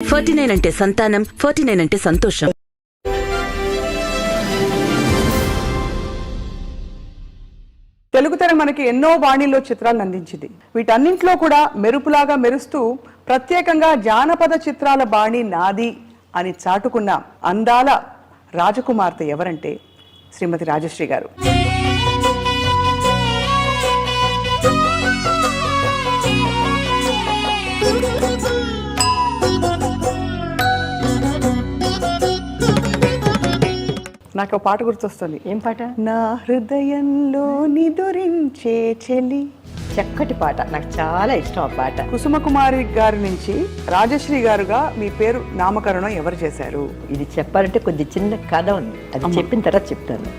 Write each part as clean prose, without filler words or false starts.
49 అంటే సంతానం, 49 అంటే సంతోషం. తెలుగు తెర మనకి ఎన్నో బాణీల్లో చిత్రాలను అందించింది. వీటన్నింటిలో కూడా మెరుపులాగా మెరుస్తూ ప్రత్యేకంగా జానపద చిత్రాల బాణీ నాది అని చాటుకున్న అందాల రాజకుమార్తె ఎవరంటే శ్రీమతి రాజశ్రీ గారు. నాకు ఒక పాట గుర్తొస్తుంది. ఏం పాట? నా హృదయంలో నిదురించే చెలి. చక్కటి పాట, నాకు చాలా ఇష్టం ఆ పాట. కుసుమకుమారి గారి నుంచి రాజశ్రీ గారుగా మీ పేరు నామకరణం ఎవరు చేశారు? ఇది చెప్పాలంటే కొద్ది చిన్న కథ ఉంది, అది చెప్పిన తర్వాత చెప్తాను.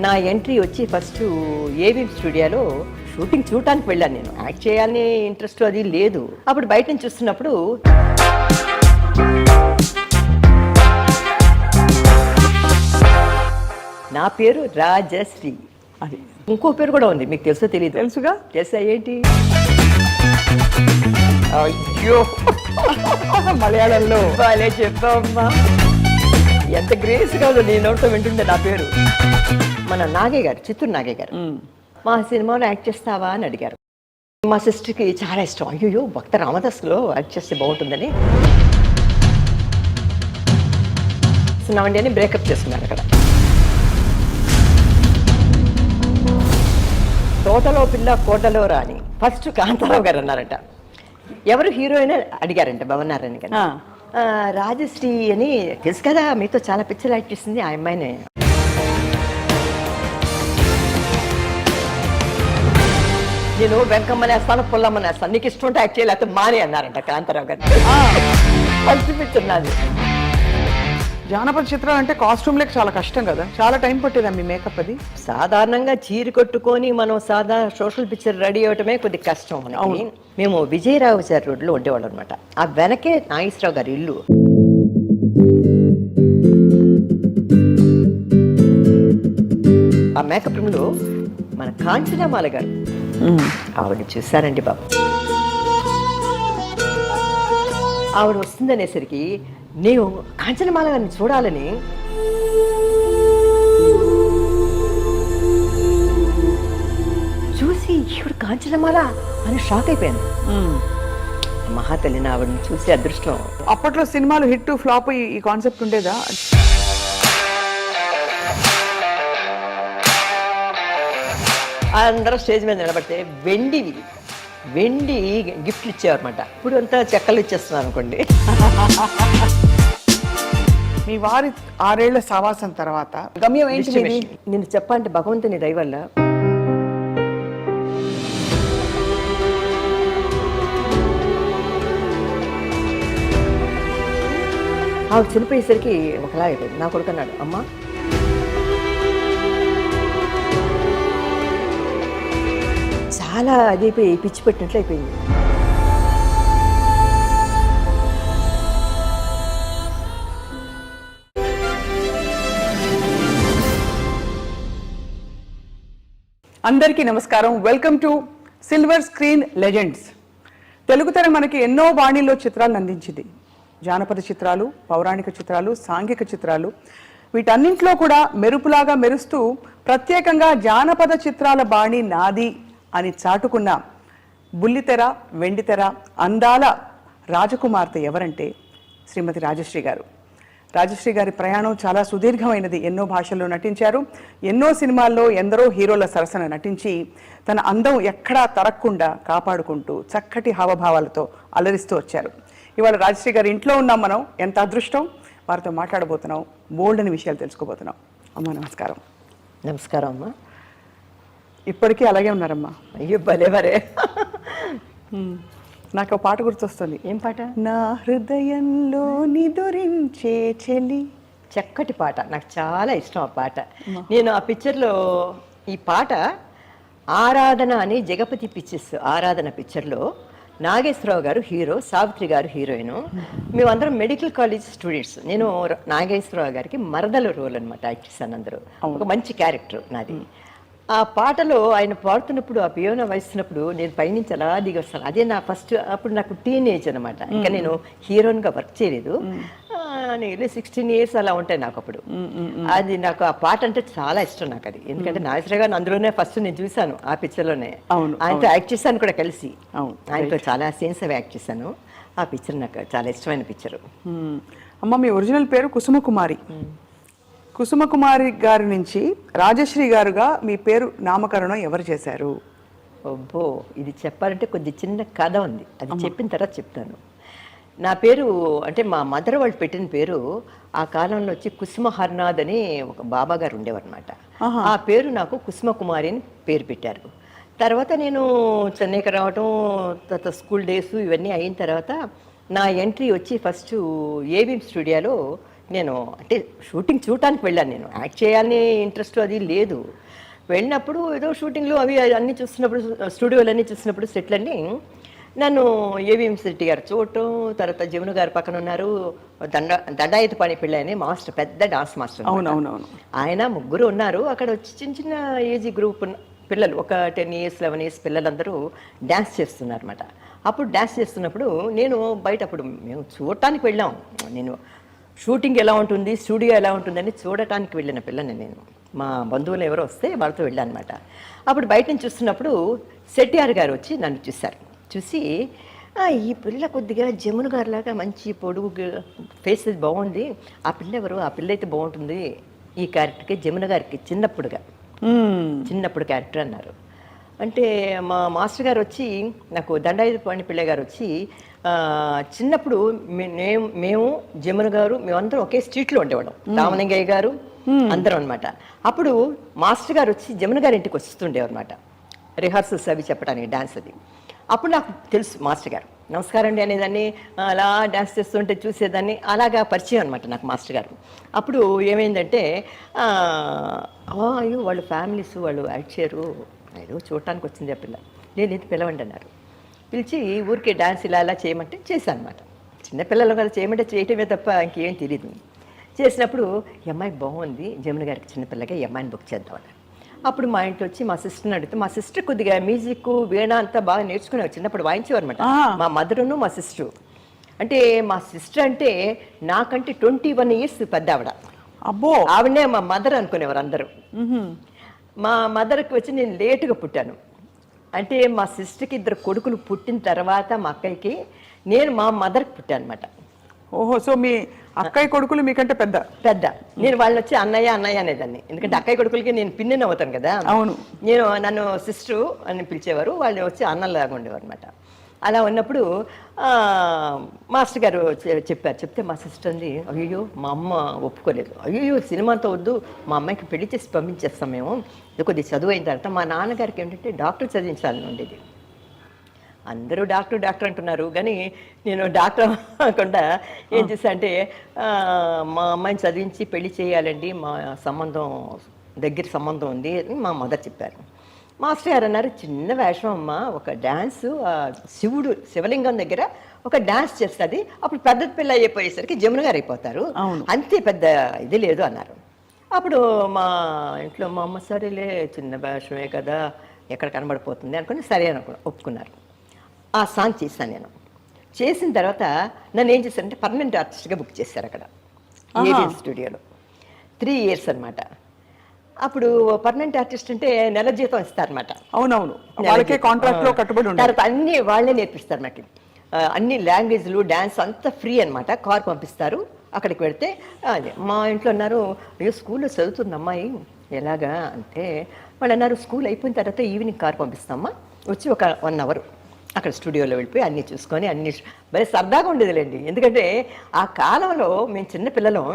నా ఎంట్రీ వచ్చి ఫస్ట్ ఏవిఎం స్టూడియోలో షూటింగ్ చూడటానికి వెళ్ళాను. నేను యాక్ట్ చేయాలని ఇంట్రెస్ట్ అది లేదు. అప్పుడు బయట నుంచి చూస్తున్నప్పుడు నా పేరు రాజశ్రీ, అది ఇంకో పేరు కూడా ఉంది, మీకు తెలుసో తెలియదు? తెలుసుగా. తెలుసా ఏంటి? అయ్యో మలయాళంలో బాలే చెప్పమ్మా, ఎంత గ్రేస్గా ఉందో నీ నోట్లో వింటుండే నా పేరు. మన నాగయ్య గారు, చిత్తూరు నాగయ్య గారు, మా సినిమాలో యాక్ట్ చేస్తావా అని అడిగారు. మా సిస్టర్కి చాలా ఇష్టం. అయ్యో భక్త రామదాస్లో యాక్ట్ చేస్తే బాగుంటుందని సున్నామండి అని బ్రేకప్ చేసుకున్నాను అక్కడ. తోటలో పిల్ల కోటలో రాని ఫస్ట్ కాంతారావు గారు అన్నారట. ఎవరు హీరోయిన్ అడిగారంట భవనారాయణ గారు. రాజశ్రీ అని తెలుసు కదా, మీతో చాలా పిక్చర్ యాక్ట్ చేసింది ఆ అమ్మాయిని. నేను వెంకమ్మని వేస్తాను, పుల్లమ్మని వేస్తాను, నీకు ఇష్టం ఉంటే యాక్ట్ చేయాలి, లేకపోతే మాని అన్నారంట కాంతారావు గారు. ఫస్ట్ పిక్చర్ నాది. జానపద చిత్రాలు అంటే కాస్ట్యూమ్లకు చాలా కష్టం కదా, చాలా టైం పట్టేదా మీ మేకప్? అది సాధారణంగా చీర కట్టుకొని మనం సోషల్ పిక్చర్ రెడీ అవటమే కొద్ది కష్టం మనకి. మేము విజయరావుచారి రోడ్లో ఉండేవాళ్ళం అనమాట. ఆ వెనకే నాగేశ్వరరావు గారి ఇల్లు. ఆ మేకప్ రూమ్లో మన కాంచనామాల గారు, ఆవిడ చూశారండి బాబు. ఆవిడ వస్తుందనేసరికి నేను కాంచనమాల గారిని చూడాలని చూసి ఈవిడ కాంచనమాల అని షాక్ అయిపోయాను. మహాతల్లిని ఆవిడని చూసి అదృష్టం. అప్పట్లో సినిమాలు హిట్ ఫ్లాప్ ఈ కాన్సెప్ట్ ఉండేదా? అందరూ స్టేజ్ మీద నిలబడితే వెండి గిఫ్ట్లు ఇచ్చేవారన్నమాట. ఇప్పుడు అంతా చెక్కలు ఇచ్చేస్తున్నారు అనుకోండి. మీ వారి 6 ఏళ్ల సావాసం తర్వాత గమ్యం ఏంటి? నేను చెప్పాలంటే భగవంతుని దయ వల్ల ఆవిడ చనిపోయేసరికి ఒకలా అయిపోయింది. నా కొడుకు అన్నాడు, అమ్మా చాలా అది అయిపోయి పిచ్చి పెట్టినట్లు అయిపోయింది. అందరికీ నమస్కారం. Welcome to silver screen legends. Telugu తెర మనకి ఎన్నో బాణీల్లో చిత్రాలను అందించింది. జానపద చిత్రాలు, పౌరాణిక చిత్రాలు, సాంఘిక చిత్రాలు, వీటన్నింటిలో కూడా మెరుపులాగా మెరుస్తూ ప్రత్యేకంగా జానపద చిత్రాల బాణీ నాది అని చాటుకున్న బుల్లితెర, వెండితెర అందాల రాజకుమార్తె ఎవరంటే శ్రీమతి రాజశ్రీ గారు. రాజశ్రీ గారి ప్రయాణం చాలా సుదీర్ఘమైనది. ఎన్నో భాషల్లో నటించారు. ఎన్నో సినిమాల్లో ఎందరో హీరోల సరసన నటించి తన అందం ఎక్కడా తరక్కుండా కాపాడుకుంటూ చక్కటి హావభావాలతో అలరిస్తూ వచ్చారు. ఇవాళ రాజశ్రీ గారి ఇంట్లో ఉన్నాం మనం. ఎంత అదృష్టం! వారితో మాట్లాడబోతున్నాం, బోల్డ్ అని విషయాలు తెలుసుకోబోతున్నాం. అమ్మ నమస్కారం. నమస్కారం అమ్మా. ఇప్పటికీ అలాగే ఉన్నారమ్మా. అయ్యో భలేవరే. నాకు ఒక పాట గుర్తొస్తుంది. ఏం పాట? నా హృదయంలో నిదురించే చెలి. చక్కటి పాట, నాకు చాలా ఇష్టం ఆ పాట. నేను ఆ పిక్చర్లో ఈ పాట ఆరాధన అని జగపతి పిక్చర్స్ ఆరాధన పిక్చర్లో నాగేశ్వరరావు గారు హీరో, సావిత్రి గారు హీరోయిన్. మేమందరం మెడికల్ కాలేజ్ స్టూడెంట్స్. నేను నాగేశ్వరరావు గారికి మరదల రోల్ అనమాట యాక్ట్ చేశాను. అందరూ ఒక మంచి క్యారెక్టర్ నాది. ఆ పాటలో ఆయన పాడుతున్నప్పుడు ఆ పియోనా వాయిస్తున్నప్పుడు నేను పైనుంచి అలా దిగి వస్తాను. అదే నా ఫస్ట్, అప్పుడు నాకు టీనేజ్ అనమాట. ఇంకా నేను హీరోయిన్గా వర్క్ చేయలేదు. నేను 16 years అలా ఉంటాయి నాకు అప్పుడు. అది నాకు ఆ పాట అంటే చాలా ఇష్టం నాకు అది. ఎందుకంటే నాగేశ్వరరావు గారిని అందులోనే ఫస్ట్ నేను చూశాను ఆ పిక్చర్లోనే. ఆయనతో యాక్ట్ చేశాను కూడా కలిసి. ఆయనతో చాలా సీన్స్ అవి యాక్ట్ చేశాను. ఆ పిక్చర్ నాకు చాలా ఇష్టమైన పిక్చర్. అమ్మ, మీ ఒరిజినల్ పేరు కుసుమకుమారి. కుసుమకుమారి గారి నుంచి రాజశ్రీ గారుగా మీ పేరు నామకరణం ఎవరు చేశారు? అబ్బో, ఇది చెప్పాలంటే కొద్ది చిన్న కథ ఉంది. అది చెప్పిన తర్వాత చెప్తాను. నా పేరు అంటే మా మదర్ వాళ్ళు పెట్టిన పేరు ఆ కాలంలో వచ్చి కుసుమ హర్నాథ్ అని ఒక బాబా గారు ఉండేవారు అనమాట. ఆ పేరు నాకు కుసుమకుమారి అని పేరు పెట్టారు. తర్వాత నేను చెన్నైకి రావటం, తర్వాత స్కూల్ డేస్ ఇవన్నీ అయిన తర్వాత నా ఎంట్రీ వచ్చి ఫస్ట్ ఏవిఎం స్టూడియోలో నేను అంటే షూటింగ్ చూడటానికి వెళ్ళాను. నేను యాక్ట్ చేయాలని ఇంట్రెస్ట్ అది లేదు. వెళ్ళినప్పుడు ఏదో షూటింగ్లు అవి అన్నీ చూస్తున్నప్పుడు, స్టూడియోలు అన్నీ చూస్తున్నప్పుడు, సెట్లన్నీ నన్ను ఏవిఎం శెట్టి గారు చూడటం, తర్వాత జమున గారు పక్కన ఉన్నారు, దండాయత పని పిల్ల అని మాస్టర్, పెద్ద డాన్స్ మాస్టర్. అవునవునవును. ఆయన ముగ్గురు ఉన్నారు అక్కడ. వచ్చి చిన్న చిన్న ఏజ్ గ్రూప్ పిల్లలు, ఒక 10 years 11 years పిల్లలందరూ డ్యాన్స్ చేస్తున్నారు అనమాట. అప్పుడు డ్యాన్స్ చేస్తున్నప్పుడు నేను బయట, అప్పుడు మేము చూడటానికి వెళ్ళాం. నేను షూటింగ్ ఎలా ఉంటుంది, స్టూడియో ఎలా ఉంటుందని చూడటానికి వెళ్ళిన పిల్లని నేను. మా బంధువులు ఎవరో వస్తే వాళ్ళతో వెళ్ళాను అనమాట. అప్పుడు బయట నుంచి చూస్తున్నప్పుడు శెట్టియార్ గారు వచ్చి నన్ను చూశారు. చూసి ఈ పిల్ల కొద్దిగా జమున గారిలాగా మంచి పొడుగు ఫేస్ బాగుంది, ఆ పిల్ల ఎవరు, ఆ పిల్ల అయితే బాగుంటుంది ఈ క్యారెక్టర్కి, జమున గారికి చిన్నప్పుడు క్యారెక్టర్ అన్నారు. అంటే మా మాస్టర్ గారు వచ్చి నాకు దండాయుధపాణి పిల్ల గారు వచ్చి చిన్నప్పుడు మేము జమున గారు మేమందరం ఒకే స్ట్రీట్లో ఉండేవాళ్ళం, రామలింగయ్య గారు అందరం అనమాట. అప్పుడు మాస్టర్ గారు వచ్చి జమున గారి ఇంటికి వస్తుండేవారు అనమాట, రిహార్సల్స్ అవి చెప్పడానికి, డాన్స్ అది. అప్పుడు నాకు తెలుసు మాస్టర్ గారు నమస్కారం అండి అనేదాన్ని, అలా డ్యాన్స్ చేస్తుంటే చూసేదాన్ని, అలాగా పరిచయం అనమాట నాకు మాస్టర్ గారు. అప్పుడు ఏమైందంటే అయ్యో వాళ్ళ ఫ్యామిలీస్ వాళ్ళు యాక్ట్ చేయరు, ఏదో చూడటానికి వచ్చింది ఆ పిల్ల, నేను ఇది పిలవండి అన్నారు. పిలిచి ఊరికే డ్యాన్స్ ఇలా ఇలా చేయమంటే చేశాను అనమాట. చిన్నపిల్లలు కదా, చేయమంటే చేయటమే తప్ప ఇంకేం తెలియదు. చేసినప్పుడు ఈ అమ్మాయి బాగుంది, జమున గారికి చిన్నపిల్లగా ఈ అమ్మాయిని బుక్ చేద్దామని. అప్పుడు మా ఇంట్లో వచ్చి మా సిస్టర్ని అడిగితే, మా సిస్టర్ కొద్దిగా మ్యూజిక్ వీణ అంతా బాగా నేర్చుకునేవారు, చిన్నప్పుడు వాయించేవారు అనమాట. మా మదరును మా సిస్టరు. అంటే మా సిస్టర్ అంటే నాకంటే 21 years పెద్ద ఆవిడ. అబ్బో, ఆవిడనే మా మదర్ అనుకునేవారు అందరూ. మా మదర్కి వచ్చి నేను లేటుగా పుట్టాను. అంటే మా సిస్టర్కి 2 కొడుకులు పుట్టిన తర్వాత మా అక్కయ్యకి నేను మా మదర్కి పుట్టాను అనమాట. ఓహో, సో మీ అక్కయ్య కొడుకులు మీకంటే పెద్ద. నేను వాళ్ళని వచ్చి అన్నయ్య అనేదాన్ని, ఎందుకంటే అక్కయ్య కొడుకులకి నేను పిన్ని అవుతాను కదా. అవును, నన్ను సిస్టరు అని పిలిచేవారు, వాళ్ళు వచ్చి అన్నలాగా ఉండేవారు అనమాట. అలా ఉన్నప్పుడు మాస్టర్ గారు చెప్తే మా సిస్టర్ అంది, అయ్యో మా అమ్మ ఒప్పుకోలేదు, అయ్యో సినిమాతో వద్దు, మా అమ్మాయికి పెళ్లి చేసి పంపించేస్తాం మేము, ఇది కొద్దిగా చదువు అయిన తర్వాత. మా నాన్నగారికి ఏంటంటే డాక్టర్ చదివించాలని ఉండేది. అందరూ డాక్టర్ అంటున్నారు, కానీ నేను డాక్టర్ కాకుండా ఏం చేశా అంటే మా అమ్మాయిని చదివించి పెళ్లి చేయాలండి, మా దగ్గర సంబంధం ఉంది అని మా మదర్ చెప్పారు. మాస్టర్ గారు అన్నారు, చిన్న వేషం అమ్మ, ఒక డ్యాన్స్, శివలింగం దగ్గర ఒక డ్యాన్స్ చేస్తుంది, అప్పుడు పెద్ద పిల్ల అయిపోయేసరికి జమున గారు అయిపోతారు, అంతే, పెద్ద ఇది లేదు అన్నారు. అప్పుడు మా ఇంట్లో మా అమ్మ సరేలే చిన్న వేషమే కదా, ఎక్కడ కనబడిపోతుంది అనుకుని సరే ఒప్పుకున్నారు. ఆ సాంగ్ చేశాను నేను. చేసిన తర్వాత నన్ను ఏం చేశారంటే పర్మనెంట్ ఆర్టిస్ట్గా బుక్ చేశారు అక్కడ ఏవిఎం స్టూడియోలో. 3 years అనమాట. అప్పుడు పర్మనెంట్ ఆర్టిస్ట్ అంటే నెల జీతం ఇస్తారనమాట. అవునవును, వాళ్ళకే కాంట్రాక్ట్ లో కట్టుబడి ఉంటారు. తర్వాత అన్ని వాళ్ళే నేర్పిస్తారు నాకు, అన్ని లాంగ్వేజ్లు, డ్యాన్స్ అంతా ఫ్రీ అనమాట. కార్ పంపిస్తారు, అక్కడికి వెళితే అదే మా ఇంట్లో అన్నారు, అయ్యో స్కూల్లో చదువుతున్న అమ్మాయి ఎలాగా అంటే, వాళ్ళు అన్నారు స్కూల్ అయిపోయిన తర్వాత ఈవినింగ్ కార్ పంపిస్తామా, వచ్చి ఒక 1 hour అక్కడ స్టూడియోలో వెళ్ళిపోయి అన్నీ చూసుకొని అన్నీ భలే సరదాగా ఉండేదిలేండి. ఎందుకంటే ఆ కాలంలో మేము చిన్నపిల్లలం.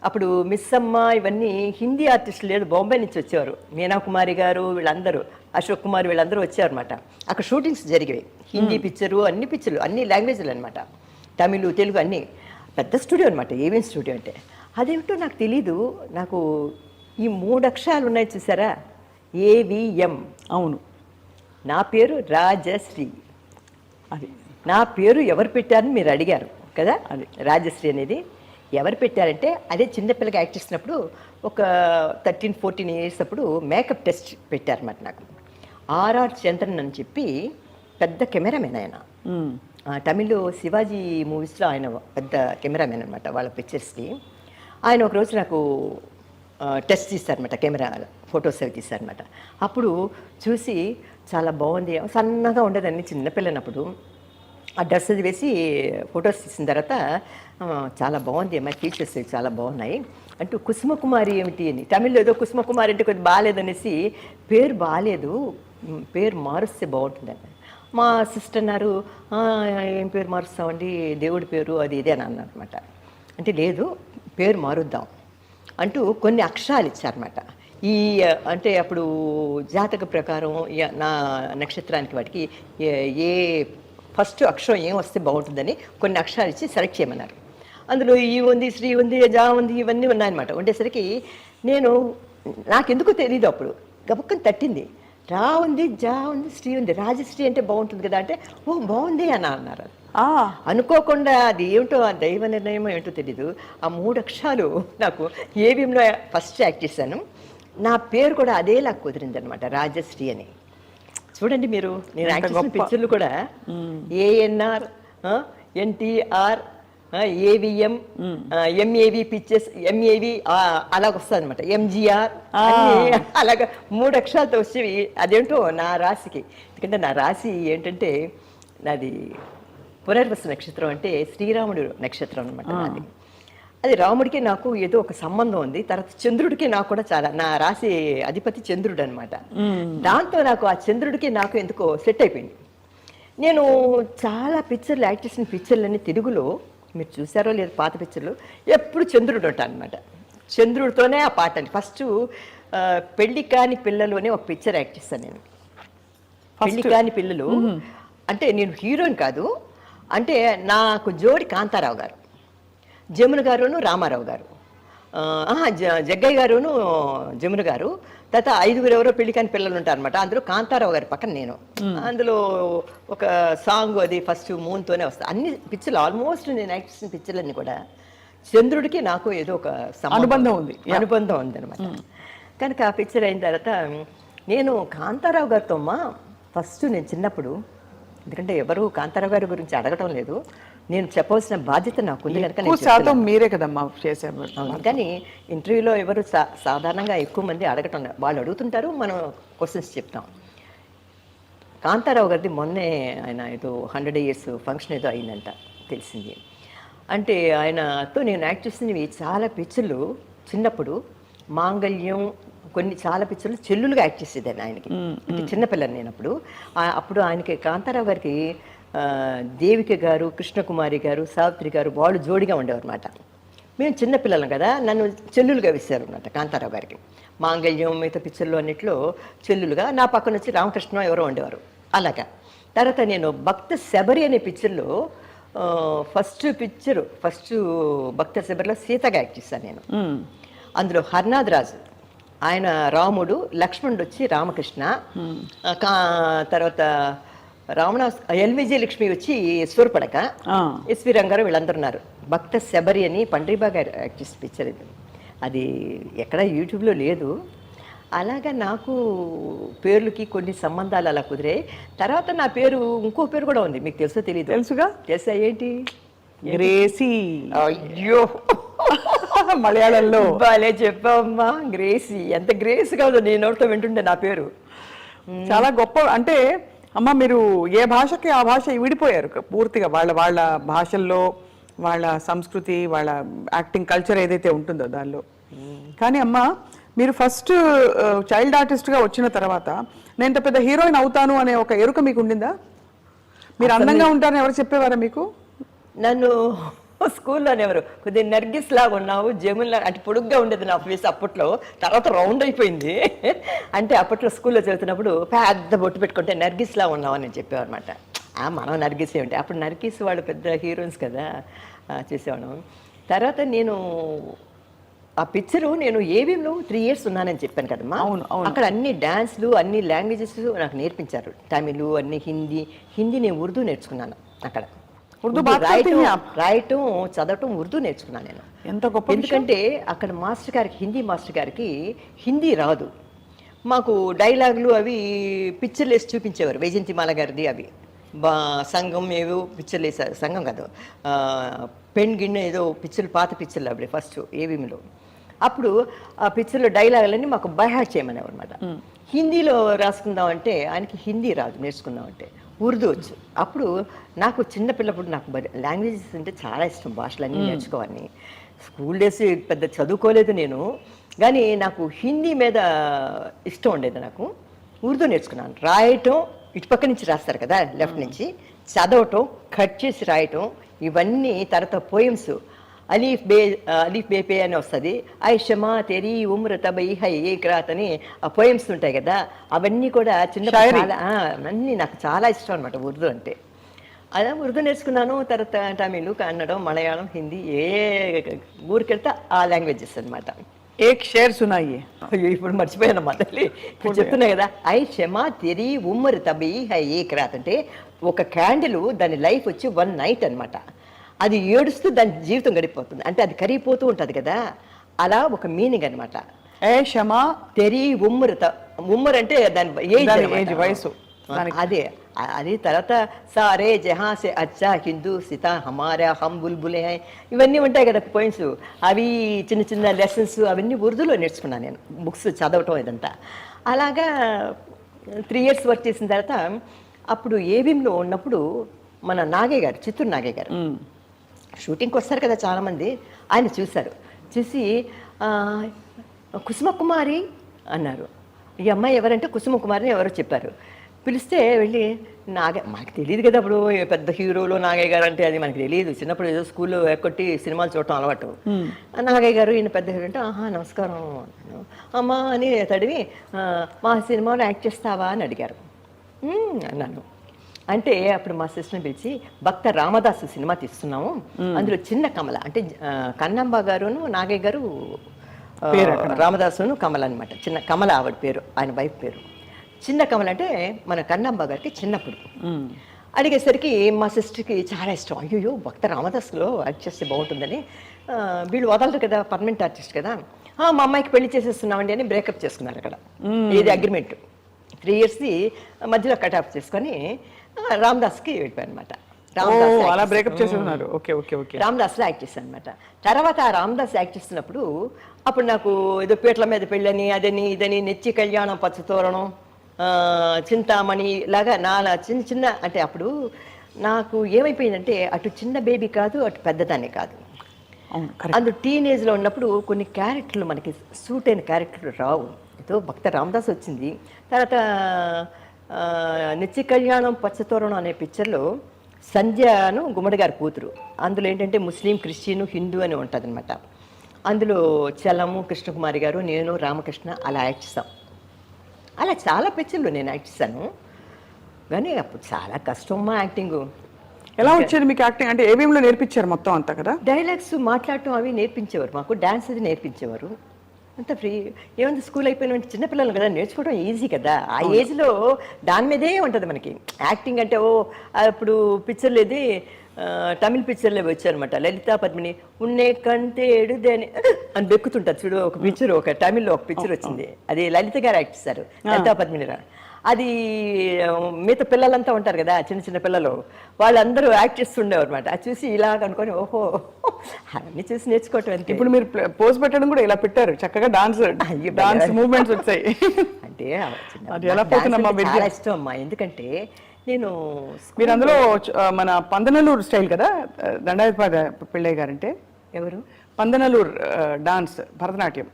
అప్పుడు మిస్ అమ్మ ఇవన్నీ హిందీ ఆర్టిస్టులు లేదు, బాంబే నుంచి వచ్చేవారు, మీనా కుమారి గారు వీళ్ళందరూ, అశోక్ కుమార్ వీళ్ళందరూ వచ్చారనమాట. అక్కడ షూటింగ్స్ జరిగేవి, హిందీ పిక్చరు, అన్ని పిక్చర్లు, అన్ని లాంగ్వేజ్లు అనమాట, తమిళ్ తెలుగు అన్నీ. పెద్ద స్టూడియో అనమాట ఏవిఎం స్టూడియో అంటే. అదేమిటో నాకు తెలీదు, నాకు ఈ 3 అక్షరాలు ఉన్నాయి చూసారా, ఏవిఎం. అవును, నా పేరు రాజశ్రీ. అది నా పేరు ఎవరు పెట్టారని మీరు అడిగారు కదా, అది రాజశ్రీ అనేది ఎవరు పెట్టారంటే అదే చిన్నపిల్లగా యాక్ట్ చేసినప్పుడు ఒక 13-14 ఇయర్స్ అప్పుడు మేకప్ టెస్ట్ పెట్టారన్నమాట నాకు. ఆర్ఆర్ చంద్రన్ అని చెప్పి పెద్ద కెమెరామెన్ ఆయన. తమిళ్ శివాజీ మూవీస్లో ఆయన పెద్ద కెమెరామెన్ అనమాట వాళ్ళ పిక్చర్స్కి. ఆయన ఒకరోజు నాకు టెస్ట్ తీస్తారనమాట, కెమెరా ఫొటోస్ అవి తీస్తారనమాట. అప్పుడు చూసి చాలా బాగుంది, సన్నగా ఉండేదాన్ని చిన్నపిల్లనప్పుడు. ఆ డ్రెస్ అది వేసి ఫొటోస్ తీసిన తర్వాత చాలా బాగుంది అమ్మాయి, ఫీచర్స్ చాలా బాగున్నాయి అంటూ కుసుమకుమారి ఏమిటి అని, తమిళ్లో ఏదో కుసుమకుమారి అంటే కొద్దిగా బాగాలేదనేసి, పేరు బాగాలేదు, పేరు మారుస్తే బాగుంటుందని. మా సిస్టర్ అన్నారు, ఏం పేరు మారుస్తామండి, దేవుడి పేరు అది ఇదే అని అన్నారు అనమాట. అంటే లేదు, పేరు మారుద్దాం అంటూ కొన్ని అక్షరాలు ఇచ్చారన్నమాట. ఈ అంటే అప్పుడు జాతక ప్రకారం నా నక్షత్రానికి వాటికి ఏ ఫస్ట్ అక్షరం ఏం వస్తే బాగుంటుందని కొన్ని అక్షరాలు ఇచ్చి సెలెక్ట్ చేయమన్నారు. అందులో ఈ ఉంది, శ్రీ ఉంది, జా ఉంది, ఇవన్నీ ఉన్నాయన్నమాట. ఉండేసరికి నాకెందుకు తెలియదు, అప్పుడు గబక్కని తట్టింది, రా ఉంది, జా ఉంది, శ్రీ ఉంది, రాజశ్రీ అంటే బాగుంటుంది కదా అంటే, ఓ బాగుంది అని అన్నారు. అనుకోకుండా అది ఏమిటో, ఆ దైవ నిర్ణయం ఏంటో తెలీదు, ఆ 3 అక్షరాలు నాకు ఏవిఎంలో ఫస్ట్ యాక్ట్ చేశాను. నా పేరు కూడా అదేలా కుదిరింది అనమాట, రాజశ్రీ అని. చూడండి మీరు, నేను యాక్ట్ చేసిన పిక్చర్లు కూడా ANR, NTR, AVM, MAV pictures, MAV అలాగ వస్తుంది అనమాట, ఎంజిఆర్ అలాగా 3 అక్షరాలతో వచ్చేవి. అదేంటో నా రాశికి, ఎందుకంటే నా రాశి ఏంటంటే నాది పునర్వసు నక్షత్రం, అంటే శ్రీరాముడు నక్షత్రం అనమాట నాది. అది రాముడికి నాకు ఏదో ఒక సంబంధం ఉంది. తర్వాత చంద్రుడికి నాకు కూడా చాలా, నా రాశి అధిపతి చంద్రుడు అనమాట. దాంతో నాకు ఆ చంద్రుడికి నాకు ఎందుకో సెట్ అయిపోయింది. నేను చాలా పిక్చర్లు యాక్ట్ చేసిన పిక్చర్లన్నీ తెలుగులో మీరు చూసారో లేదు, పాత పిక్చర్లు ఎప్పుడు చంద్రుడు ఉంటా అనమాట. చంద్రుడితోనే ఆ పాటని ఫస్ట్ పెళ్లి కాని పిల్లలు అనే ఒక పిక్చర్ యాక్ట్ చేస్తాను నేను. పెళ్లి కాని పిల్లలు అంటే నేను హీరోయిన్ కాదు, అంటే నాకు జోడి కాంతారావు గారు, జమున గారును రామారావు గారు, జగ్గయ్య గారును జమున గారు, తర్వాత 5 ఎవరో పెళ్లి కాని పిల్లలు ఉంటారు అనమాట. అందులో కాంతారావు గారి పక్కన నేను. అందులో ఒక సాంగ్ అది ఫస్ట్ మూన్తోనే వస్తాయి. అన్ని పిక్చర్లు ఆల్మోస్ట్ నేను యాక్ట్ చేసిన పిక్చర్లన్నీ కూడా చంద్రుడికి నాకు ఏదో ఒక అనుబంధం ఉంది అనమాట. కనుక ఆ పిక్చర్ అయిన తర్వాత నేను కాంతారావు గారితో ఫస్ట్ నేను చిన్నప్పుడు, ఎందుకంటే ఎవరు కాంతారావు గారి గురించి అడగటం లేదు, నేను చెప్పవలసిన బాధ్యత నాకు ఉంది కనుక మీరే కదమ్మా చేశారు. కానీ ఇంటర్వ్యూలో ఎవరు సాధారణంగా ఎక్కువ మంది అడగటం, వాళ్ళు అడుగుతుంటారు, మనం క్వశ్చన్స్ చెప్తాం. కాంతారావు గారిది మొన్నే ఆయన ఏదో 100 years ఫంక్షన్ ఏదో అయిందంట తెలిసింది. అంటే ఆయనతో నేను యాక్ట్ చేసినవి చాలా పిక్చర్లు చిన్నప్పుడు, మాంగళ్యం, కొన్ని చాలా పిక్చర్లు చెల్లులుగా యాక్ట్ చేసేదాన్ని ఆయనకి. అంటే చిన్నపిల్లని నేను అప్పుడు ఆయనకి కాంతారావు గారికి దేవిక గారు, కృష్ణకుమారి గారు, సావిత్రి గారు వాళ్ళు జోడిగా ఉండేవారు అనమాట. మేము చిన్నపిల్లలం కదా, నన్ను చెల్లులుగా వేశారు అనమాట కాంతారావు గారికి. మాంగళ్యం మిగతా పిక్చర్లు అన్నింటిలో చెల్లులుగా, నా పక్కన వచ్చి రామకృష్ణ ఎవరో ఉండేవారు అలాగా. తర్వాత నేను భక్త శబరి అనే పిక్చర్లో ఫస్ట్ భక్త శబరిలో సీతగా యాక్ట్ చేశాను నేను. అందులో హర్నాథ్ రాజు ఆయన రాముడు, లక్ష్మణుడు వచ్చి రామకృష్ణ, తర్వాత ఎల్విజి లక్ష్మి వచ్చి సూర్పడక, ఎస్వి రంగారావు వీళ్ళందరూ ఉన్నారు. భక్త శబరి అని పండ్రీబా గారు యాక్ట్ చేసిన పిక్చర్ ఇది. అది ఎక్కడ యూట్యూబ్లో లేదు. అలాగా నాకు పేర్లకి కొన్ని సంబంధాలు అలా కుదిరాయి. తర్వాత నా పేరు ఇంకో పేరు కూడా ఉంది, మీకు తెలుసో తెలియదు? తెలుసా ఏంటి? గ్రేసీ. అయ్యో మలయాళంలో బాలే చెప్పమ్మా, గ్రేసీ. ఎంత గ్రేస్గా ఉందో, నేను నోటితో వింటుండే నా పేరు. చాలా గొప్ప. అంటే అమ్మ మీరు ఏ భాషకి ఆ భాష విడిపోయారు పూర్తిగా, వాళ్ళ భాషల్లో వాళ్ళ సంస్కృతి, వాళ్ళ యాక్టింగ్ కల్చర్ ఏదైతే ఉంటుందో దానిలో. కానీ అమ్మ మీరు ఫస్ట్ చైల్డ్ ఆర్టిస్ట్గా వచ్చిన తర్వాత నేను ఇంత పెద్ద హీరోయిన్ అవుతాను అనే ఒక ఎరుక మీకు ఉండిందా? మీరు అందంగా ఉంటారని ఎవరు చెప్పేవారా మీకు? నన్ను స్కూల్లోనే ఎవరు కొద్దిగా నర్గిస్ లాగా ఉన్నావు, జమున్లా అంటే పొడుగ్గా ఉండేది నా ఫేస్ అప్పట్లో. తర్వాత రౌండ్ అయిపోయింది. అంటే అప్పట్లో స్కూల్లో చదువుతున్నప్పుడు పెద్ద బొట్టు పెట్టుకుంటే నర్గిస్ లా ఉన్నావు అని చెప్పేవారు అనమాట. మనం నర్గిస్ ఏమిటి, అప్పుడు నర్గిస్ వాళ్ళు పెద్ద హీరోయిన్స్ కదా చేసేవాడు. తర్వాత నేను ఆ పిక్చరు నేను ఏవిఎంలో 3 years ఉన్నానని చెప్పాను కదమ్మా. అక్కడ అన్ని డాన్స్లు, అన్ని లాంగ్వేజెస్ నాకు నేర్పించారు. తమిళ్, అన్ని హిందీ నేను ఉర్దూ నేర్చుకున్నాను అక్కడ. ఉర్దూ బాత్ కర్తీ హై ఆప్? రాయటం చదవటం ఉర్దూ నేర్చుకున్నాను నేను. ఎంత గొప్ప విషయం. ఎందుకంటే అక్కడ మాస్టర్ గారికి, హిందీ మాస్టర్ గారికి హిందీ రాదు. మాకు డైలాగులు అవి పిక్చర్లు వేసి చూపించేవారు. వైజయంతిమాల గారిది అవి సంఘం ఏవో పిక్చర్లు వేసారు. సంఘం కాదు, పెన్ గిన్నె ఏదో పిక్చర్లు, పాత పిక్చర్లు అప్పుడు ఫస్ట్ ఏవిఎంలో. అప్పుడు ఆ పిక్చర్లో డైలాగులన్నీ మాకు బైహార్ట్ చేయమనేవారు అనమాట. హిందీలో రాసుకుందామంటే ఆయనకి హిందీ రాదు, నేర్చుకుందామంటే ఉర్దూ వచ్చు. అప్పుడు నాకు చిన్నపిల్లప్పుడు నాకు లాంగ్వేజెస్ అంటే చాలా ఇష్టం, భాషలన్నీ నేర్చుకోవాలని. స్కూల్ డేస్ పెద్ద చదువుకోలేదు నేను, కానీ నాకు హిందీ మీద ఇష్టం ఉండేది. నాకు ఉర్దూ నేర్చుకున్నాను. రాయటం ఇటుపక్క నుంచి రాస్తారు కదా, లెఫ్ట్ నుంచి చదవటం, కట్ చేసి రాయటం, ఇవన్నీ. తర్వాత పోయిమ్స్ అలీఫ్ బే పే అని వస్తుంది. ఐషమా తెరీ ఉమ్ర తబై హై ఏక్రాత్ అని ఆ పోయిమ్స్ ఉంటాయి కదా, అవన్నీ కూడా చిన్న అన్నీ నాకు చాలా ఇష్టం అనమాట ఉర్దూ అంటే. అలా ఉర్దూ నేర్చుకున్నాను. తర్వాత తమిళ్, కన్నడం, మలయాళం, హిందీ, ఏ ఊరికెళ్తే ఆ లాంగ్వేజెస్ అనమాట. ఏక్ షేర్ సునాయియే. అయ్యో ఇప్పుడు మర్చిపోయానమ్మా తల్లి. ఇప్పుడు చెప్తున్నా కదా, ఐ షమా తెరీ ఉమ్మర్ తబీ హై ఏక్రాత్ అంటే ఒక క్యాండిల్, దాని లైఫ్ వచ్చి 1 night అనమాట. అది ఏడుస్తూ దాని జీవితం గడిపోతుంది, అంటే అది కరిగిపోతూ ఉంటుంది కదా, అలా ఒక మీనింగ్ అనమాట. ఏ షమా తెరీ ఉమ్మర్ అంటే దాని ఏజ్, వయసు. అదే అది. తర్వాత సారే జహా సే అచ్చా హిందూ సితా హమారా హమ్ బుల్బులే హై, ఇవన్నీ ఉంటాయి కదా పోయిమ్స్. అవి చిన్న చిన్న లెసన్స్ అవన్నీ ఉర్దూలో నేర్చుకున్నాను నేను, బుక్స్ చదవటం ఇదంతా. అలాగా 3 years వర్క్ చేసిన తర్వాత అప్పుడు ఏవిఎంలో ఉన్నప్పుడు మన నాగయ్య గారు, చిత్తూరు నాగయ్య గారు షూటింగ్కి వస్తారు కదా చాలామంది, ఆయన చూశారు. చూసి కుసుమ కుమారి అన్నారు. ఈ అమ్మాయి ఎవరంటే కుసుమ కుమారిని ఎవరో చెప్పారు. పిలిస్తే వెళ్ళి మనకు తెలియదు కదా అప్పుడు, పెద్ద హీరోలు నాగయ్య గారు అంటే అది మనకు తెలియదు. చిన్నప్పుడు ఏదో స్కూల్లో ఎక్కొట్టి సినిమాలు చూడటం అలవాటు. నాగయ్య గారు ఈయన పెద్ద హీరో అంటే నమస్కారం అమ్మా అని తడివి, మా సినిమాలో యాక్ట్ చేస్తావా అని అడిగారు. అన్నాను. అంటే అప్పుడు మా సిస్టర్ని పిలిచి, భక్త రామదాసు సినిమా తీస్తున్నాము, అందులో చిన్న కమల అంటే కన్నమ్మ గారును నాగయ్య గారు రామదాసును కమల అనమాట. చిన్న కమల ఆవిడ పేరు, ఆయన వైఫ్ పేరు. చిన్న కమల అంటే మన కన్నమ్మ గారికి చిన్నప్పుడు. అడిగేసరికి మా సిస్టర్కి చాలా ఇష్టం. అయ్యో భక్త రామదాసులో యాక్ట్ చేస్తే బాగుంటుందని. వీళ్ళు వదలరు కదా, పర్మనెంట్ ఆర్టిస్ట్ కదా. మా అమ్మాయికి పెళ్లి చేసేస్తున్నామండి అని బ్రేకప్ చేసుకున్నారు అక్కడ. ఇది అగ్రిమెంట్ 3 years మధ్యలో కట్ ఆఫ్ చేసుకొని రామదాస్కి వెళ్ళిపోయాను అనమాట. రామదాస్లో యాక్ట్ చేశాను అనమాట. తర్వాత ఆ రామదాస్ యాక్ట్ చేస్తున్నప్పుడు అప్పుడు నాకు ఏదో పీటల మీద పెళ్ళని అదని ఇదని, నెచ్చి కళ్యాణం, పచ్చతోరణం, చింతామణి లాగా నాలా చిన్న చిన్న, అంటే అప్పుడు నాకు ఏమైపోయిందంటే అటు చిన్న బేబీ కాదు, అటు పెద్దదాన్ని కాదు. అందు టీనేజ్లో ఉన్నప్పుడు కొన్ని క్యారెక్టర్లు మనకి సూట్ అయిన క్యారెక్టర్లు రావు. ఏదో భక్త రామదాస్ వచ్చింది. తర్వాత నిత్య కళ్యాణం పచ్చతోరణం అనే పిక్చర్లో సంధ్యను గుమ్మడి గారి కూతురు. అందులో ఏంటంటే ముస్లిం, క్రిస్టియన్, హిందూ అని ఉంటుంది అనమాట. అందులో చలము, కృష్ణకుమారి గారు, నేను, రామకృష్ణ అలా యాక్ట్ చేస్తాం. అలా చాలా పిక్చర్లు నేను యాక్ట్ చేశాను. కానీ అప్పుడు చాలా కష్టమ్మా యాక్టింగ్. ఎలా వచ్చేది మీకు యాక్టింగ్? అంటే ఏవిఎంలో నేర్పించారు మొత్తం అంతా కదా? డైలాగ్స్ మాట్లాడటం అవి నేర్పించేవారు మాకు, డాన్స్ అది నేర్పించేవారు. అంత ఫ్రీ. ఏముంది, స్కూల్ అయిపోయిన చిన్నపిల్లలు కదా, నేర్చుకోవడం ఈజీ కదా. ఆ ఏజ్లో దాని మీదే ఉంటుంది మనకి యాక్టింగ్ అంటే. అప్పుడు పిక్చర్లు ఇది తమిళ్ పిక్చర్లో వచ్చారనమాట. లలితా పద్మిని ఉన్నే కంటేడుదే అని బెక్కుతుంటారు చూడు, ఒక పిక్చర్, ఒక తమిళ్లో ఒక పిక్చర్ వచ్చింది, అది లలిత గారు యాక్ట్ చేశారు, లలితా పద్మిని. అది మిగతా పిల్లలంతా ఉంటారు కదా, చిన్న చిన్న పిల్లలు, వాళ్ళందరూ యాక్ట్ చేస్తుండేవారు అనమాట. అది చూసి ఇలా అనుకొని ఓహో అన్నీ చూసి నేర్చుకోవటం అంతే. ఇప్పుడు మీరు పోజ్ పెట్టడం కూడా ఇలా పెట్టారు, చక్కగా డాన్స్ మూవ్మెంట్స్ వచ్చాయి. అంటే చాలా ఇష్టం అమ్మా. ఎందుకంటే నేను మీరు అందులో మన పందనలూరు స్టైల్ కదా, దండాయపాద పిళ్ళయ్య గారంటే ఎవరు? పందనలూరు డాన్స్, భరతనాట్యం.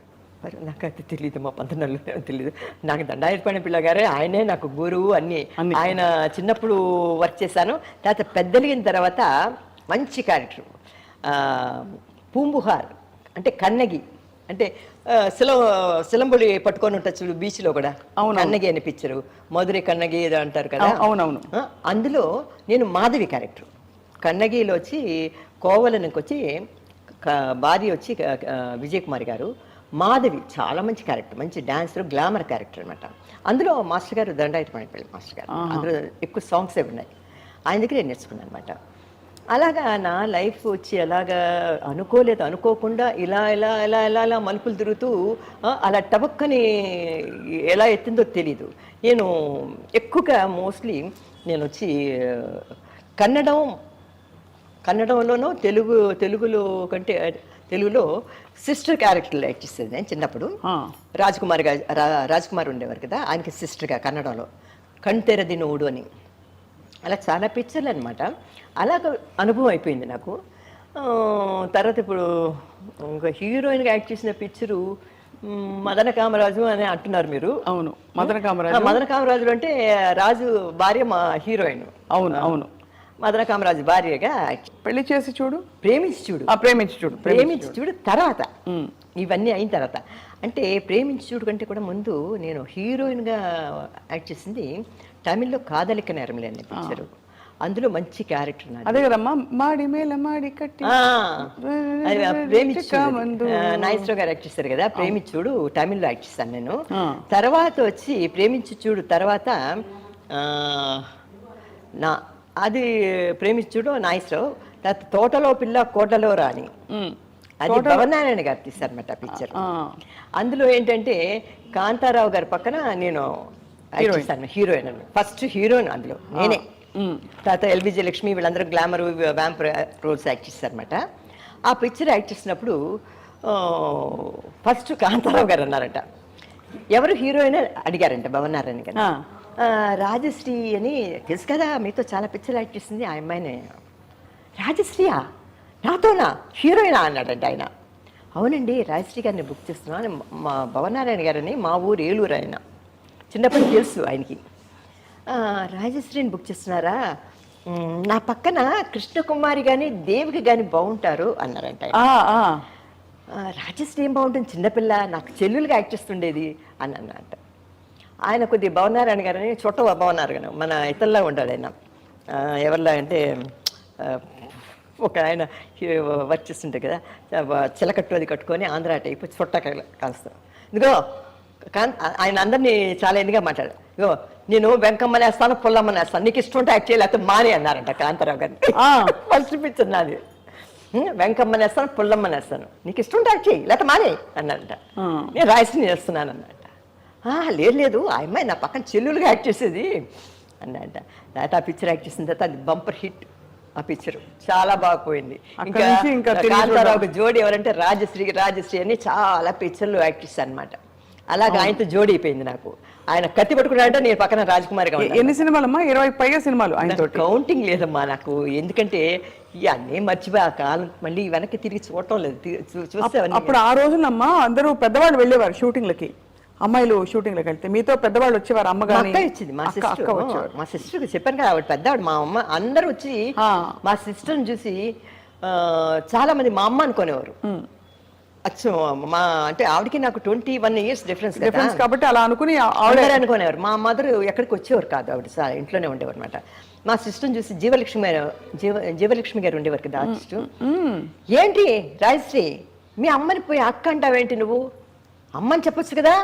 నాకైతే తెలియదు, మా పంతనల్లో తెలియదు. నాకు దండాయపాడ పిల్ల గారే ఆయనే నాకు గురువు అన్ని. ఆయన చిన్నప్పుడు వర్క్ చేశాను. తర్వాత పెద్దలిగిన తర్వాత మంచి క్యారెక్టర్ పూంబుహార్ అంటే కన్నగి, అంటే సిలంబులి పట్టుకొని ఉంటుంది చూడు బీచ్లో కూడా, కన్నగి అని పిక్చరు, మధుரை కన్నగి ఏదో అంటారు కదా. అవునవును. అందులో నేను మాధవి క్యారెక్టర్. కన్నగిలో వచ్చి కోవలనికి వచ్చి భార్య వచ్చి విజయ్ కుమార్ గారు, మాధవి చాలా మంచి క్యారెక్టర్, మంచి డాన్సర్, గ్లామర్ క్యారెక్టర్ అనమాట. అందులో మాస్టర్ గారు దండాయపాడి మాస్టర్ గారు, అందులో ఎక్కువ సాంగ్స్ ఉన్నాయి, ఆయన దగ్గర నేను నేర్చుకున్నాను అనమాట. అలాగా నా లైఫ్ వచ్చి అలాగా అనుకోకుండా ఇలా మలుపులు తిరుగుతూ అలా టబక్కని ఎలా ఎత్తిందో తెలీదు. నేను ఎక్కువగా మోస్ట్లీ నేను వచ్చి కన్నడంలోనూ తెలుగులో కంటే తెలుగులో సిస్టర్ క్యారెక్టర్లు యాక్ట్ చేసేది నేను చిన్నప్పుడు. రాజ్ కుమార్ ఉండేవారు కదా, ఆయనకి సిస్టర్గా కన్నడంలో కణ్తెరది నోడు అని. అలా చాలా పిక్చర్లు అనమాట. అలాగ అనుభవం అయిపోయింది నాకు. తర్వాత ఇప్పుడు ఇంకా హీరోయిన్గా యాక్ట్ చేసిన పిక్చరు మదన కామరాజు అని అంటున్నారు మీరు. అవును, మదన కామరాజులు అంటే రాజు భార్య మా హీరోయిన్. అవును మదన కామరాజు భార్యగా పెళ్లి చేసి చూడు, ప్రేమించి చూడు తర్వాత ఇవన్నీ అయిన తర్వాత. అంటే ప్రేమించి చూడు కంటే కూడా ముందు నేను హీరోయిన్గా యాక్ట్ చేసింది తమిళ్లో కాదలిక నేరములే అనే పిక్చరు. అందులో మంచి క్యారెక్టర్ అదే కదమ్మా, మాడి మేల మాడి కట్టి నాగేశ్వరరావు గారు యాక్ట్ చేశారు కదా. ప్రేమించుడు తమిళ్లో యాక్ట్ చేశాను నేను. తర్వాత వచ్చి ప్రేమించి చూడు తర్వాత అది ప్రేమించుడు నాగేశ్వరరావు. తర్వాత తోటలో పిల్ల కోటలో రాణి, అది భవనారాయణ గారు తీశారన్నమాట పిక్చర్. అందులో ఏంటంటే కాంతారావు గారి పక్కన నేను హీరోయిన్ అని, ఫస్ట్ హీరోయిన్ అందులో నేనే. తర్వాత ఎల్బిజి లక్ష్మి వీళ్ళందరూ గ్లామర్ వ్యాంప్ రోల్స్ యాక్ట్ చేశారనమాట. ఆ పిక్చర్ యాక్ట్ చేసినప్పుడు ఫస్ట్ కాంతారావు గారు అన్నారట, ఎవరు హీరోయిన్ అడిగారంట భవనారాయణ గారు. రాజశ్రీ అని తెలుసు కదా, మీతో చాలా పిక్చర్ యాక్ట్ చేసింది ఆ అమ్మాయినే. రాజశ్రీయా, నాతోనా హీరోయినా అన్నాడంట ఆయన. అవునండి, రాజశ్రీ గారిని బుక్ చేస్తున్నాను. మా భవనారాయణ గారని మా ఊరు ఏలూరు, ఆయన చిన్నప్పటి తెలుసు ఆయనకి. రాజశ్రీని బుక్ చేస్తున్నారా, నా పక్కన కృష్ణకుమారి కానీ దేవికి కానీ బాగుంటారు అన్నారంట. రాజశ్రీ ఏం బాగుంటుంది, చిన్నపిల్ల, నాకు చెల్లెలుగా యాక్ట్ చేస్తుండేది అని అన్నట్ట. ఆయన కొద్దిగా భవనారాయణ గారని చుట్ట భవనారాయణ మన ఇతరులా ఉంటాడు ఆయన. ఎవరిలా అంటే ఒక ఆయన వర్క్ చేస్తుంటే కదా, చిలకట్టు అది కట్టుకొని ఆంధ్ర టైపు చుట్ట కాలుస్తాం. ఇదిగో ఆయన అందరినీ చాలా ఎన్నిగా మాట్లాడు, ఇగో నేను వెంకమ్మని వేస్తాను, పుల్లమ్మని వేస్తాను, నీకు ఇష్టం ఉంటే యాక్ట్ చేయాలి, లేకపోతే మానే అన్నారంట కాంతారావు గారిని. ఫస్ట్ పిక్చర్ నాది. వెంకమ్మని వేస్తాను, పుల్లమ్మని వేస్తాను, నీకు ఇష్టం ఉంటే యాక్ట్ చేయి, లేకపోతే మానే అన్నారంట. నేను రాయశ్రీని చేస్తున్నాను అన్నట్ట. లేదు ఆ అమ్మాయి నా పక్కన చెల్లులుగా యాక్ట్ చేసేది అన్నట్ట. తర్వాత ఆ పిక్చర్ యాక్ట్ చేసిన తర్వాత అది బంపర్ హిట్. ఆ పిక్చర్ చాలా బాగుపోయింది. ఇంకా కాంతారావు జోడి ఎవరంటే రాజశ్రీ అని చాలా పిక్చర్లు యాక్ట్ చేశాను అనమాట. అలాగే ఆయనతో జోడీ అయిపోయింది నాకు. ఆయన కత్తి పట్టుకున్నాడంటే నేను పక్కన రాజకుమారిగా. ఎన్ని సినిమాలమ్మా? 20 పైగా సినిమాలు. ఆయనతో కౌంటింగ్ లేదమ్మా నాకు, ఎందుకంటే ఇవన్నీ మర్చిపోయి ఆ కాలం మళ్ళీ వెనక్కి తిరిగి చూడటం లేదు. చూస్తే అప్పుడు ఆ రోజునమ్మా అందరూ పెద్దవాళ్ళు వెళ్ళేవారు షూటింగ్లకి, అమ్మాయిలు షూటింగ్లకు వెళ్తే మీతో పెద్దవాళ్ళు వచ్చేవారు. అమ్మగారు వచ్చింది, మా సిస్టర్ చెప్పాను కదా, ఆవిడ పెద్దవాడు. మా అమ్మ అందరూ వచ్చి మా సిస్టర్ని చూసి చాలా మంది మా అమ్మ అనుకునేవారు. అచ్చో మా అంటే ఆవిడకి నాకు 21 years డిఫరెన్స్ కాబట్టి అలా అనుకుని ఆవిడ అనుకునేవారు. మా మదర్ ఎక్కడికి వచ్చేవారు కాదు, ఆవిడ ఇంట్లోనే ఉండేవారు అనమాట. మా సిస్టర్ని చూసి జీవలక్ష్మి గారు ఉండేవారు కదా ఆర్టిస్ట్, ఏంటి రాజశ్రీ మీ అమ్మని పోయి అక్క అంటావేంటి నువ్వు, అమ్మని చెప్పొచ్చు కదా.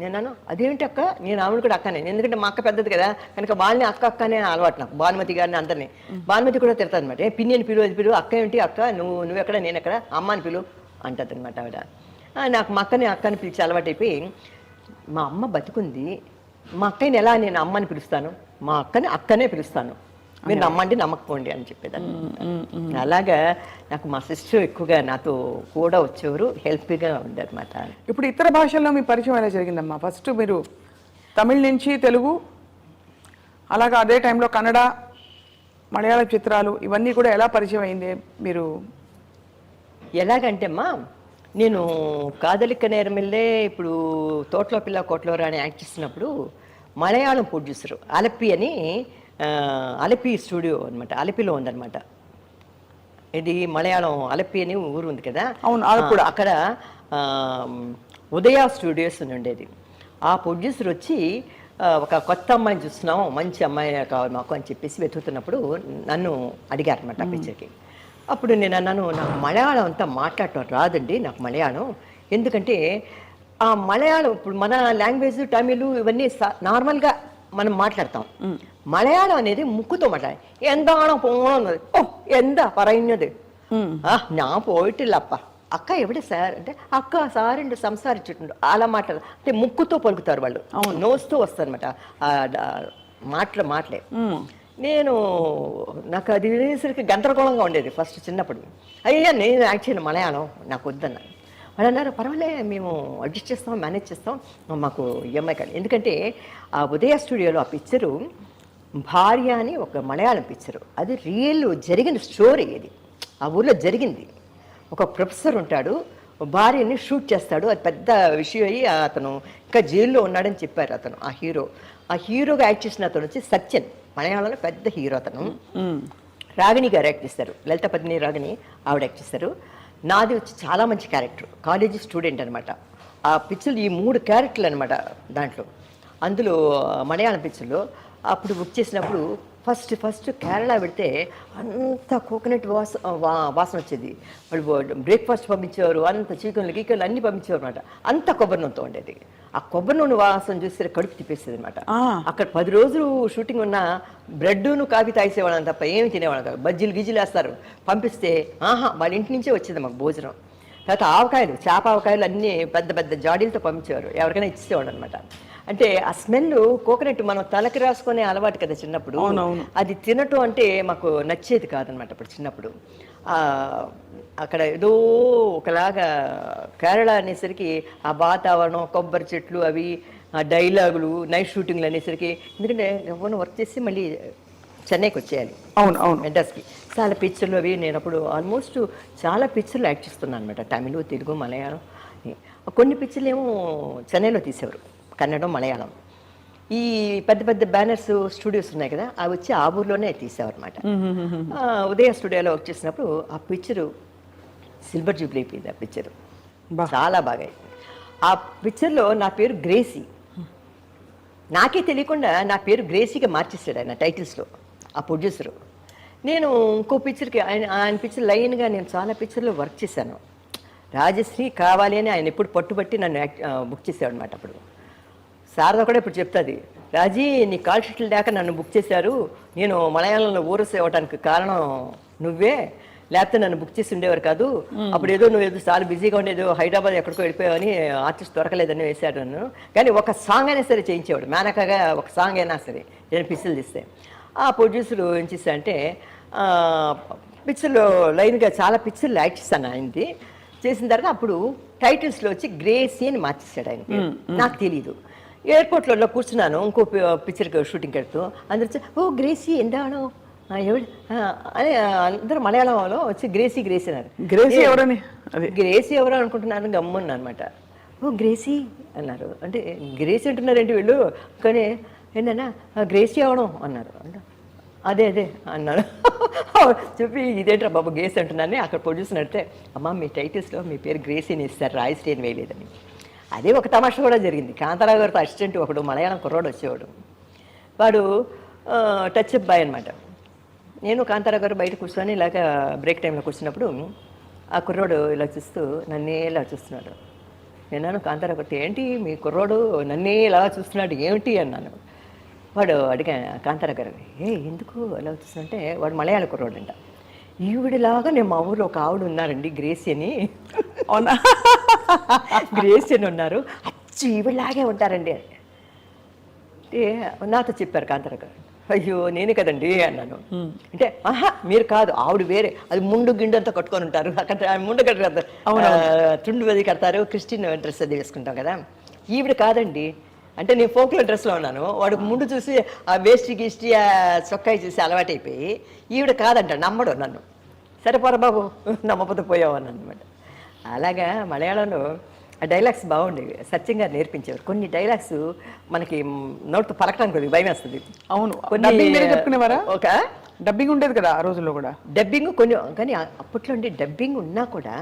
నేనను అదేంటి అక్క, నేను ఆవిడ కూడా అక్కనే, ఎందుకంటే మా అక్క పెద్దది కదా కనుక వాళ్ళని అక్క అనే అలవాటు నాకు. భానుమతి గారిని అందరినీ, భానుమతి కూడా తిడతాను అనమాట, పిన్ని పిలువు అక్క ఏంటి అక్క, నువ్వు ఎక్కడ నేను ఎక్కడ, అమ్మ అని పిలువు అంటది అనమాట ఆవిడ. నాకు మా అక్కని పిలిచి అలవాటు అయిపోయి, మా అమ్మ బతుకుంది, మా అక్కని ఎలా నేను అమ్మని పిలుస్తాను, మా అక్కని అక్కనే పిలుస్తాను, మీరు నమ్మండి నమ్మకపోండి అని చెప్పేదాన్ని. అలాగా నాకు మా సిస్టర్ ఎక్కువగా నాతో కూడా వచ్చేవారు, హెల్ప్గా ఉండేదన్నమాట. ఇప్పుడు ఇతర భాషల్లో మీ పరిచయం ఎలా జరిగిందమ్మా? ఫస్ట్ మీరు తమిళ నుంచి తెలుగు, అలాగా అదే టైంలో కన్నడ, మలయాళ చిత్రాలు ఇవన్నీ కూడా ఎలా పరిచయం అయింది మీరు? ఎలాగంటే అమ్మా, నేను కాదలిక నేరమిల్లే ఇప్పుడు తోటలో పిల్ల కోటలో రాని యాక్ట్ చేసినప్పుడు మలయాళం ప్రొడ్యూసరు అలపి అని, అలపి స్టూడియో అనమాట, అలపిలో ఉందన్నమాట. ఇది మలయాళం అలపి అని ఊరు ఉంది కదా, అక్కడ ఉదయ స్టూడియోస్ అని ఉండేది. ఆ ప్రొడ్యూసర్ వచ్చి ఒక కొత్త అమ్మాయిని చూస్తున్నాం, మంచి అమ్మాయి కావాలి మాకు అని చెప్పేసి వెతుకుతున్నప్పుడు నన్ను అడిగారు అనమాట ఆ పిక్చర్కి. అప్పుడు నేను అన్నాను, నాకు మలయాళం అంతా మాట్లాడటం రాదండి, నాకు మలయాళం, ఎందుకంటే ఆ మలయాళం ఇప్పుడు మన లాంగ్వేజ్ తమిళ్ ఇవన్నీ నార్మల్గా మనం మాట్లాడతాం. మలయాళం అనేది മുക്കുతో മാറ്റാൻ എന്താണോ പോകണമെന്നത് ഓ എന്താ പറയുന്നത് ഞാൻ പോയിട്ടില്ലപ്പ అక్క ఎవడే సార్ అంటే అక్క సారండి సంసారించుండు అలా మాట్లాడు అంటే ముక్కుతో పలుకుతారు వాళ్ళు, నోస్తూ వస్తారు అనమాట మాటలే. నాకు అది వినేసరికి గందరగోళంగా ఉండేది ఫస్ట్ చిన్నప్పుడు. అయ్యా నేను యాక్చువల్లీ మలయాళం నాకు వద్దన్నా. వాళ్ళు అన్నారు పర్వాలే మేము అడ్జస్ట్ చేస్తాం, మేనేజ్ చేస్తాం, మాకు ఈఎంఐ కాదు. ఎందుకంటే ఆ ఉదయ స్టూడియోలో ఆ పిక్చరు భార్య అని ఒక మలయాళం పిక్చరు, అది రియల్ జరిగిన స్టోరీ. ఇది ఆ ఊర్లో జరిగింది. ఒక ప్రొఫెసర్ ఉంటాడు, భార్యని షూట్ చేస్తాడు, అది పెద్ద విషయం అయ్యి అతను ఇంకా జైల్లో ఉన్నాడని చెప్పారు. అతను ఆ హీరోగా యాక్ట్ చేసిన అతను వచ్చి సత్యన్, మలయాళంలో పెద్ద హీరో అతను. రాగిణి గారు యాక్ట్ చేస్తారు, లలిత పద్మిని రాగిణి ఆవిడ యాక్ట్ చేస్తారు. నాది వచ్చి చాలా మంచి క్యారెక్టర్, కాలేజీ స్టూడెంట్ అనమాట. ఆ పిక్చర్లు ఈ 3 క్యారెక్టర్లు అనమాట దాంట్లో. అందులో మలయాళం పిక్చర్లో అప్పుడు బుక్ చేసినప్పుడు ఫస్ట్ కేరళ పెడితే అంత కోకోనట్ వాసన వచ్చేది. వాళ్ళు బ్రేక్ఫాస్ట్ పంపించేవారు, అంత చికెన్లు గీకెన్లు అన్ని పంపించేవారు అనమాట. అంత కొబ్బరి నూనెతో ఉండేది. ఆ కొబ్బరి నూనె వాసన చూస్తే కడుపు తిప్పేసేది అనమాట. అక్కడ 10 రోజులు షూటింగ్ ఉన్న బ్రెడ్ను కాఫీ తాగేసేవాళ్ళం తప్ప ఏమి తినేవాళ్ళం కాదు. బజ్జీలు గిజ్జీలు వేస్తారు పంపిస్తే వాళ్ళ ఇంటి నుంచే వచ్చేది మాకు భోజనం. తర్వాత ఆవకాయలు, చేప ఆవకాయలు అన్నీ పెద్ద పెద్ద జాడీలతో పంపించేవారు, ఎవరికైనా ఇచ్చేవాడు అనమాట. అంటే ఆ స్మెల్ కోకోనట్ మనం తలకి రాసుకునే అలవాటు కదా చిన్నప్పుడు, అది తినటం అంటే మాకు నచ్చేది కాదనమాట అప్పుడు చిన్నప్పుడు. అక్కడ ఏదో ఒకలాగా కేరళ అనేసరికి ఆ వాతావరణం, కొబ్బరి చెట్లు, అవి ఆ డైలాగులు, నైట్ షూటింగ్లు అనేసరికి, ఎందుకంటే ఎవరిని వర్క్ చేసి మళ్ళీ చెన్నైకి వచ్చేయాలి. అవును మెడ్రాస్కి. చాలా పిక్చర్లు అవి నేను అప్పుడు ఆల్మోస్ట్ చాలా పిక్చర్లు యాక్ట్ చేస్తున్నాను అనమాట. తమిళ, తెలుగు, మలయాళం. కొన్ని పిక్చర్లు ఏమో చెన్నైలో తీసేవారు, కన్నడం, మలయాళం. ఈ పెద్ద పెద్ద బ్యానర్స్ స్టూడియోస్ ఉన్నాయి కదా, అవి వచ్చి ఆ ఊర్లోనే తీసేవారు అనమాట. ఉదయ స్టూడియోలో వర్క్ చేసినప్పుడు ఆ పిక్చరు సిల్వర్ జూబ్లీ అయిపోయింది. ఆ పిక్చరు చాలా బాగా అయింది. ఆ పిక్చర్లో నా పేరు గ్రేసీ, నాకే తెలియకుండా నా పేరు గ్రేసీగా మార్చేసాడు ఆయన టైటిల్స్లో, ఆ ప్రొడ్యూసరు. నేను ఇంకో పిక్చర్కి ఆయన పిక్చర్ లైన్గా నేను చాలా పిక్చర్లో వర్క్ చేశాను. రాజశ్రీ కావాలి అని ఆయన ఎప్పుడు పట్టుబట్టి నన్ను బుక్ చేసేవాడు అనమాట. అప్పుడు శారద కూడా ఇప్పుడు చెప్తుంది, రాజీ నీ కాల్ షీట్లు దాకా నన్ను బుక్ చేశారు, నేను మలయాళంలో ఊరసి ఇవ్వడానికి కారణం నువ్వే, లేకపోతే నన్ను బుక్ చేసి ఉండేవారు కాదు. అప్పుడు ఏదో నువ్వు ఏదో చాలా బిజీగా ఉండేదో హైదరాబాద్ ఎక్కడికో వెళ్ళిపోయావని ఆర్టిస్ట్ దొరకలేదని వేశాడు నన్ను. కానీ ఒక సాంగ్ అయినా సరే చేయించేవాడు, మేనకగా ఒక సాంగ్ అయినా సరే నేను పిక్చర్లు తీస్తే. ఆ ప్రొడ్యూసరు ఏం చేశానంటే పిక్చర్లో లైన్గా చాలా పిక్చర్లు యాక్ట్ చేశాను ఆయనది. చేసిన తర్వాత అప్పుడు టైటిల్స్లో వచ్చి గ్రేసీ అని మార్చేశాడు ఆయనకి, నాకు తెలీదు. ఎయిర్పోర్ట్లో కూర్చున్నాను ఇంకో పిక్చర్కి షూటింగ్ వెళ్తూ, అందరూ ఓ గ్రేసీ ఎందానో ఎవడు అని అందరూ మలయాళంలో వచ్చి గ్రేసీ అన్నారు. గ్రేసీ ఎవరని, గ్రేసీ ఎవరు అనుకుంటున్నాను, గమ్మున్నా అనమాట. ఓ గ్రేసీ అన్నారు. అంటే గ్రేసీ అంటున్నారేంటి వీళ్ళు, కానీ ఏంటన్నా గ్రేసీ అవడం అన్నారు. అదే అన్నాడు. చెప్పి ఇదేంట్రా బాబు గ్రేసీ అంటున్నాను. అక్కడ ప్రొడ్యూసర్ అడితే, అమ్మ మీ టైటిల్స్లో మీ పేరు గ్రేసీని ఇస్తారు, రాయశ్రీ అని వేయలేదని. అదే ఒక తమాషా కూడా జరిగింది. కాంతారావు గారితో అసిస్టెంట్ ఒకడు మలయాళం కుర్రాడు వచ్చేవాడు, వాడు టచ్ అప్ బాయ్ అనమాట. నేను కాంతారావు గారు బయట కూర్చొని ఇలాగ బ్రేక్ టైంలో కూర్చున్నప్పుడు ఆ కుర్రోడు ఇలా చూస్తూ నన్నే ఇలా చూస్తున్నాడు. నేను కాంతారావు గారు, ఏంటి మీ కుర్రోడు నన్నే ఇలా చూస్తున్నాడు ఏమిటి అన్నాను. వాడు అడిగా కాంతారావు గారు, ఎందుకు ఎలా చూస్తుందంటే వాడు మలయాళ కుర్రోడు అంట. ఈవిడిలాగా నేను మా ఊళ్ళో ఒక ఆవిడ ఉన్నారండి గ్రేసీ అని. అవునా, గ్రేసీ అని ఉన్నారు, అచ్చు ఈవిడలాగే ఉంటారండి అంటే నాతో చెప్పారు కాంతారావు గారు. అయ్యో నేనే కదండి అన్నాను. అంటే మీరు కాదు, ఆవిడ వేరే, అది ముండు గిండు అంతా కట్టుకొని ఉంటారు, అక్కడ ముండు కట్టారు, తుండు అది కడతారు, క్రిస్టియన్ డ్రెస్ అది వేసుకుంటాం కదా, ఈవిడ కాదండి అంటే నేను ఫోక్లో డ్రెస్లో ఉన్నాను. వాడు ముందు చూసి ఆ వేస్టీ గిస్టీ ఆ చొక్కాయి చూసి అలవాటైపోయి ఈవిడ కాదంట, నమ్మడు నన్ను. సరే పోరా బాబు నమ్మపోతే పోయావు అని అనమాట. అలాగా మలయాళంలో ఆ డైలాగ్స్ బాగుండేవి, సత్యం గారు నేర్పించేవారు. కొన్ని డైలాగ్స్ మనకి నోట్తో పలకడానికి కొద్దిగా భయం వేస్తుంది. అవును, కొన్ని చెప్పుకునేవారా? ఒక డబ్బింగ్ ఉండేది కదా ఆ రోజుల్లో కూడా. డబ్బింగ్ కొన్ని, కానీ అప్పట్లో ఉండే డబ్బింగ్ ఉన్నా కూడా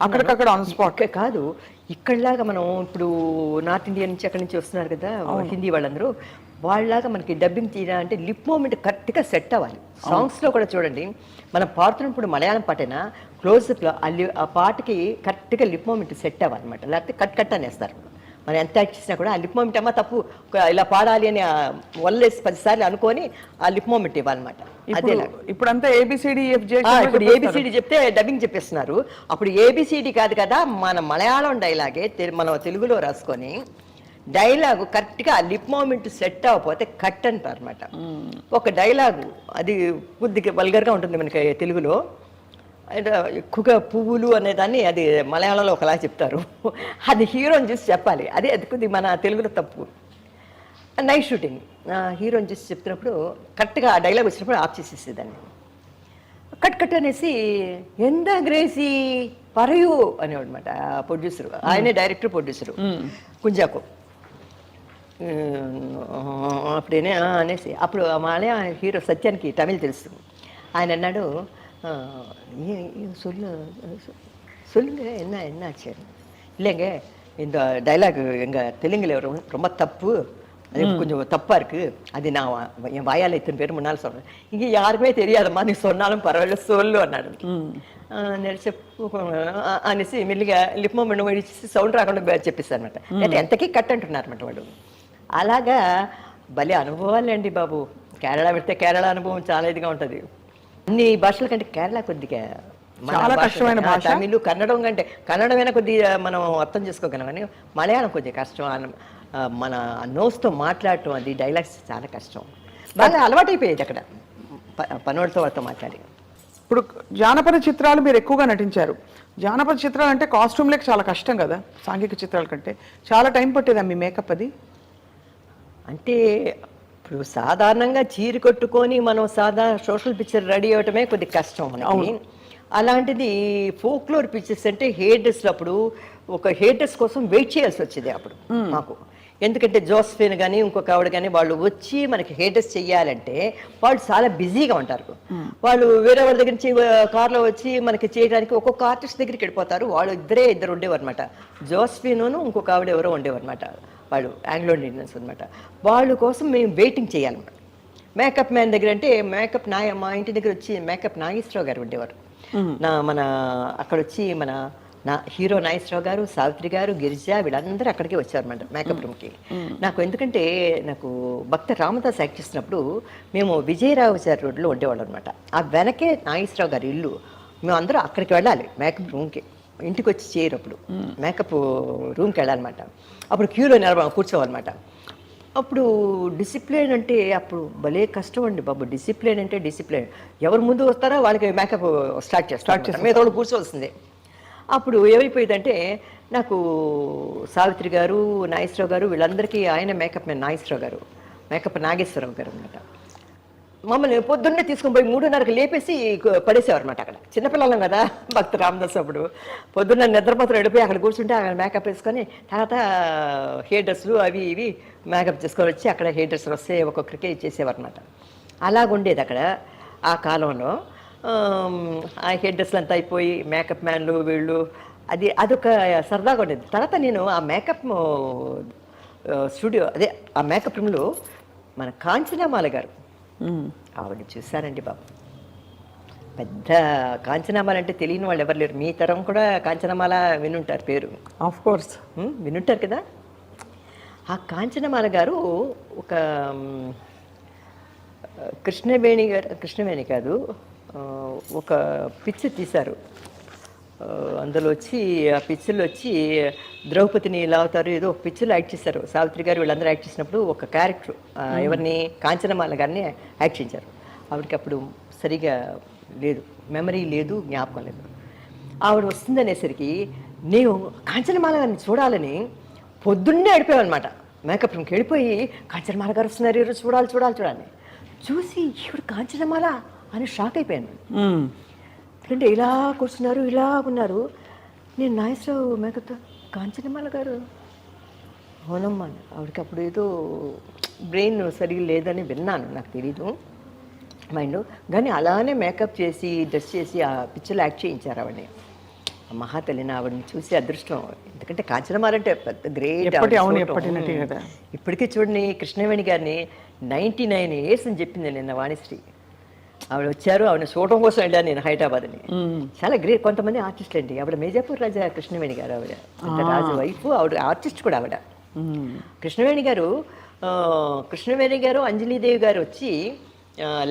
అక్కడికక్కడ ఆన్ స్పాట్ కాదు. ఇక్కడలాగా మనం ఇప్పుడు నార్త్ ఇండియా నుంచి అక్కడి నుంచి వస్తున్నారు కదా హిందీ వాళ్ళందరూ, వాళ్ళలాగా మనకి డబ్బింగ్ తీయాలంటే లిప్ మూమెంట్ కరెక్ట్గా సెట్ అవ్వాలి. సాంగ్స్లో కూడా చూడండి, మనం పాడుతున్నప్పుడు మలయాళం పాటైనా క్లోజ్అప్లో ఆ పాటకి కరెక్ట్గా లిప్ మూమెంట్ సెట్ అవ్వాలన్నమాట, లేకపోతే కట్ అనేస్తారు. మనం ఎంత యాక్ట్ చేసినా కూడా ఆ లిప్ మూమెంట్ అమ్మ తప్పు ఇలా పాడాలి అని వల్లేసి 10 సార్లు అనుకొని ఆ లిప్ మూమెంట్ ఇవ్వాలన్నమాట. అదేలా ఇప్పుడంతా ఏబిసిడి ఇప్పుడు ఏబిసిడి చెప్తే డబ్బింగ్ చెప్పేస్తున్నారు. అప్పుడు ఏబిసిడి కాదు కదా, మన మలయాళం డైలాగే మనం తెలుగులో రాసుకొని డైలాగు కరెక్ట్గా ఆ లిప్ మూమెంట్ సెట్ అవ్వకపోతే కట్ అంటారు అనమాట. ఒక డైలాగు అది కొద్దిగా వల్గర్గా ఉంటుంది మనకి తెలుగులో, ఎక్కువగా పువ్వులు అనేదాన్ని అది మలయాళంలో ఒకలా చెప్తారు. అది హీరోని చూసి చెప్పాలి, అది కొద్దిగా మన తెలుగులో తప్పు. నైట్ షూటింగ్ హీరోని చూసి చెప్తున్నప్పుడు కరెక్ట్గా ఆ డైలాగ్ వచ్చినప్పుడు ఆఫ్ చేసేసేదాన్ని. కట్ అనేసి ఎంత గ్రేసి పరయు అనేవాడు అనమాట ప్రొడ్యూసరు, ఆయనే డైరెక్టర్ ప్రొడ్యూసరు కుంజాకు. అప్పుడేనే అనేసి అప్పుడు మలయా హీరో సత్యానికి తమిళ్ తెలుసు. ఆయన అన్నాడు, சொல்லுங்க என்ன ஆச்சு இல்லைங்க இந்த டைலாக் எங்கள் தெலுங்குல ரொம்ப தப்பு, அது கொஞ்சம் தப்பாக இருக்குது, அது நான் என் வாயால் இத்தனை பேர் முன்னால் சொல்கிறேன், இங்கே யாருமே தெரியாதம்மா நீ சொன்னாலும் பரவாயில்ல சொல்லு అన్నాడు. అనేసి మెల్లిగా లిప్ మూమెంట్ ఇచ్చి సౌండ్ రాకుండా చెప్పేస్తాను అనమాట. అంటే ఎంతకీ కట్ అంటున్నారు అనమాట వాడు. అలాగా భలే అనుభవాలండి బాబు. కేరళ పెడితే కేరళ అనుభవం చాలా ఇదిగా ఉంటుంది. అన్ని భాషల కంటే కేరళ కొద్దిగా చాలా కష్టమైన భాష. తమిళ్ కన్నడం కంటే కన్నడమైనా కొద్దిగా మనం అర్థం చేసుకోగలం, కానీ మలయాళం కొద్దిగా కష్టం. మన నోస్తో మాట్లాడటం అది డైలాగ్స్ చాలా కష్టం. బాగా అలవాటైపోయేది అక్కడ పనోడితో వాళ్ళతో మాట్లాడి. ఇప్పుడు జానపద చిత్రాలు మీరు ఎక్కువగా నటించారు. జానపద చిత్రాలు అంటే కాస్ట్యూమ్లకు చాలా కష్టం కదా, సాంఘిక చిత్రాల కంటే. చాలా టైం పట్టేదా మీ మేకప్ అది? అంటే ఇప్పుడు సాధారణంగా చీర కట్టుకొని మనం సోషల్ పిక్చర్ రెడీ అవ్వటమే కొద్దిగా కష్టం మనకి. అలాంటిది ఫోక్లోర్ పిక్చర్స్ అంటే హెయిర్ డ్రెస్లు అప్పుడు ఒక హెయిర్ డ్రెస్ కోసం వెయిట్ చేయాల్సి వచ్చేది అప్పుడు మాకు. ఎందుకంటే జోస్ఫిన్ కానీ ఇంకొక ఆవిడ కానీ వాళ్ళు వచ్చి మనకి హెయిర్ డ్రెస్ చెయ్యాలంటే వాళ్ళు చాలా బిజీగా ఉంటారు. వాళ్ళు వేరే వాళ్ళ దగ్గర నుంచి కార్లో వచ్చి మనకి చేయడానికి ఒక్కొక్క ఆర్టిస్ట్ దగ్గరికి వెళ్ళిపోతారు. వాళ్ళు ఇద్దరు ఉండేవారు అనమాట. జోస్ఫిన్ ఇంకొక ఆవిడ ఎవరో ఉండేవారు అనమాట. వాళ్ళు ఆంగ్లో ఇండియన్స్ అనమాట. వాళ్ళ కోసం మేము వెయిటింగ్ చేయాలన్నమాట. మేకప్ మ్యాన్ దగ్గర అంటే మా ఇంటి దగ్గర వచ్చి మేకప్ నాగేశ్వరరావు గారు ఉండేవారు. మన అక్కడ వచ్చి నా హీరో నాగేశ్వరరావు గారు, సావిత్రి గారు, గిరిజ వీళ్ళందరూ అక్కడికే వచ్చారన్నమాట మేకప్ రూమ్కి. నాకు ఎందుకంటే నాకు భక్త రామదాస్ యాక్ట్ చేసినప్పుడు మేము విజయరావుచారి రోడ్లో ఉండేవాళ్ళం అనమాట. ఆ వెనకే నాగేశ్వరరావు గారి ఇల్లు. మేము అందరూ అక్కడికి వెళ్ళాలి మేకప్ రూమ్కి. ఇంటికి వచ్చి చేయరప్పుడు మేకప్ రూమ్కి వెళ్ళాలన్నమాట. అప్పుడు క్యూలో కూర్చోవాలన్నమాట. అప్పుడు డిసిప్లిన్ అంటే అప్పుడు భలే కష్టం అండి బాబు. డిసిప్లిన్ అంటే డిసిప్లిన్. ఎవరు ముందు వస్తారో వాళ్ళకి మేకప్ స్టార్ట్ చేస్తారు, మీద వాళ్ళు కూర్చోవలసిందే. అప్పుడు ఏమైపోయిందంటే నాకు సావిత్రి గారు, నాగేశ్వరరావు గారు వీళ్ళందరికీ ఆయన మేకప్ మ్యాన్ నాగేశ్వరరావు గారు, మేకప్ నాగేశ్వరరావు గారు అనమాట. మమ్మల్ని పొద్దున్నే తీసుకుని పోయి 3:30కి లేపేసి పడేసేవారు అనమాట. అక్కడ చిన్నపిల్లలం కదా భక్త రామదాస్. అప్పుడు పొద్దున్న నిద్రపోతలు వెళ్ళిపోయి అక్కడ కూర్చుంటే అక్కడ మేకప్ వేసుకొని తర్వాత హెయిర్ డ్రెస్లు అవి ఇవి మేకప్ చేసుకొని వచ్చి అక్కడ హెయిర్ డ్రెస్లు వస్తే ఒక్కొక్కరికి ఇచ్చేసేవారు అనమాట. అలాగుండేది అక్కడ ఆ కాలంలో. ఆ హెయిర్ డ్రెస్లు అంతా అయిపోయి మేకప్ మ్యాన్లు వీళ్ళు అదొక సరదాగా ఉండేది. తర్వాత నేను ఆ మేకప్ స్టూడియో ఆ మేకప్ రూమ్లో మన కాంచనామాల గారు ఆవిడ చూశారండి బాబు. పెద్ద కాంచనామాల అంటే తెలియని వాళ్ళు ఎవరు లేరు. మీ తరం కూడా కాంచనమాల వినుంటారు పేరు. ఆఫ్ కోర్స్ వినుంటారు కదా. ఆ కాంచనమాల గారు ఒక కృష్ణవేణి కాదు, ఒక పిక్చర్ తీశారు. అందులో వచ్చి ఆ పిక్చర్లో వచ్చి ద్రౌపదిని ఇలా అవుతారు ఏదో ఒక పిక్చర్లో యాక్ట్ చేశారు. సావిత్రి గారు వీళ్ళందరూ యాక్ట్ చేసినప్పుడు ఒక క్యారెక్టర్ ఎవరిని కాంచనమాల గారిని యాక్ట్ చేశారు. ఆవిడకి అప్పుడు సరిగా లేదు, మెమరీ లేదు, జ్ఞాపకం లేదు. ఆవిడ వస్తుందనేసరికి నేను కాంచనమాల గారిని చూడాలని పొద్దున్నే వెళ్ళిపోయామన్నమాట. మేకప్ రూమ్కి వెళ్ళిపోయి కాంచనమాల గారు వస్తున్నారు ఈరోజు చూడాలి చూసి ఈవిడ కాంచనమాల అని షాక్ అయిపోయాను. ఎందుకంటే ఇలా కూర్చున్నారు, ఇలా ఉన్నారు. నేను నాగేశ్వరరావు మేకప్తో కాంచనమాల గారు అవునమ్మా. ఆవిడకి అప్పుడు ఏదో బ్రెయిన్ సరిగ్గా లేదని విన్నాను, నాకు తెలీదు మైండ్. కానీ అలానే మేకప్ చేసి డ్రెస్ చేసి ఆ పిక్చర్లో యాక్ట్ చేయించారు ఆవిడని. మహాతల్లిని ఆవిడని చూసి అదృష్టం. ఎందుకంటే కాంచనమాల అంటే పెద్ద గ్రేట్. ఇప్పటికీ చూడండి కృష్ణవేణి గారిని 99 years అని చెప్పింది నిన్న వాణిశ్రీ. ఆవిడ వచ్చారు, ఆవిడ చూడటం కోసం వెళ్ళాను నేను హైదరాబాద్ని. చాలా గ్రేట్. కొంతమంది ఆర్టిస్టులు అండి. ఆవిడ మేజాపూర్ రాజా కృష్ణవేణి గారు, ఆవిడ రాజు వైఫ్, ఆవిడ ఆర్టిస్ట్ కూడా ఆవిడ. కృష్ణవేణి గారు కృష్ణవేణి గారు అంజలీదేవి గారు వచ్చి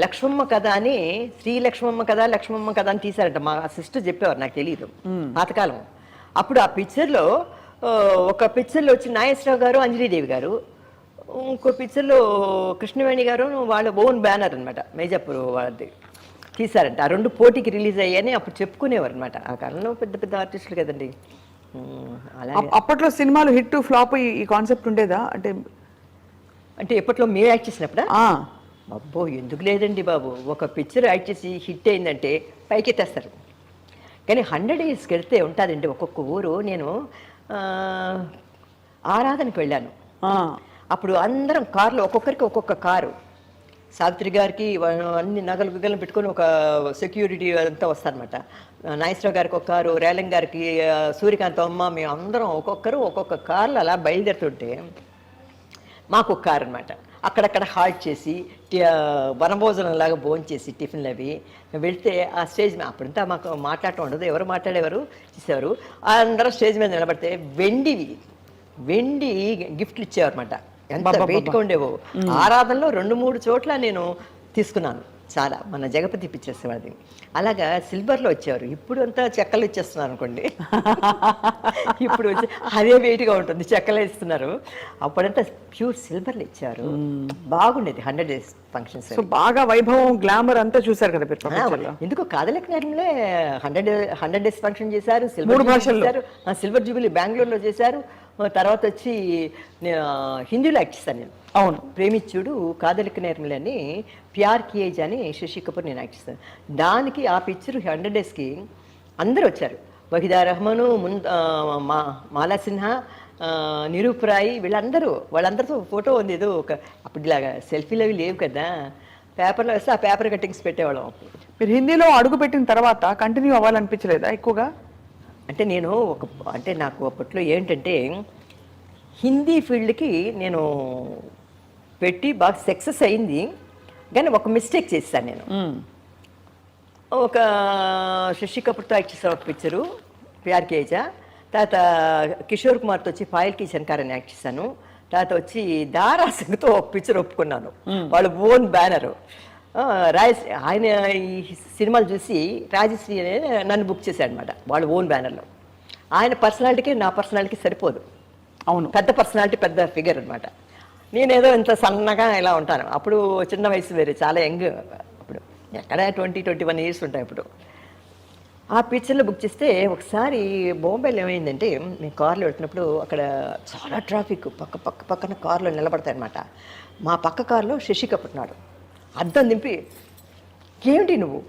లక్ష్మమ్మ కథ అని శ్రీ లక్ష్మమ్మ కథ అని తీశారంట. మా సిస్టర్ చెప్పేవారు, నాకు తెలియదు పాతకాలం. అప్పుడు ఆ పిక్చర్లో ఒక పిక్చర్లో వచ్చి నాగేశ్వరరావు గారు అంజలీదేవి గారు, ఇంకో పిక్చర్లో కృష్ణవేణి గారు వాళ్ళ ఓన్ బ్యానర్ అనమాట మేజాపూర్ వాళ్ళది తీశారంట. ఆ రెండు పోటీకి రిలీజ్ అయ్యాయని అప్పుడు చెప్పుకునేవారు అనమాట. ఆ కాలంలో పెద్ద పెద్ద ఆర్టిస్టులు కదండి. అలా అప్పట్లో సినిమాలు హిట్ ఫ్లాప్ ఈ కాన్సెప్ట్ ఉండేదా? అంటే ఎప్పట్లో మేము యాక్ట్ చేసినప్పుడా? అబ్బో ఎందుకు లేదండి బాబు, ఒక పిక్చర్ యాక్ట్ చేసి హిట్ అయిందంటే పైకెత్తేస్తారు. కానీ 100 డేస్కి వెళ్తే ఉంటుందండి ఒక్కొక్క ఊరు. నేను ఆరాధనకి వెళ్ళాను. అప్పుడు అందరం కార్లో ఒక్కొక్కరికి ఒక్కొక్క కారు, సావిత్రి గారికి అన్ని నగలు పెట్టుకొని ఒక సెక్యూరిటీ అంతా వస్తారనమాట. నాగేశ్వరరావు గారికి ఒక కారు, రేలంగ్ గారికి, సూర్యకాంత్ అమ్మ, మేము అందరం ఒక్కొక్కరు ఒక్కొక్క కార్లు అలా బయలుదేరుతుంటే మాకు ఒక కారు అనమాట. అక్కడక్కడ హాల్ట్ చేసి వనభోజనం లాగా భోజనం చేసి టిఫిన్లు అవి వెళ్తే ఆ స్టేజ్ మీద అప్పుడంతా మాకు మాట్లాడటం ఉండదు, ఎవరు మాట్లాడేవారు చేసేవారు. అందరూ స్టేజ్ మీద నిలబడితే వెండి గిఫ్ట్లు ఇచ్చేవారన్నమాట. ఎంత వెయిట్గా ఉండేవో. ఆరాధనలో 2-3 చోట్ల నేను తీసుకున్నాను. చాలా మన జగపతి పిక్చర్స్ వాళ్ళది. అలాగా సిల్వర్లో వచ్చేవారు. ఇప్పుడు అంతా చెక్కలు ఇచ్చేస్తున్నారు అనుకోండి. ఇప్పుడు వచ్చి అదే వెయిట్గా ఉంటుంది, చెక్కలు ఇస్తున్నారు. అప్పుడంతా ప్యూర్ సిల్వర్లో ఇచ్చారు. బాగుండేది 100 డేస్ ఫంక్షన్స్. బాగా వైభవం, గ్లామర్ అంతా చూసారు కదా. ఎందుకు కాదలకి నేరంలో 100 డేస్ ఫంక్షన్ చేశారు. సిల్వర్ జూబిలీ బెంగళూరులో చేశారు. తర్వాత వచ్చి హిందీలో యాక్ట్ చేస్తాను నేను. అవును, ప్రేమిచ్చుడు, కాదలిక నేర్మలు అని, ప్యార్ కియేజ్ అని శశి కపూర్ నేను యాక్ట్ చేస్తాను. దానికి ఆ పిక్చర్ 100 డేస్కి అందరూ వచ్చారు. వహీదా రెహమాను, మాలా సిన్హా, నిరూప్ రాయ్, వాళ్ళందరితో ఫోటో ఉంది. ఏదో ఒక అప్పుడులాగా సెల్ఫీలు అవి లేవు కదా, పేపర్లో వేస్తే ఆ పేపర్ కట్టింగ్స్ పెట్టేవాళ్ళం. మీరు హిందీలో అడుగు పెట్టిన తర్వాత కంటిన్యూ అవ్వాలనిపించలేదా ఎక్కువగా? అంటే నాకు అప్పట్లో ఏంటంటే హిందీ ఫీల్డ్కి నేను పెట్టి బాగా సక్సెస్ అయింది. కానీ ఒక మిస్టేక్ చేశాను నేను. ఒక శశి కపూర్తో యాక్ట్ చేసిన ఒక పిక్చరు ప్యార్ కేజా, తర్వాత కిషోర్ కుమార్తో వచ్చి పాయల్ కి శంకర్ అని యాక్ట్ చేశాను. తర్వాత వచ్చి దారా సింగ్తో ఒక పిక్చర్ ఒప్పుకున్నాను, వాళ్ళ ఓన్ బ్యానరు. ఆయన ఈ సినిమాలు చూసి రాజశ్రీ అనే నన్ను బుక్ చేశాడు అనమాట, వాళ్ళ ఓన్ బ్యానర్లో. ఆయన పర్సనాలిటీకి నా పర్సనాలిటీకి సరిపోదు. అవును, పెద్ద పర్సనాలిటీ, పెద్ద ఫిగర్ అనమాట. నేనేదో ఇంత సన్నగా ఇలా ఉంటాను. అప్పుడు చిన్న వయసు వేరే, చాలా యంగ్. అప్పుడు ఎక్కడ 20-21 ఇయర్స్ ఉంటాయి అప్పుడు. ఆ పిక్చర్లో బుక్ చేస్తే ఒకసారి బాంబేలో ఏమైందంటే, మేము కార్లో వెళ్తున్నప్పుడు అక్కడ చాలా ట్రాఫిక్, పక్కన కార్లో నిలబడతాయి అనమాట. మా పక్క కార్లో శశి కపూర్ ఉన్నాడు. అద్దం దింపి, ఏమిటి నువ్వు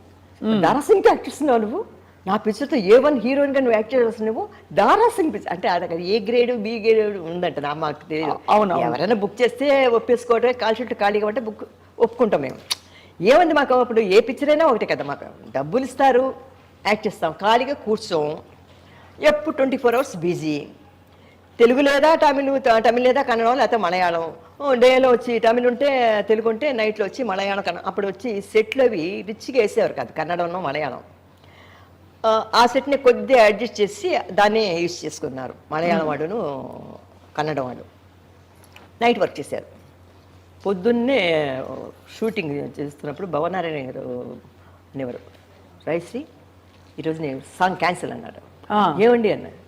దారాసింగ్కి యాక్ట్ చేస్తున్నావు, నువ్వు నా పిక్చర్తో A1 హీరోయిన్గా నువ్వు యాక్ట్ చేయాల్సిన, నువ్వు దారాసింగ్ పిక్చర్ అంటే అక్కడ ఏ గ్రేడ్ బి గ్రేడ్ ఉందంట, మాకు తెలియదు. అవును, ఎవరైనా బుక్ చేస్తే ఒప్పేసుకోవటమే, కాల్ షీట్ ఖాళీ కాబట్టి ఒప్పుకుంటాం మేము. ఏముంది మాకు అప్పుడు, ఏ పిక్చర్ అయినా ఒకటే కదా, మాకు డబ్బులు ఇస్తారు, యాక్ట్ చేస్తాం, ఖాళీగా కూర్చోం. ఎప్పుడు 24 hours బిజీ. తెలుగు లేదా తమిళ్ లేదా కన్నడం లేకపోతే మలయాళం. డేలో వచ్చి తమిళ్ ఉంటే తెలుగు ఉంటే నైట్లో వచ్చి మలయాళం. అప్పుడు వచ్చి సెట్లు అవి రిచ్గా వేసేవారు కాదు, కన్నడంలో మలయాళం. ఆ సెట్ని కొద్దిగా అడ్జస్ట్ చేసి దాన్నే యూజ్ చేసుకున్నారు మలయాళం వాడును కన్నడం వాడు. నైట్ వర్క్ చేశారు. పొద్దున్నే షూటింగ్ చేస్తున్నప్పుడు భవనారాయణ గారు అనేవారు, రైశ్రీ ఈరోజు నేను సాంగ్ క్యాన్సిల్ అన్నాడు. ఏమండి అన్నాడు.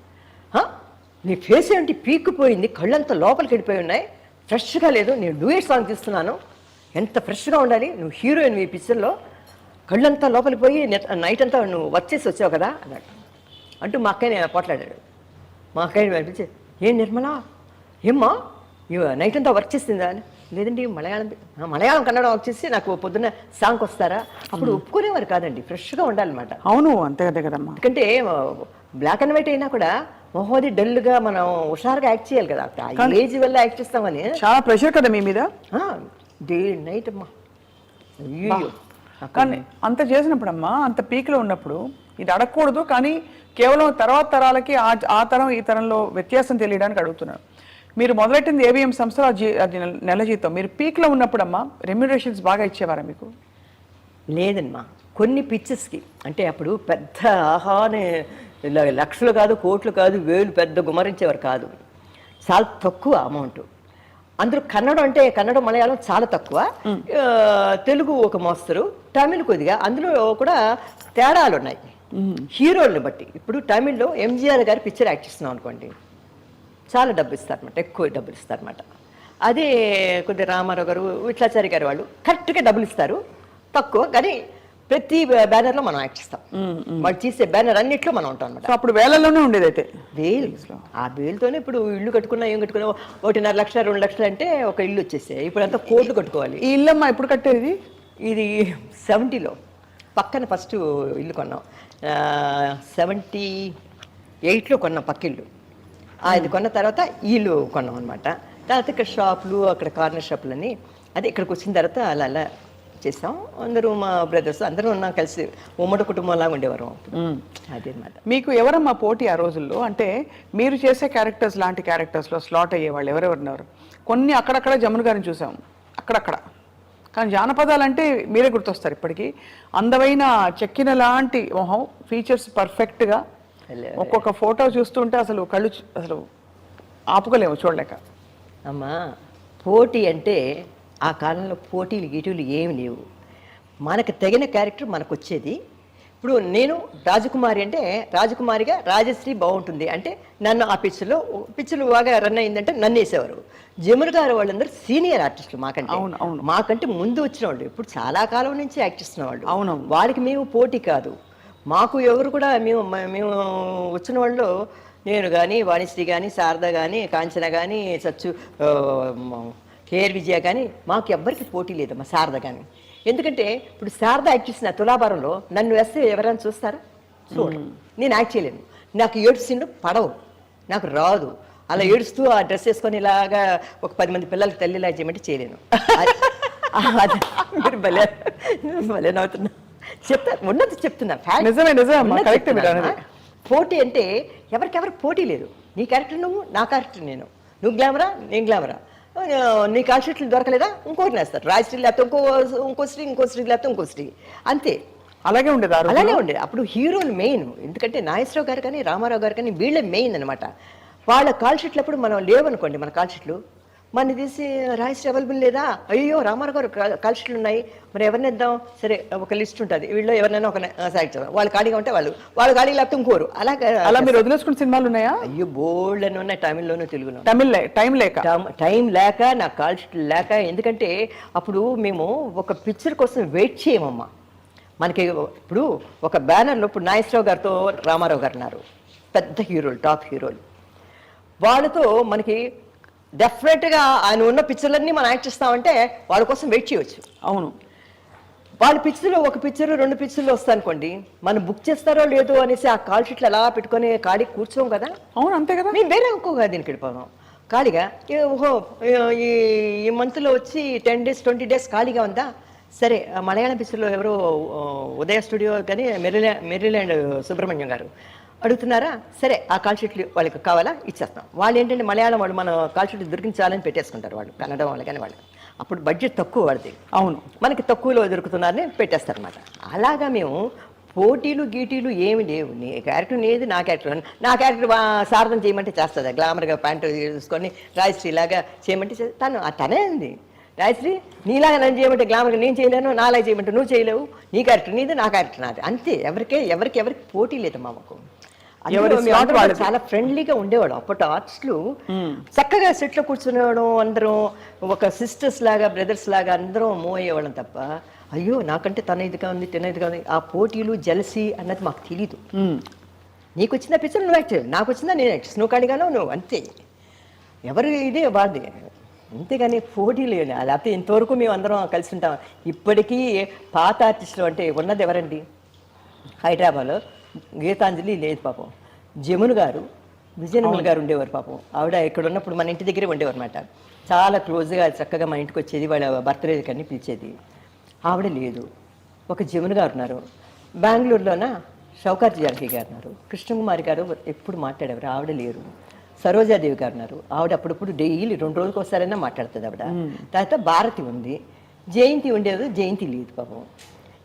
నీ ఫేస్ ఏంటి పీక్కుపోయింది, కళ్ళంతా లోపలికి వెళ్ళిపోయి ఉన్నాయి, ఫ్రెష్గా లేదు, నేను డూయట్ సాంగ్ తీస్తున్నాను, ఎంత ఫ్రెష్గా ఉండాలి, నువ్వు హీరోయిన్ ఈ పిక్చర్లో, కళ్ళంతా లోపలికి పోయి నైట్ అంతా నువ్వు వర్క్ చేసి వచ్చావు కదా అన్నాడు. అంటూ మా అక్కని పోట్లాడాడు. మా అక్కని అనిపించి, ఏం నిర్మలా, ఏమ్మా నైట్ అంతా వర్క్ చేస్తుందా? లేదండి, మలయాళం కన్నడ వర్క్ చేసి నాకు పొద్దున్న సాంగ్ వస్తారా? అప్పుడు ఒప్పుకునేవారు కాదండి, ఫ్రెష్గా ఉండాలన్నమాట. అవును, అంతే కదమ్మా. ఎందుకంటే బ్లాక్ అండ్ వైట్ అయినా కూడా మొహోది డల్గా మనం హుషారుగా యాక్ట్ చేయాలి కదా, ఏజ్ వల్ల యాక్ట్ చేస్తామని. చాలా ప్రెషర్ కదా మీ మీద, డే నైట్ అమ్మా. కానీ అంత చేసినప్పుడమ్మా, అంత పీక్లో ఉన్నప్పుడు ఇది అడగకూడదు, కానీ కేవలం తర్వాత తరాలకి ఆ తరం ఈ తరంలో వ్యత్యాసం తెలియడానికి అడుగుతున్నాను. మీరు మొదలెట్టింది AVM సంస్థలో అది నెల జీతం. మీరు పీక్లో ఉన్నప్పుడమ్మా రెమ్యునరేషన్స్ బాగా ఇచ్చేవారా మీకు? లేదమ్మా, కొన్ని పిక్చర్స్కి అంటే అప్పుడు పెద్ద ఆహానే లక్షలు కాదు, కోట్లు కాదు, వేలు పెద్ద గుమరించేవారు కాదు. చాలా తక్కువ అమౌంట్. అందులో కన్నడ మలయాళం చాలా తక్కువ, తెలుగు ఒక మోస్తరు, తమిళ్ కొద్దిగా. అందులో కూడా తేడాలు ఉన్నాయి హీరోల్ని బట్టి. ఇప్పుడు తమిళ్లో ఎంజీఆర్ గారి పిక్చర్ యాక్ట్ చేస్తున్నాం అనుకోండి, చాలా డబ్బు ఇస్తారన్నమాట, ఎక్కువ డబ్బులు ఇస్తారన్నమాట. అదే కొద్దిగా రామారావు గారు, విట్లాచారి గారు వాళ్ళు కరెక్ట్గా డబ్బులు ఇస్తారు, తక్కువ. కానీ ప్రతి బ్యానర్లో మనం యాక్ట్ చేస్తాం. వాళ్ళు చేసే బ్యానర్ అన్నిట్లో మనం ఉంటాం అనమాట. అప్పుడు వేలల్లోనే ఉండేది అయితే. వేలు, ఆ వేలుతోనే ఇప్పుడు ఇల్లు కట్టుకున్నా, ఏం కట్టుకున్నా 1.5 లక్షలు 2 లక్షలు అంటే ఒక ఇల్లు వచ్చేసాయి. ఇప్పుడు అంతా కోట్లు కట్టుకోవాలి. ఈ ఇల్లమ్మ ఎప్పుడు కట్టేది? ఇది 70లో పక్కన ఫస్ట్ ఇల్లు కొన్నాం, 78లో కొన్నాం పక్కిల్లు. అది కొన్న తర్వాత ఇల్లు కొన్నాం అనమాట. తర్వాత ఇక్కడ షాపులు, అక్కడ కార్నర్ షాపులని, అదే ఇక్కడికి వచ్చిన తర్వాత అలా అలా చేసాం. అందరూ మా బ్రదర్స్ అందరూ ఉన్నాం, కలిసి ఉమ్మడి కుటుంబంలాగా ఉండేవారు. అదే అనమాట. మీకు ఎవరమ్మా పోటీ ఆ రోజుల్లో? అంటే మీరు చేసే క్యారెక్టర్స్ లాంటి క్యారెక్టర్స్లో స్లాట్ అయ్యేవాళ్ళు ఎవరెవరున్నారు? కొన్ని అక్కడక్కడ జమున గారిని చూసాం, అక్కడక్కడ. కానీ జానపదాలంటే మీరే గుర్తొస్తారు ఇప్పటికీ. అందమైన చెక్కిన లాంటి మొహం, ఫీచర్స్ పర్ఫెక్ట్గా. ఒక్కొక్క ఫోటో చూస్తుంటే అసలు కళ్ళు అసలు ఆపుకోలేము చూడలేక. అమ్మా, పోటీ అంటే ఆ కాలంలో పోటీలు గీటీలు ఏమి లేవు. మనకు తగిన క్యారెక్టర్ మనకు వచ్చేది. ఇప్పుడు నేను రాజకుమారి అంటే రాజకుమారిగా రాజశ్రీ బాగుంటుంది అంటే నన్ను ఆ పిక్చర్లు బాగా రన్ అయిందంటే నన్ను వేసేవారు. జమున గారు వాళ్ళందరూ సీనియర్ ఆర్టిస్టులు మాకంటే. మాకంటే ముందు వచ్చిన వాళ్ళు, ఇప్పుడు చాలా కాలం నుంచి యాక్ట్ చేస్తున్న వాళ్ళు. అవును, వాళ్ళకి మేము పోటీ కాదు. మాకు ఎవరు కూడా మేము వచ్చిన వాళ్ళు, నేను కానీ, వాణిశ్రీ కానీ, శారద కానీ, కాంచన కానీ, సచ్చు, కేఆర్ విజయ కానీ, మాకు ఎవ్వరికి పోటీ లేదమ్మా. శారద కానీ, ఎందుకంటే ఇప్పుడు శారద యాక్ట్ చేసిన తులాభారంలో నన్ను వేస్తే ఎవరైనా చూస్తారా? చూడండి. నేను యాక్ట్ చేయలేను, నాకు ఏడుస్తుండు పడవు, నాకు రాదు. అలా ఏడుస్తూ ఆ డ్రెస్ వేసుకొని ఇలాగా ఒక 10 మంది పిల్లలకి తల్లిలా చేయమంటే చేయలేను. మీరు భలే భలే నవ్వుతున్నా, ఉన్నది చెప్తున్నా. పోటీ అంటే ఎవరికెవరు పోటీ లేదు. నీ క్యారెక్టర్ నువ్వు, నా క్యారెక్టర్ నేను. నువ్వు గ్లామరా, నేను గ్లామరా. నీ కాల్షీట్లు దొరకలేదా, ఇంకోటి వేస్తారు. రాజశ్రీ లేకపోతే ఇంకో శ్రీ, ఇంకో శ్రీ లేకపోతే ఇంకో శ్రీ, అంతే. అలాగే ఉండేది, అలాగే ఉండేది. అప్పుడు హీరోలు మెయిన్, ఎందుకంటే నాగేశ్వరరావు గారు కానీ, రామారావు గారు కానీ వీళ్ళే మెయిన్ అనమాట. వాళ్ళ కాల్షీట్లు అప్పుడు మనం లేవనుకోండి, మన కాల్షీట్లు మన తీసి రాజశ్రీ అవైలబుల్ లేదా, అయ్యో రామారావు గారు కాల్షీట్లు ఉన్నాయి, మరి ఎవరిని ఇద్దాం, సరే ఒక లిస్ట్ ఉంటుంది, వీళ్ళు ఎవరినైనా ఒక సెలెక్ట్ చేద్దాం. వాళ్ళు ఖాళీగా ఉంటే వాళ్ళు ఖాళీగా లేకపోతే ఇంకోరు. అలా మీరు వదిలేసుకున్న సినిమాలు ఉన్నాయా? అయ్యో బోల్డ్ అని ఉన్నాయి, తమిళ్లోనూ తెలుగులో. టైం లేక, నా కాల్షీట్లు లేక. ఎందుకంటే అప్పుడు మేము ఒక పిక్చర్ కోసం వెయిట్ చేయమమ్మా. మనకి ఇప్పుడు ఒక బ్యానర్లో ఇప్పుడు నాగేశ్వరరావు గారితో రామారావు గారు ఉన్నారు, పెద్ద హీరోలు, టాప్ హీరోలు. వాళ్ళతో మనకి డెఫినెట్గా ఆయన ఉన్న పిక్చర్లన్నీ మనం యాక్ట్ చేస్తామంటే వాళ్ళ కోసం వెయిట్ చేయవచ్చు. అవును, వాళ్ళ పిక్చర్లు ఒక పిక్చర్ 2 పిక్చర్లు వస్తాయి అనుకోండి, మనం బుక్ చేస్తారో లేదో అనేసి ఆ కాల్ షీట్లు అలా పెట్టుకొని ఖాళీ కూర్చోం కదా. అవును, అంతే కదా. మేము వేరే ఇంకోగా దీనికి వెళ్ళిపోదాం ఖాళీగా. ఓహో ఈ మంత్లో వచ్చి 10 days 20 days ఖాళీగా ఉందా, సరే మలయాళం పిక్చర్లో ఎవరో ఉదయ స్టూడియో కానీ మెరీల్యాండ్ సుబ్రహ్మణ్యం గారు అడుగుతున్నారా, సరే ఆ కాల్ షీట్లు వాళ్ళకి కావాలా ఇచ్చేస్తాం. వాళ్ళు ఏంటంటే మలయాళం వాళ్ళు మన కాల్ షీట్లు దొరికించాలని పెట్టేసుకుంటారు, వాళ్ళు కన్నడ వాళ్ళు కానీ వాళ్ళు. అప్పుడు బడ్జెట్ తక్కువ వాడిది. అవును, మనకి తక్కువలో దొరుకుతున్నారని పెట్టేస్తారు అనమాట. అలాగా మేము పోటీలు గీటీలు ఏమి లేవు. నీ క్యారెక్టర్ నీది, నా క్యారెక్టర్ శారదం చేయమంటే చేస్తుంది, గ్లామర్గా ప్యాంటు తీసుకొని రాజశ్రీ లాగా చేయమంటే తనే ఉంది. రాజశ్రీ నీలాగా నన్ను చేయమంటే గ్లామర్గా నేను చేయలేను, నాలాగా చేయమంటే నువ్వు చేయలేవు. నీ క్యారెక్టర్ నీది, నా క్యారెక్టర్ నాది, అంతే. ఎవరికి పోటీ లేదు మాకు. చాలా ఫ్రెండ్లీగా ఉండేవాడు. అప్పటి ఆర్టిస్టులు చక్కగా సెట్లో కూర్చునేవాడు, అందరం ఒక సిస్టర్స్ లాగా, బ్రదర్స్ లాగా అందరం మూవ్ అయ్యేవాళ్ళం తప్ప, అయ్యో నాకంటే తన ఇదిగా ఉంది, తిన ఇదిగా ఉంది, ఆ పోటీలు జలసి అన్నది మాకు తెలీదు. నీకు వచ్చిన పిక్చర్ నువ్వు యాక్ట్ చేయాలి, నాకు వచ్చిందా నేను యాక్ట్, నువ్వు కాడిగానో నువ్వు, అంతే. ఎవరు ఇదే వాడిది, అంతేగాని పోటీలు లేకపోతే ఇంతవరకు మేము అందరం కలిసి ఉంటాం. ఇప్పటికీ పాత ఆర్టిస్టులు అంటే ఉన్నది ఎవరండి? హైదరాబాద్లో గీతాంజలి లేదు పాపం, జమున గారు, విజయనిర్మల గారు ఉండేవారు పాపం. ఆవిడ ఇక్కడ ఉన్నప్పుడు మన ఇంటి దగ్గరే ఉండేవారు అనమాట. చాలా క్లోజ్గా చక్కగా మా ఇంటికి వచ్చేది, వాళ్ళ బర్త్డే కన్నీ పిలిచేది. ఆవిడ లేదు. ఒక జమున గారు ఉన్నారు. బెంగళూరులోన షౌకార్జీ జానకి గారు ఉన్నారు. కృష్ణకుమారి గారు ఎప్పుడు మాట్లాడేవారు, ఆవిడ లేరు. సరోజాదేవి గారు ఉన్నారు. ఆవిడ అప్పుడప్పుడు డైలీ 2 రోజులకు ఒకసారైనా మాట్లాడుతుంది ఆవిడ. తర్వాత భారతి ఉంది, జయంతి ఉండేది, జయంతి లేదు పాపం.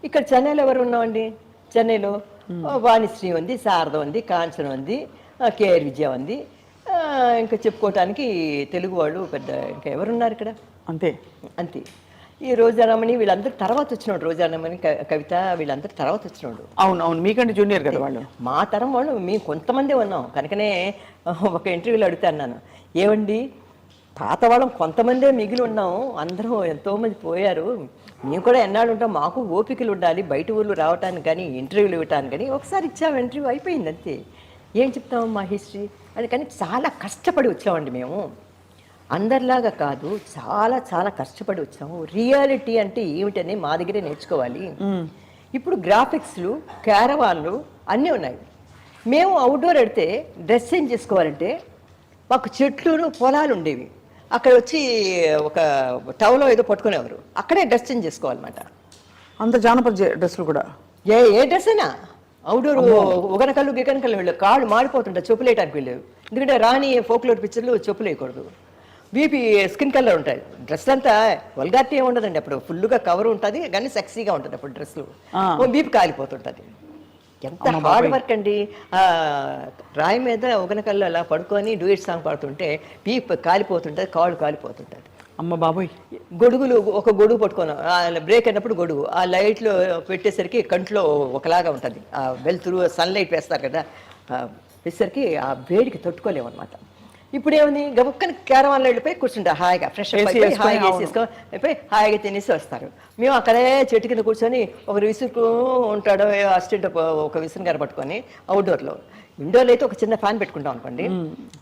ఇక్కడ చెన్నైలో ఎవరు ఉన్నామండి? చెన్నైలో వాణిశ్రీ ఉంది, శారద ఉంది, కాంచన ఉంది, కేఆర్ విజయ ఉంది, ఇంకా చెప్పుకోవటానికి తెలుగు వాళ్ళు పెద్ద ఇంకా ఎవరున్నారు ఇక్కడ, అంతే. అంతే. ఈ రోజారమణి వీళ్ళందరూ తర్వాత వచ్చినోడు, రోజారమణి కవిత వీళ్ళందరూ తర్వాత వచ్చినోడు. అవును అవును, మీకంటే జూనియర్ కదా వాళ్ళు. మా తరం వాళ్ళు మేము కొంతమందే ఉన్నాం కనుకనే ఒక ఇంటర్వ్యూలో అడుగుతాను నేను, ఏమండి పాత వాళ్ళం కొంతమందే మిగిలి ఉన్నాం, అందరూ ఎంతోమంది పోయారు, మేము కూడా ఎన్నాళ్ళు ఉంటాం, మాకు ఓపికలు ఉండాలి బయట ఊళ్ళు రావటానికి కానీ ఇంటర్వ్యూలు ఇవ్వటానికి కానీ. ఒకసారి ఇచ్చాము ఇంటర్వ్యూ, అయిపోయింది అంతే. ఏం చెప్తాము మా హిస్టరీ అని. కానీ చాలా కష్టపడి వచ్చామండి మేము, అందరిలాగా కాదు, చాలా చాలా కష్టపడి వచ్చాము. రియాలిటీ అంటే ఏమిటని మా దగ్గరే నేర్చుకోవాలి. ఇప్పుడు గ్రాఫిక్స్లు, క్యారవాన్లు అన్నీ ఉన్నాయి. మేము అవుట్డోర్ పెడితే డ్రెస్ చేంజ్ చేసుకోవాలంటే మాకు చెట్లు పొలాలు ఉండేవి, అక్కడ వచ్చి ఒక టవలో ఏదో పట్టుకునేవారు, అక్కడే డ్రెస్ చేంజ్ చేసుకోవాలన్నమాట. అంత జానపద డ్రెస్సులు కూడా ఏ డ్రెస్ అయినా అవుట్డోర్ ఉగనకల్లు గిగనకల్లు వెళ్ళి కాళ్ళు మాడిపోతుంటాయి, చెప్పులు వేయటానికి వెళ్ళేవి. ఎందుకంటే రాణి ఫోక్లోర్ పిక్చర్లు చెప్పులు వేయకూడదు, బీపీ స్కిన్ కలర్ ఉంటాయి. డ్రెస్ అంతా వల్గారిటీ ఏమి ఉండదండి, అప్పుడు ఫుల్గా కవర్ ఉంటుంది కానీ సెక్సీగా ఉంటుంది అప్పుడు డ్రెస్లు. బీపీ కాలిపోతుంటుంది. ఎంత హార్డ్ వర్క్ అండి. రాయి మీద ఉగనకల్లు అలా పడుకొని డూయిట్ సాంగ్ పాడుతుంటే బీపీ కాలిపోతుంటుంది, కాళ్ళు కాలిపోతుంటుంది. అమ్మ బాబోయ్. గొడుగులు, ఒక గొడుగు పట్టుకున్నాం, బ్రేక్ అయినప్పుడు గొడుగు ఆ లైట్లో పెట్టేసరికి కంట్లో ఒకలాగా ఉంటుంది, ఆ వెళ్తురు సన్లైట్ వేస్తారు కదా, వేసరికి ఆ వేడికి తట్టుకోలేము అనమాట. ఇప్పుడు ఏముంది, గబుక్కని క్యారవాన్లో వెళ్ళిపోయి కూర్చుంటారు హాయిగా, ఫ్రెష్ అప్ అయిపోయి హాయిగా వేసేసుకొని హాయిగా తినేసి వస్తారు. మేము అక్కడే చెట్టు కింద కూర్చొని ఒకరు విసురుకు ఉంటాడు అసిస్టెంట్, ఒక విసురు గారు పట్టుకొని అవుట్డోర్లో. ఇండోర్లో అయితే ఒక చిన్న ఫ్యాన్ పెట్టుకుంటాం అనుకోండి,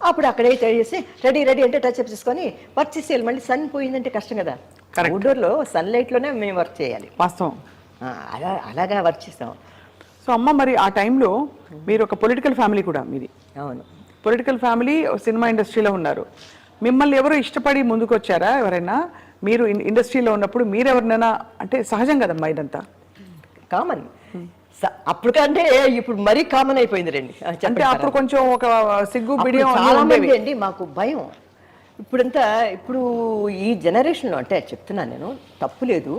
అప్పుడు అక్కడే చేసి రెడీ రెడీ అంటే టచ్ అప్ చేసుకొని వర్క్ చేసేయాలి. మళ్ళీ సన్ పోయిందంటే కష్టం కదా, అవుట్డోర్లో సన్లైట్లోనే మేము వర్క్ చేయాలి. వాస్తవం. అలాగా వర్క్ చేస్తాం. సో అమ్మ, మరి ఆ టైంలో మీరు ఒక పొలిటికల్ ఫ్యామిలీ కూడా మీది. అవును, పొలిటికల్ ఫ్యామిలీ, సినిమా ఇండస్ట్రీలో ఉన్నారు. మిమ్మల్ని ఎవరు ఇష్టపడి ముందుకు వచ్చారా ఎవరైనా? మీరు ఇండస్ట్రీలో ఉన్నప్పుడు మీరు ఎవరినైనా, అంటే సహజం కదమ్మా ఇదంతా, కామన్. అప్పుడు కంటే ఇప్పుడు మరీ కామన్ అయిపోయింది రండి. అంటే అప్పుడు కొంచెం ఒక సిగ్గు బిడియం చాలా మంది అండి, మాకు భయం. ఇప్పుడంతా ఇప్పుడు ఈ జనరేషన్లో అంటే చెప్తున్నాను నేను, తప్పు లేదు.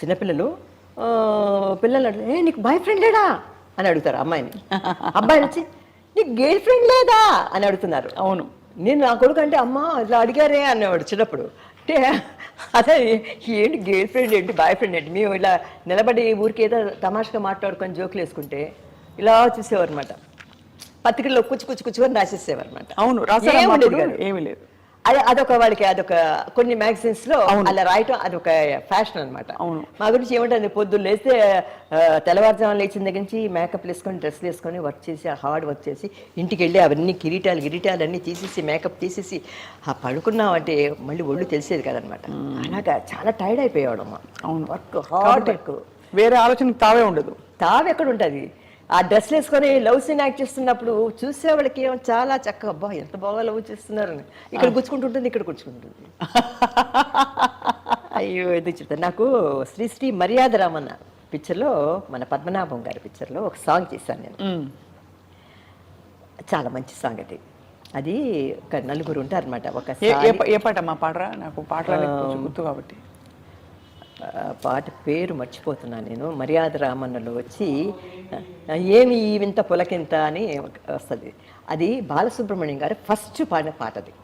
చిన్నపిల్లలు పిల్లలు అడిగితే నీకు బాయ్ ఫ్రెండ్ లేడా అని అడుగుతారు అమ్మాయిని, అబ్బాయి వచ్చి నీకు గర్ల్ ఫ్రెండ్ లేదా అని అడుగుతున్నారు. అవును, నేను నా కొడుకు అంటే అమ్మ ఇట్లా అడిగారే అనేవాడు చిన్నప్పుడు. అంటే అదే ఏంటి గర్ల్ ఫ్రెండ్ ఏంటి బాయ్ ఫ్రెండ్ ఏంటి, మేము ఇలా నిలబడి ఊరికి ఏదో తమాషగా మాట్లాడుకొని జోకులు వేసుకుంటే ఇలా చూసేవారు అనమాట. పత్రికల్లో కూర్చుకొని రాసేసేవారు అనమాట. అవును, ఏమీ లేదు. అదొక వాళ్ళకి అదొక కొన్ని మ్యాగజైన్స్ లో అలా రాయటం అదొక ఫ్యాషన్ అనమాట. మా గురించి ఏమంటుంది, పొద్దున్న లేస్తే తెల్లవారుజామున లేచిన దగ్గర నుంచి మేకప్ వేసుకొని డ్రెస్లు వేసుకొని వర్క్ చేసి హార్డ్ వర్క్ చేసి ఇంటికి వెళ్ళి అవన్నీ కిరీటాలు అన్నీ తీసేసి మేకప్ తీసేసి పడుకున్నామంటే మళ్ళీ ఒళ్ళు తెలిసేది కదనమాట. అలాగా చాలా టైర్డ్ అయిపోయాడమ్మా. అవును, వర్క్ హార్డ్ వర్క్, వేరే ఆలోచన తావే ఉండదు. ఎక్కడ ఉంటుంది. ఆ డ్రెస్ వేసుకొని లవ్ సీన్ యాక్ట్ చేస్తున్నప్పుడు చూసేవాళ్ళకి ఏమో చాలా చక్కగా, అబ్బా ఎంత బాగా లవ్ చేస్తున్నారు, ఇక్కడ గుచ్చుకుంటుంటుంది ఇక్కడ గుచ్చుకుంటుంది. అయ్యో ఎందుకు చెప్తాను. నాకు శ్రీ మర్యాద రామన్న పిక్చర్లో, మన పద్మనాభం గారి పిక్చర్లో ఒక సాంగ్ చేశాను నేను. చాలా మంచి సాంగ్ అది. అది ఒక నలుగురు ఉంటారనమాట. ఒక ఏ పాట మా పాడరా, నాకు పాటలు గుర్తు కాబట్టి. పాట పేరు మర్చిపోతున్నాను నేను. మర్యాద రామన్నలో వచ్చి ఏమి ఈ వింత పులకింత అని వస్తుంది. అది బాలసుబ్రహ్మణ్యం గారు ఫస్ట్ పాడిన పాట అది.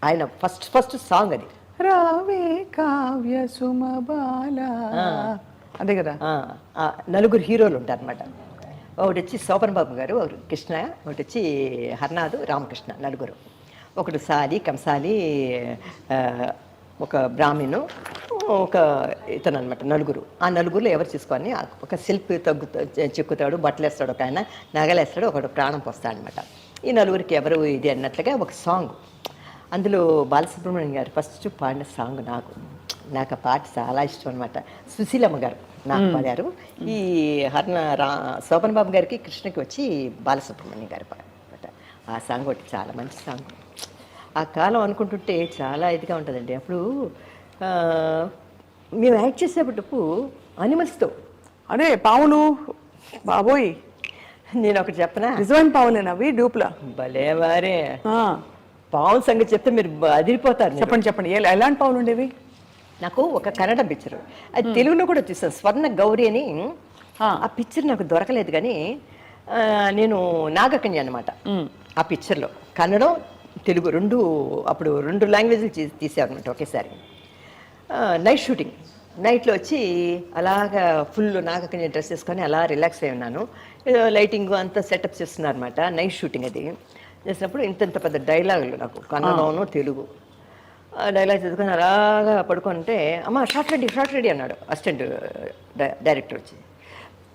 ఆయన ఫస్ట్ సాంగ్ అది. రావే కావ్య సుమబాల, అదే కదా. నలుగురు హీరోలు ఉంటారు అనమాట. ఒకటి వచ్చి శోభన్ బాబు గారు, ఒకటి కృష్ణ, ఒకటి వచ్చి హర్నాథ్, రామకృష్ణ, నలుగురు. ఒకటి సాలి కంసాలి, ఒక బ్రాహ్మణు, ఒక ఇతను అనమాట. నలుగురు. ఆ నలుగురులో ఎవరు తీసుకొని ఒక శిల్పి చెక్కుతాడు, బట్టలు వేస్తాడు, ఒక ఆయన నగలేస్తాడు, ఒకడు ప్రాణం పోస్తాడు అనమాట. ఈ నలుగురికి ఎవరు ఇది అన్నట్లుగా ఒక సాంగ్. అందులో బాలసుబ్రహ్మణ్యం గారు ఫస్ట్ పాడిన సాంగ్ నాకు ఆ పాట చాలా ఇష్టం అనమాట. సుశీలమ్మ గారు నాకు పాడారు. ఈ శోభన్ బాబు గారికి, కృష్ణకి వచ్చి బాలసుబ్రహ్మణ్యం గారు పాట. ఆ సాంగ్ ఒకటి చాలా మంచి సాంగ్. ఆ కాలం అనుకుంటుంటే చాలా ఇదిగా ఉంటుందండి. అప్పుడు మేము యాక్ట్ చేసేటప్పుడు అనిమల్స్తో, అదే పావులు, బాబోయ్ నేను ఒకటి చెప్పనా, నిజమైన పావులేనా అవి డూప్లా? భలేవారే. పావుల సంగతి చెప్తే మీరు అదిరిపోతారు. చెప్పండి. ఎలాంటి పావులు ఉండేవి? నాకు ఒక కన్నడ పిక్చర్, అది తెలుగులో కూడా చూసాను, స్వర్ణ గౌరి అని. ఆ పిక్చర్ నాకు దొరకలేదు కానీ నేను నాగకన్య అనమాట. ఆ పిక్చర్లో కన్నడం తెలుగు రెండు, అప్పుడు 2 లాంగ్వేజ్లు తీసారనమాట ఒకేసారి. నైట్ షూటింగ్, నైట్లో వచ్చి అలాగా ఫుల్ నాగకన్య డ్రెస్ వేసుకొని అలా రిలాక్స్ అయి ఉన్నాను. ఏదో లైటింగ్ అంతా సెటప్ చేస్తున్నారు అనమాట. నైట్ షూటింగ్ అది చేసినప్పుడు ఇంత పెద్ద డైలాగులు నాకు కన్నడను తెలుగు. డైలాగ్ చదువుకొని అలాగా పడుకుంటే అమ్మ షార్ట్ రెడీ అన్నాడు అసిస్టెంట్ డైరెక్టర్ వచ్చి.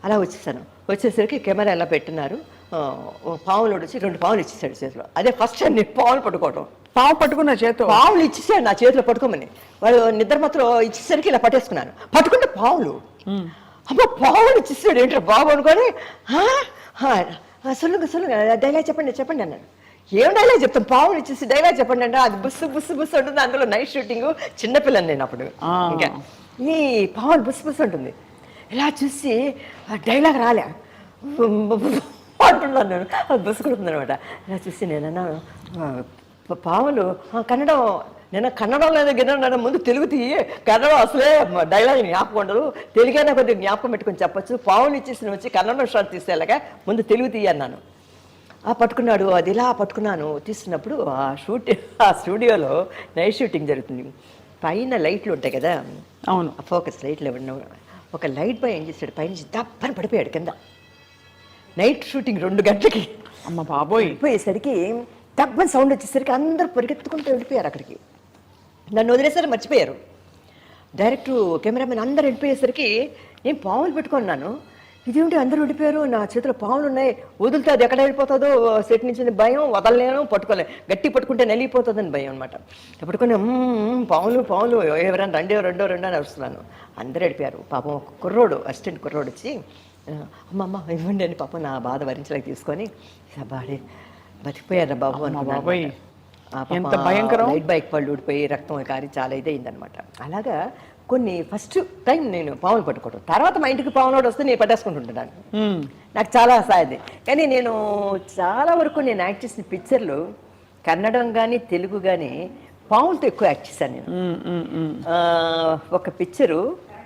అలా వచ్చేసాను. వచ్చేసరికి కెమెరా ఎలా పెట్టున్నారు, పావులు వచ్చి 2 పావులు ఇచ్చేసాడు చేతిలో. అదే ఫస్ట్ టైం నేను పావులు పట్టుకోవడం. పావు పట్టుకున్న చేతో పావులు ఇచ్చేసాడు నా చేతిలో పట్టుకోమని. వాళ్ళు నిద్ర మాత్రం ఇచ్చేసరికి ఇలా పట్టేసుకున్నాను. పట్టుకుంటే పావులు, అమ్మ పావులు ఇచ్చేసాడు ఏంటో బాబు అనుకొని సొల్లుగా డైలాగ్ చెప్పండి అన్నాడు. ఏం డైలాగ్ చెప్తాం, పావులు ఇచ్చేసి డైలాగ్ చెప్పండి అంటే అది బుస్సు ఉంటుంది. అందులో నైట్ షూటింగ్, చిన్నపిల్లని నేను అప్పుడు. ఇంకా ఈ పావులు బుస్సు ఉంటుంది. ఇలా చూసి డైలాగ్ రాలే అంటున్నాను నేను, అది బుసుకుడుతుంది అనమాట. ఇలా చూసి నేనన్నాను పావులు కన్నడం, నేను కన్నడం లేదా గిన్నె ముందు తెలుగు తీయి, కన్నడం అసలే డైలాగ్ జ్ఞాపకం ఉండదు, తెలుగైనా కొద్దిగా జ్ఞాపకం పెట్టుకొని చెప్పచ్చు, పావులు ఇచ్చేసి వచ్చి కన్నడం షార్ట్ తీసేలాగా ముందు తెలుగు తీయి అన్నాను. పట్టుకున్నాడు. అది ఇలా పట్టుకున్నాను. తీస్తున్నప్పుడు ఆ స్టూడియోలో నైట్ షూటింగ్ జరుగుతుంది. పైన లైట్లు ఉంటాయి కదా, అవును, ఫోకస్ లైట్లు ఎవరినో ఒక లైట్ బాయ్ ఏం చేశాడు, పైనుంచి దప్పని పడిపోయాడు కింద. నైట్ షూటింగ్ 2 గంటలకి. అమ్మ బాబోయ్. పోయేసరికి దప్పని సౌండ్ వచ్చేసరికి అందరూ పరిగెత్తుకుంటూ వెళ్ళిపోయారు అక్కడికి. నన్ను వదిలేసరికి మర్చిపోయారు. డైరెక్టర్, కెమెరామెన్ అందరూ వెళ్ళిపోయేసరికి నేను పావులు పెట్టుకున్నాను. ఇదేంటి అందరూ వెళ్ళిపోయారు, నా చేతిలో పావులు ఉన్నాయి, వదిలితే అది ఎక్కడ వెళ్ళిపోతుందో సెట్ నుంచి భయం, వదలలేను, పట్టుకోలే, గట్టి పట్టుకుంటే నలిగిపోతుందని భయం అనమాట. పట్టుకొని పావులు ఎవరైనా రెండో అని వస్తున్నాను. అందరూ వెళ్ళిపోయారు. పాపం ఒక కుర్రోడు, అసిస్టెంట్ కుర్రోడు వచ్చి అమ్మమ్మ ఇవ్వండి అని పాపం నా బాధ భరించలేక తీసుకొని బాడీ బతికిపోయారు బాబు బాబాయ్. లైట్ బైక్ పళ్ళు ఊడిపోయి రక్తం కారి చాలా ఇదయిందనమాట. అలాగా కొన్ని ఫస్ట్ టైం నేను పావులు పట్టుకోవడం. తర్వాత మా ఇంటికి పావులోడు వస్తే నేను పట్టేసుకుంటుంటాను. నాకు చాలా సాయది. కానీ నేను చాలా వరకు నేను యాక్ట్ చేసిన పిక్చర్లు కన్నడం కానీ తెలుగు కానీ పావులతో ఎక్కువ యాక్ట్ చేశాను నేను. ఒక పిక్చరు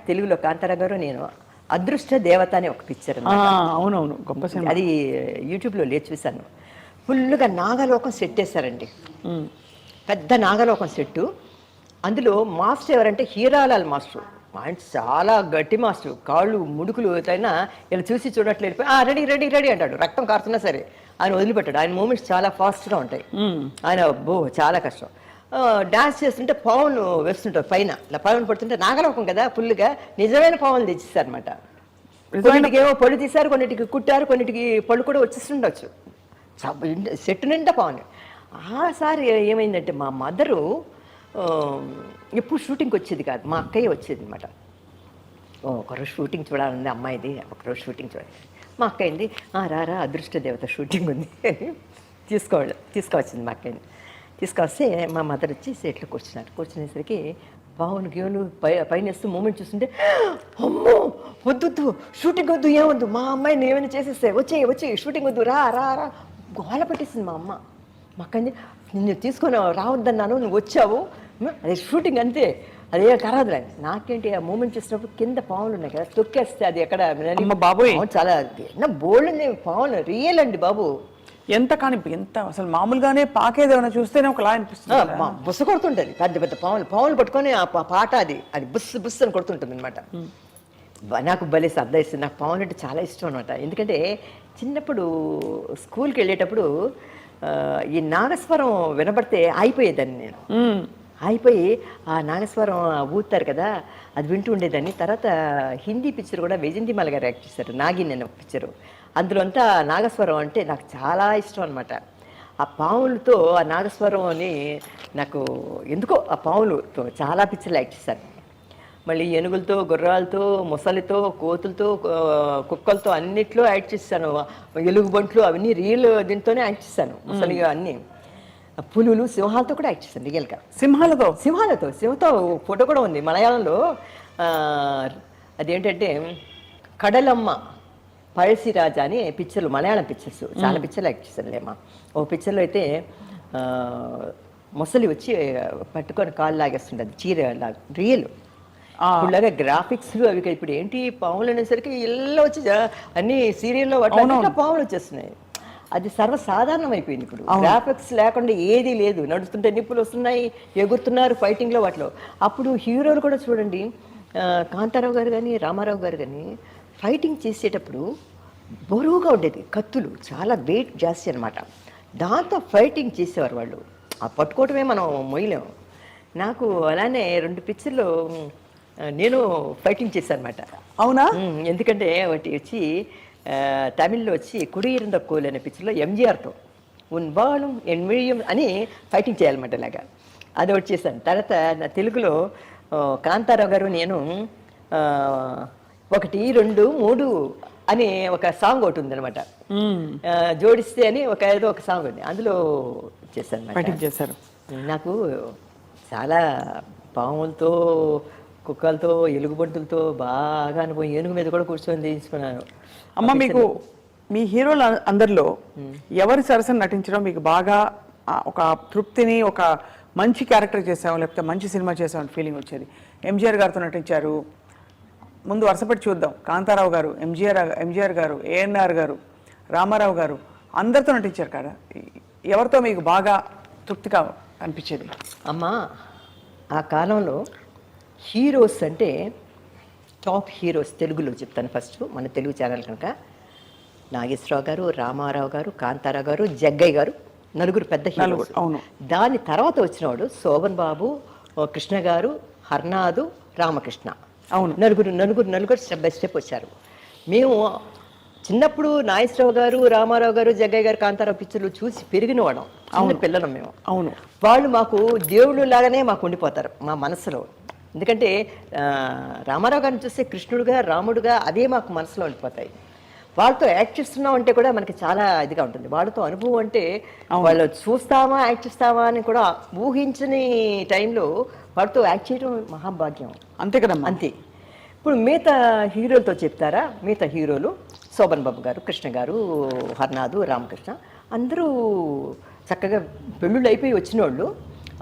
తెలుగులో కాంతారా గారు నేను అదృష్ట దేవత అనే ఒక పిక్చర్. అవునవును, గొప్ప సినిమా. అది యూట్యూబ్లో లేచి చూశాను. ఫుల్గా నాగలోకం సెట్ వేశారండి, పెద్ద నాగలోకం సెట్టు. అందులో మాస్టర్ ఎవరంటే హీరాలాల్ మాస్టర్. ఆయన చాలా గట్టి మాస్టర్, కాళ్ళు ముడుకులు అయినా ఇలా చూసి చూడట్లు వెళ్ళిపోయి రెడీ అంటాడు. రక్తం కారుతున్నా సరే ఆయన వదిలిపెట్టాడు. ఆయన మూమెంట్స్ చాలా ఫాస్ట్గా ఉంటాయి. ఆయన చాలా కష్టం. డాన్స్ చేస్తుంటే పావులు వేస్తుంటారు పైన, ఇలా పావులు పడుతుంటే నాగలోకం కదా ఫుల్గా నిజమైన పావులు తెచ్చిస్తారనమాట. కొన్నిటికి ఏమో పళ్ళు తీశారు, కొన్నిటికి కుట్టారు, కొన్నిటికి పళ్ళు కూడా వచ్చేస్తుండొచ్చు. సెట్ నిండా పావులు. ఆసారి ఏమైందంటే మా మదరు ఎప్పుడు షూటింగ్కి వచ్చేది కాదు, మా అక్కయ్య వచ్చేది అనమాట. ఒకరోజు షూటింగ్ చూడాలండి అమ్మాయిది, ఒకరోజు షూటింగ్ చూడాలి. మా అక్కయ్యింది రారా అదృష్ట దేవత షూటింగ్ ఉంది అని తీసుకువచ్చింది. మా అక్కయ్యని తీసుకొస్తే మా మదర్ వచ్చి సెట్లో కూర్చునేసరికి బావును గేవులు పైన వేస్తూ మూమెంట్ చూస్తుంటే అమ్మో వద్దు షూటింగ్ వద్దు, ఏమొద్దు, మా అమ్మాయిని ఏమైనా చేసేస్తే వచ్చి షూటింగ్ వద్దు రా గోల పెట్టేసింది మా అమ్మ. మా అక్కని నిన్ను తీసుకొని రావద్దన్నాను, నువ్వు వచ్చావు, అదే షూటింగ్ అంతే, అదే కరాదులే. నాకేంటి ఆ మూమెంట్ చేసినప్పుడు కింద పావులు ఉన్నాయి కదా, తొక్కేస్తే అది ఎక్కడ బాబోయ్ చాలా బోల్డ్ పావులు రియల్ అండి బాబు. ఎంత అసలు మామూలుగానే పాకేదేమైనా చూస్తేనే ఒకలా అనిపిస్తుంది. బుస్స కొడుతుంటది పెద్ద పావులు పట్టుకొని ఆ పాట అది బుస్సు అని కొడుతుంటుంది అనమాట. నాకు భలే సర్దా ఇస్తుంది. నాకు పావులు అంటే చాలా ఇష్టం అనమాట. ఎందుకంటే చిన్నప్పుడు స్కూల్కి వెళ్ళేటప్పుడు ఈ నాగస్వరం వినబడితే ఆగిపోయేదాన్ని నేను. అయిపోయి ఆ నాగస్వరం ఊతారు కదా, అది వింటూ ఉండేదాన్ని. తర్వాత హిందీ పిక్చర్ కూడా వైజయంతిమాల గారు యాక్ట్ చేశారు, నాగిన్ అనే పిక్చరు. అందులో అంతా నాగస్వరం అంటే నాకు చాలా ఇష్టం అనమాట. ఆ పావులతో ఆ నాగస్వరం అని నాకు ఎందుకో ఆ పావులతో చాలా పిక్చర్లు యాక్ట్ చేశాను. మళ్ళీ ఏనుగులతో, గుర్రాలతో, ముసలితో, కోతులతో, కుక్కలతో అన్నిట్లో యాక్ట్ చేశాను. ఎలుగుబంట్లు అవన్నీ రియల్ దీంతోనే యాక్ట్ చేశాను. ముసలిగా అన్నీ పులులు, సింహాలతో కూడా యాక్ట్ చేశాను రియల్గా. సింహంతో ఫోటో కూడా ఉంది మలయాళంలో. అదేంటంటే కడలమ్మ పഴశ్శిరాజా అని పిక్చర్లు, మలయాళం పిక్చర్స్ చాలా పిక్చర్లు యాక్ట్ చేశాను లేమా. ఓ పిక్చర్లో అయితే ముసలి వచ్చి పట్టుకొని కాళ్ళు లాగేస్తుండదు, చీర లాగా రియల్. ఇప్పుడులాగా గ్రాఫిక్స్ అవి ఇప్పుడు ఏంటి పాములు అనేసరికి ఇల్లు వచ్చి అన్ని సీరియల్లో వాటి పాములు వచ్చేస్తున్నాయి. అది సర్వసాధారణం అయిపోయింది ఇప్పుడు. గ్రాఫిక్స్ లేకుండా ఏదీ లేదు, నడుస్తుంటే నిప్పులు వస్తున్నాయి, ఎగురుతున్నారు ఫైటింగ్లో వాటిలో. అప్పుడు హీరోలు కూడా చూడండి, కాంతారావు గారు కానీ రామారావు గారు కానీ ఫైటింగ్ చేసేటప్పుడు బరువుగా ఉండేది, కత్తులు చాలా వెయిట్ జాస్తి అనమాట. దాంతో ఫైటింగ్ చేసేవారు వాళ్ళు. ఆ పట్టుకోవటమే మనం మొయ్యలేము. నాకు అలానే 2 పిక్చర్లు నేను ఫైటింగ్ చేశాను అనమాట. అవునా? ఎందుకంటే ఒకటి వచ్చి తమిళ్లో వచ్చి కుడిயிருந்த కోల్ అనే పిక్చర్లో ఎంజీఆర్తో ఉన్వాళం ఎన్మిడియం అని ఫైటింగ్ చేయాలన్నమాట. ఇలాగా అది ఒకటి చేశాను. తర్వాత నా తెలుగులో కాంతారావు గారు నేను 1 2 3 అని ఒక సాంగ్ ఒకటి ఉంది అనమాట, జోడిస్తే అని ఏదో ఒక సాంగ్ ఉంది, అందులో చేశాను. నాకు చాలా పాములతో, కుక్కలతో, ఎలుగుబంటులతో బాగా అనుభవం. ఏనుగు మీద కూడా కూర్చొని తీసుకున్నాను. అమ్మ, మీకు మీ హీరోల అందరిలో ఎవరి సరసన నటించడం మీకు బాగా ఒక తృప్తిని, ఒక మంచి క్యారెక్టర్ చేసాము లేకపోతే మంచి సినిమా చేసామని ఫీలింగ్ వచ్చేది? ఎంజీఆర్ గారితో నటించారు, ముందు వరుసపెట్టి చూద్దాం. కాంతారావు గారు, ఎంజీఆర్ గారు, ఏఎన్ఆర్ గారు, రామారావు గారు, అందరితో నటించారు కదా. ఎవరితో మీకు బాగా తృప్తిగా అనిపించేది? అమ్మా, ఆ కాలంలో హీరోస్ అంటే టాప్ హీరోస్ తెలుగులో చెప్తాను. ఫస్ట్ మన తెలుగు ఛానల్ కనుక నాగేశ్వరరావు గారు, రామారావు గారు, కాంతారావు గారు, జగ్గయ్య గారు, 4 పెద్ద హీరోస్. అవును. దాని తర్వాత వచ్చినవాడు శోభన్ బాబు, కృష్ణ గారు, హర్నాథు, రామకృష్ణ. అవును. నలుగురు స్టెప్ బై స్టెప్ వచ్చారు. మేము చిన్నప్పుడు నాగేశ్వరరావు గారు, రామారావు గారు, జగ్గయ్య గారు, కాంతారావు పిక్చర్లు చూసి పెరిగిన వాడం, చిన్న పిల్లలం మేము. అవును. వాళ్ళు మాకు దేవుళ్ళు లాగానే మాకు ఉండిపోతారు మా మనసులో. ఎందుకంటే రామారావు గారిని చూస్తే కృష్ణుడుగా, రాముడుగా అదే మాకు మనసులో ఉండిపోతాయి. వాళ్ళతో యాక్ట్ చేస్తున్నాం అంటే కూడా మనకి చాలా ఇదిగా ఉంటుంది. వాళ్ళతో అనుభవం అంటే వాళ్ళు చూస్తామా, యాక్ట్ చేస్తామా అని కూడా ఊహించని టైంలో వాళ్ళతో యాక్ట్ చేయడం మహాభాగ్యం. అంతే కదా? అంతే. ఇప్పుడు మిగతా హీరోలతో చెప్తారా? మిగతా హీరోలు శోభన్ బాబు గారు, కృష్ణ గారు, హర్నాథు, రామకృష్ణ అందరూ చక్కగా పెళ్ళిళ్ళు అయిపోయి వచ్చిన వాళ్ళు.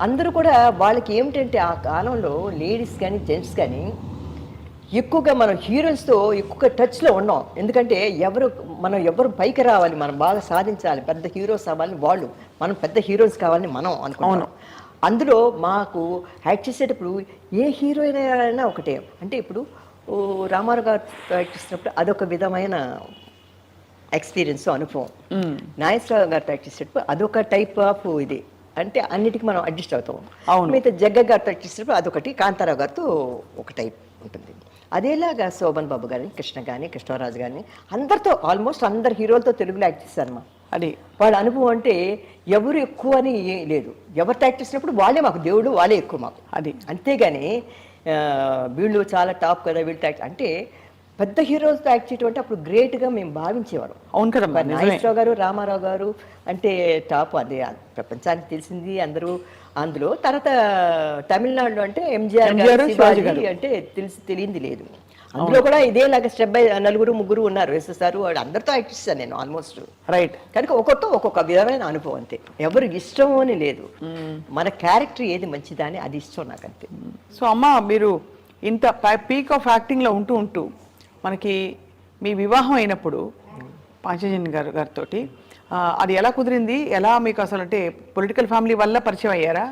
అందరూ కూడా వాళ్ళకి ఏమిటంటే ఆ కాలంలో లేడీస్ కానీ జెంట్స్ కానీ ఎక్కువగా మనం హీరోయిన్స్తో ఎక్కువగా టచ్లో ఉన్నాం. ఎందుకంటే మనం ఎవరు పైకి రావాలి, మనం బాగా సాధించాలి, పెద్ద హీరోస్ అవ్వాలని వాళ్ళు, మనం పెద్ద హీరోయిన్స్ కావాలని మనం అనుకున్నాం. అందులో మాకు యాక్ట్ చేసేటప్పుడు ఏ హీరోయిన్ అయినా ఒకటే. అంటే ఇప్పుడు రామారావు గారితో యాక్ట్ చేసినప్పుడు అదొక విధమైన ఎక్స్పీరియన్స్, అనుభవం. నాగేశ్వరరావు గారితో యాక్ట్ చేసేటప్పుడు అదొక టైప్ ఆఫ్ ఇది. అంటే అన్నిటికీ మనం అడ్జస్ట్ అవుతాం. మిగతా జగ్గయ్య గారితో యాక్ట్ చేసేటప్పుడు అదొకటి, కాంతారావు గారితో ఒక టైప్ ఉంటుంది. అదేలాగా శోభన్ బాబు గారిని, కృష్ణ కానీ, కృష్ణరాజు కానీ అందరితో, ఆల్మోస్ట్ అందరు హీరోలతో తెలుగులో యాక్ట్ చేశారమ్మా. అది వాళ్ళ అనుభవం అంటే ఎవరు ఎక్కువ అని లేదు. ఎవరితో యాక్ట్ చేసినప్పుడు వాళ్ళే మాకు దేవుడు, వాళ్ళే ఎక్కువ మాకు. అది అంతేగాని వీళ్ళు చాలా టాప్ కదా, వీళ్ళతో యాక్ట్ అంటే పెద్ద హీరోలతో యాక్ట్ చేయడం అంటే అప్పుడు గ్రేట్గా మేము భావించేవారు. అవును కదా? నాగేశ్వరరావు గారు, రామారావు గారు అంటే టాప్, అదే ప్రపంచానికి తెలిసింది అందరూ. అందులో తర్వాత తమిళనాడులో అంటే ఎంజీఆర్ గారు అంటే తెలియంది లేదు. అందులో కూడా ఇదేలాగా స్టెప్ బై 4 3 ఉన్నారు, వేసేస్తారు. వాడు అందరితో యాక్ట్ చేస్తాను నేను ఆల్మోస్ట్. రైట్. కనుక ఒక్కొక్క విధమైన అనుభవం. అంతే, ఎవరు ఇష్టం అని లేదు, మన క్యారెక్టర్ ఏది మంచిదా అని అది ఇష్టం నాకు, అంతే. సో అమ్మ, మీరు ఇంత పీక్ ఆఫ్ యాక్టింగ్లో ఉంటూ మనకి మీ వివాహం అయినప్పుడు పాంచజన్య గారితో అది ఎలా కుదిరింది? ఎలా మీకు అసలు, అంటే పొలిటికల్ ఫ్యామిలీ వల్ల పరిచయం అయ్యారా?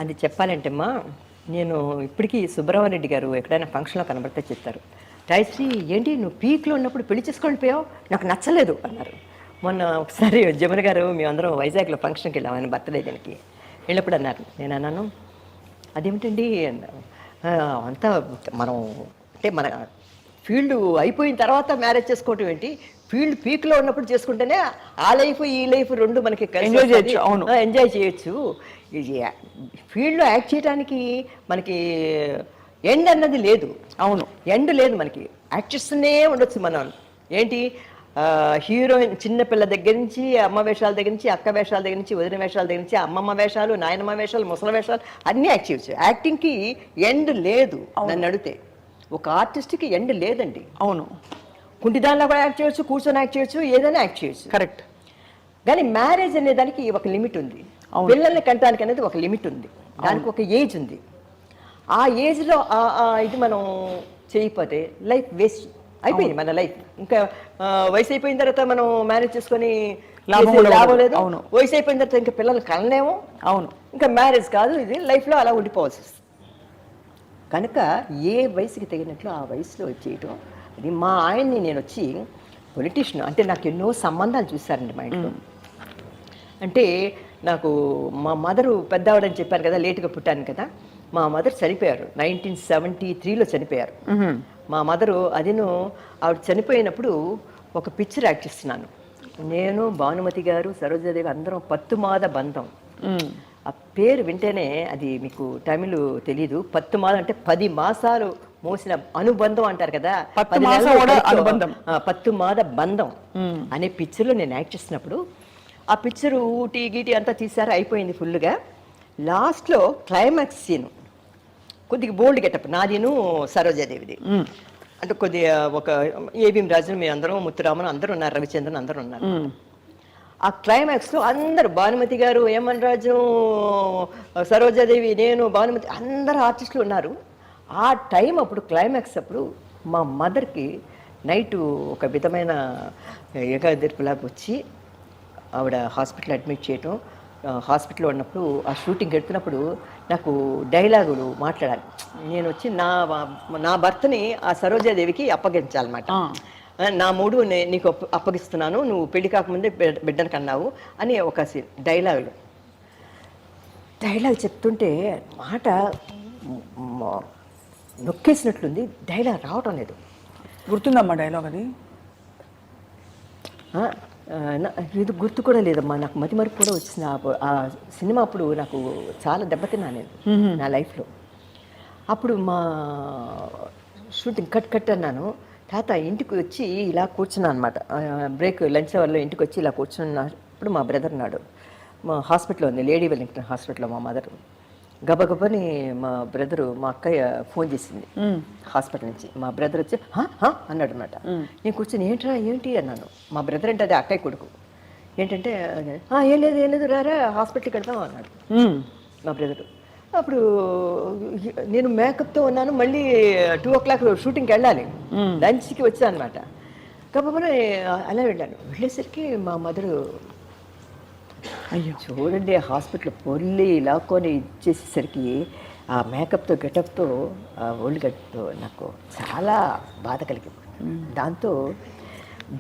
అది చెప్పాలంటే అమ్మా, నేను ఇప్పటికీ సుబ్రహ్మణ్యరెడ్డి గారు ఎక్కడైనా ఫంక్షన్లో కనబడితే చెప్తారు, రాయశ్రీ ఏంటి నువ్వు పీక్లో ఉన్నప్పుడు పెళ్లి చేసుకొని పోయావు, నాకు నచ్చలేదు అన్నారు. మొన్న ఒకసారి జమున గారు మేమందరం వైజాగ్లో ఫంక్షన్కి వెళ్ళాం, ఆయన బర్త్డే దానికి వెళ్ళినప్పుడు అన్నారు. నేను అన్నాను, అదేమిటండి అన్నారు, అంతా మనం అంటే మన ఫీల్డ్ అయిపోయిన తర్వాత మ్యారేజ్ చేసుకోవటం ఏంటి, ఫీల్డ్ పీక్లో ఉన్నప్పుడు చేసుకుంటేనే ఆ లైఫ్ ఈ లైఫ్ రెండు మనకి ఎంజాయ్ చేయొచ్చు. ఫీల్డ్లో యాక్ట్ చేయడానికి మనకి ఎండ్ అన్నది లేదు. అవును, ఎండ్ లేదు, మనకి యాక్ట్ చేస్తూనే ఉండొచ్చు మనం. ఏంటి హీరోయిన్ చిన్నపిల్ల దగ్గర నుంచి, అమ్మ వేషాల దగ్గర నుంచి, అక్క వేషాల దగ్గర నుంచి, వదిన వేషాల దగ్గర నుంచి, అమ్మమ్మ వేషాలు, నాయనమ్మ వేషాలు, ముసలి వేషాలు అన్నీ యాక్ట్ చేయొచ్చు. యాక్టింగ్కి ఎండ్ లేదు. నన్ను అడిగితే ఒక ఆర్టిస్ట్కి ఎండ్ లేదండి. అవును, కుంటిదానిలో కూడా యాక్ట్ చేయొచ్చు, కూర్చొని యాక్ట్ చేయొచ్చు, ఏదైనా యాక్ట్ చేయొచ్చు. కరెక్ట్. కానీ మ్యారేజ్ అనే దానికి ఒక లిమిట్ ఉంది, పిల్లల్ని కంటానికి అనేది ఒక లిమిట్ ఉంది, దానికి ఒక ఏజ్ ఉంది. ఆ ఏజ్లో ఇది మనం చేయకపోతే లైఫ్ వేస్ట్. అయిపోయింది మన లైఫ్. ఇంకా వయసు అయిపోయిన తర్వాత మనం మ్యారేజ్ చేసుకొని లాభం చేసే కూడా లాభం ఉండదు. లేదు. అవును. వయసు అయిపోయిన తర్వాత ఇంకా పిల్లలు కనలేము. అవును. ఇంకా మ్యారేజ్ కాదు, ఇది లైఫ్లో అలా ఉండిపోవాల్సి వస్తుంది. కనుక ఏ వయసుకి తగినట్లు ఆ వయసులో చేయటం. అది మా ఆయన్ని నేను వచ్చి పొలిటీషియన్ అంటే నాకు ఎన్నో సంబంధాలు చూశారండి మా ఇంట్లో. అంటే నాకు మా మదరు పెద్దవాడని చెప్పాను కదా, లేటుగా పుట్టాను కదా. మా మదర్ చనిపోయారు 1973లో చనిపోయారు. మా మదరు అదిను ఆవిడ చనిపోయినప్పుడు ఒక పిక్చర్ యాక్ట్ చేస్తున్నాను నేను, భానుమతి గారు, సరోజాదేవి అందరం. పత్తుమాద బంధం. ఆ పేరు వింటేనే అది మీకు తమిళ్ తెలీదు. పత్తుమాద అంటే 10 మాసాలు మోసిన అనుబంధం అంటారు కదా, పత్తుమాద బంధం అనే పిక్చర్లో నేను యాక్ట్ చేసినప్పుడు ఆ పిక్చర్ ఊటీ గీటీ అంతా తీసారు, అయిపోయింది ఫుల్గా. లాస్ట్లో క్లైమాక్స్ సీన్ కొద్దిగా బోల్డ్ గెటప్ నాదిను సరోజాదేవిది. అంటే కొద్దిగా ఒక ఏబిఎం రాజు, మీ అందరం, ముత్తురామన్ అందరూ ఉన్నారు, రవిచంద్రన్ అందరూ ఉన్నారు. ఆ క్లైమాక్స్లో అందరూ భానుమతి గారు, ఏమన్ రాజు, సరోజాదేవి, నేను, భానుమతి అందరు ఆర్టిస్టులు ఉన్నారు. ఆ టైం అప్పుడు క్లైమాక్స్ అప్పుడు మా మదర్కి నైటు ఒక విధమైన ఏకాదిర్పులాగా వచ్చి ఆవిడ హాస్పిటల్ అడ్మిట్ చేయటం. హాస్పిటల్లో ఉన్నప్పుడు ఆ షూటింగ్ ఎడుతున్నప్పుడు నాకు డైలాగులు మాట్లాడాలి. నేను వచ్చి నా భర్తని ఆ సరోజాదేవికి అప్పగించాలన్నమాట. నా మూడు నీకు అప్పగిస్తున్నాను, నువ్వు పెళ్లి కాకముందే బిడ్డను కన్నావు అని ఒక డైలాగ్ చెప్తుంటే మాట నొక్కేసినట్లుంది. డైలాగ్ రావటం లేదు. గుర్తుందమ్మా డైలాగ్ అది? ఇది గుర్తు కూడా లేదమ్మా. నాకు మతిమరుపు కూడా వచ్చిన ఆ సినిమా అప్పుడు నాకు చాలా దెబ్బతిన్నా నేను నా లైఫ్లో. అప్పుడు మా షూటింగ్ కట్ అన్నాను. తాత ఇంటికి వచ్చి ఇలా కూర్చున్నాను అనమాట. బ్రేక్ లంచ్ అవర్లో ఇంటికి వచ్చి ఇలా కూర్చున్నప్పుడు మా బ్రదర్ ఉన్నాడు. మా హాస్పిటల్లో ఉంది, లేడీ వెల్లింగ్టన్ హాస్పిటల్లో మా మదర్. గబగబని మా బ్రదరు, మా అక్కయ్య ఫోన్ చేసింది హాస్పిటల్ నుంచి. మా బ్రదర్ వచ్చి అన్నాడు అనమాట. నేను కూర్చొని ఏంటి అన్నాను. మా బ్రదర్ అంటే అదే అక్కయ్య కొడుకు. ఏంటంటే ఏం లేదు రారా హాస్పిటల్కి వెళ్తాం అన్నాడు మా బ్రదరు. అప్పుడు నేను మేకప్తో ఉన్నాను, మళ్ళీ 2 o'clock షూటింగ్కి వెళ్ళాలి. లంచ్కి వచ్చాను అనమాట. గబగబని అలా వెళ్ళేసరికి మా మదరు, అయ్యో చూడండి హాస్పిటల్ పొల్లి లాక్కొని ఇచ్చేసేసరికి ఆ మేకప్తో గెటప్తో ఆ ఓల్డ్ గట్తో నాకు చాలా బాధ కలిగింది. దాంతో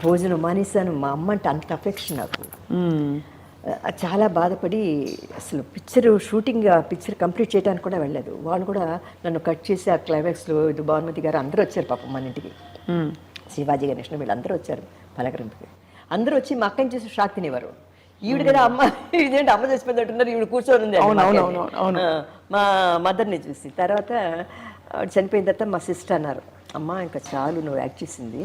భోజనం మానేశాను. మా అమ్మ అంటే అంత అఫెక్షన్ నాకు. చాలా బాధపడి అసలు షూటింగ్ పిక్చర్ కంప్లీట్ చేయడానికి కూడా వెళ్ళలేదు. వాళ్ళు కూడా నన్ను కట్ చేసి ఆ క్లైమాక్స్లో ఇది భానుమతి గారు అందరూ వచ్చారు పాపం మన ఇంటికి. శివాజీ గణేష్ణ వీళ్ళందరూ వచ్చారు పలకరింపుకి. అందరూ వచ్చి మా అక్కని చూసి షాక్ తినేవారు. ఈవిడ కదా అమ్మ, ఇదేంటి అమ్మ చచ్చిపోయినట్టున్నారు, ఈవిడ కూర్చొని ఉంది మా మదర్ని చూసి. తర్వాత ఆవిడ చనిపోయిన తర్వాత మా సిస్టర్ అన్నారు, అమ్మ ఇంకా చాలు నువ్వు యాక్ట్ చేసింది,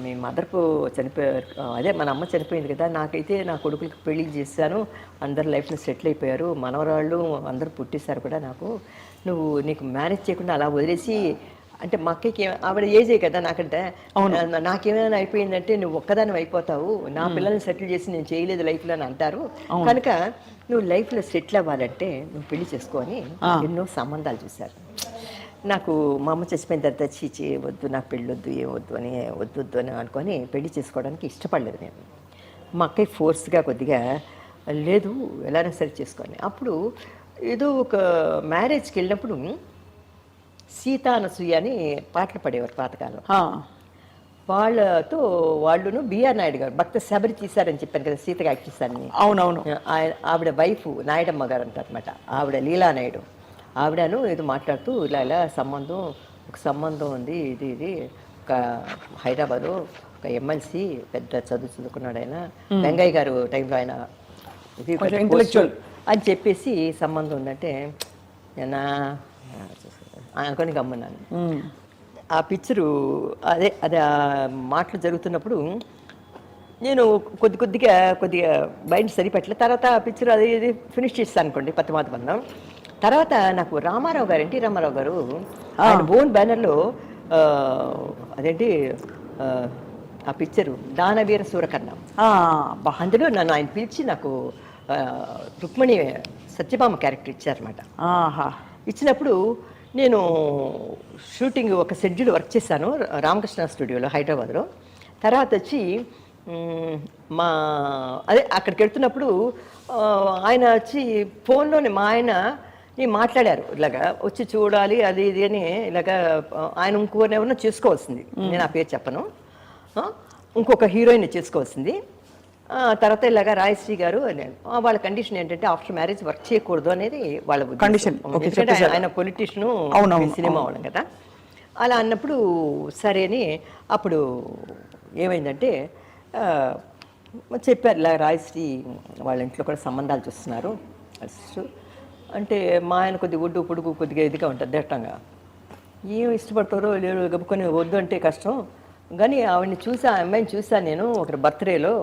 మీ మదర్కు చనిపోయారు, అదే మన అమ్మ చనిపోయింది కదా, నాకైతే నా కొడుకులకి పెళ్లి చేశాను, అందరు లైఫ్లో సెటిల్ అయిపోయారు, మనవరాళ్ళు అందరూ పుట్టేశారు కూడా, నీకు మ్యారేజ్ చేయకుండా అలా వదిలేసి, అంటే మా అక్కకి ఆవిడ ఏజే కదా నాకంటే, నాకేమైనా అయిపోయిందంటే నువ్వు ఒక్కదాని అయిపోతావు, నా పిల్లల్ని సెటిల్ చేసి నేను చేయలేదు లైఫ్లో అని అంటారు, కనుక నువ్వు లైఫ్లో సెటిల్ అవ్వాలంటే నువ్వు పెళ్లి చేసుకొని ఎన్నో సంబంధాలు చూశారు. నాకు మా అమ్మ చచ్చిపోయిన తర్వాత చీచి వద్దు, నాకు పెళ్ళి వద్దు, వద్దు అని అనుకొని పెళ్లి చేసుకోవడానికి ఇష్టపడలేదు నేను. మా అక్కయ్య ఫోర్స్గా కొద్దిగా లేదు ఎలానో సరి చేసుకోండి. అప్పుడు ఏదో ఒక మ్యారేజ్కి వెళ్ళినప్పుడు సీతా అనసూయ అని పాటలు పడేవారు పాతకాలం. వాళ్ళును బిఆర్ నాయుడు గారు భక్త శబరి తీశారని చెప్పాను కదా, సీతగా యాక్ట్ చేశారని. అవునవును. ఆవిడ వైఫ్ నాయుడమ్మ గారు అంటారనమాట, ఆవిడ లీలా నాయుడు. ఆవిడను ఏదో మాట్లాడుతూ ఇలా ఒక సంబంధం ఉంది, ఇది ఒక హైదరాబాదు ఒక ఎమ్మెల్సీ పెద్ద చదువుకున్నాడు ఆయన, వెంగయ్య గారు టైంలో ఆయన ఇది ఇంటెలెక్చువల్ అని చెప్పేసి సంబంధం ఉందంటే నేను అనుకొని గమ్మన్నాను. ఆ పిక్చరు అదే ఆ మాటలు జరుగుతున్నప్పుడు నేను కొద్దిగా బయట సరిపెట్టలే. తర్వాత ఆ పిక్చర్ అది ఫినిష్ చేస్తాను అనుకోండి, పత్తిమాత బంధం. తర్వాత నాకు రామారావు గారు, ఎన్టీ రామారావు గారు ఆయన బోన్ బ్యానర్లో ఆ పిక్చరు దానవీర సూరకర్ణ, అందులో నన్ను ఆయన పిలిచి నాకు రుక్మిణి సత్యభామ క్యారెక్టర్ ఇచ్చారనమాట. ఇచ్చినప్పుడు నేను షూటింగ్ ఒక షెడ్యూల్ వర్క్ చేశాను రామకృష్ణ స్టూడియోలో హైదరాబాద్లో. తర్వాత వచ్చి మా అదే అక్కడికి వెళ్తున్నప్పుడు ఆయన వచ్చి ఫోన్లోనే మా ఆయన మాట్లాడారు, ఇలాగా వచ్చి చూడాలి అది ఇది అని. ఇలాగా ఆయన ఇంకోనే చేసుకోవాల్సింది, నేను ఆ పేరు చెప్పను, ఇంకొక హీరోయిన్ చేసుకోవాల్సింది. తర్వాత ఇలాగా రాయశ్రీ గారు వాళ్ళ కండిషన్ ఏంటంటే ఆఫ్టర్ మ్యారేజ్ వర్క్ చేయకూడదు అనేది వాళ్ళ కండిషన్. ఎందుకంటే ఆయన పొలిటీషియను, సినిమా అవడం కదా. అలా అన్నప్పుడు సరే అని అప్పుడు ఏమైందంటే చెప్పారు, ఇలా రాయశ్రీ వాళ్ళ ఇంట్లో కూడా సంబంధాలు చూస్తున్నారు అంటే. మా ఆయన కొద్దిగా ఒడ్డు పొడుగు కొద్దిగా ఇదిగా ఉంటుంది, దట్టంగా. ఏం ఇష్టపడతారో లేరు గబుకొని వద్దు అంటే కష్టం. కానీ ఆవిడని చూసా, ఆ అమ్మాయిని చూసాను నేను ఒకటి బర్త్డేలో,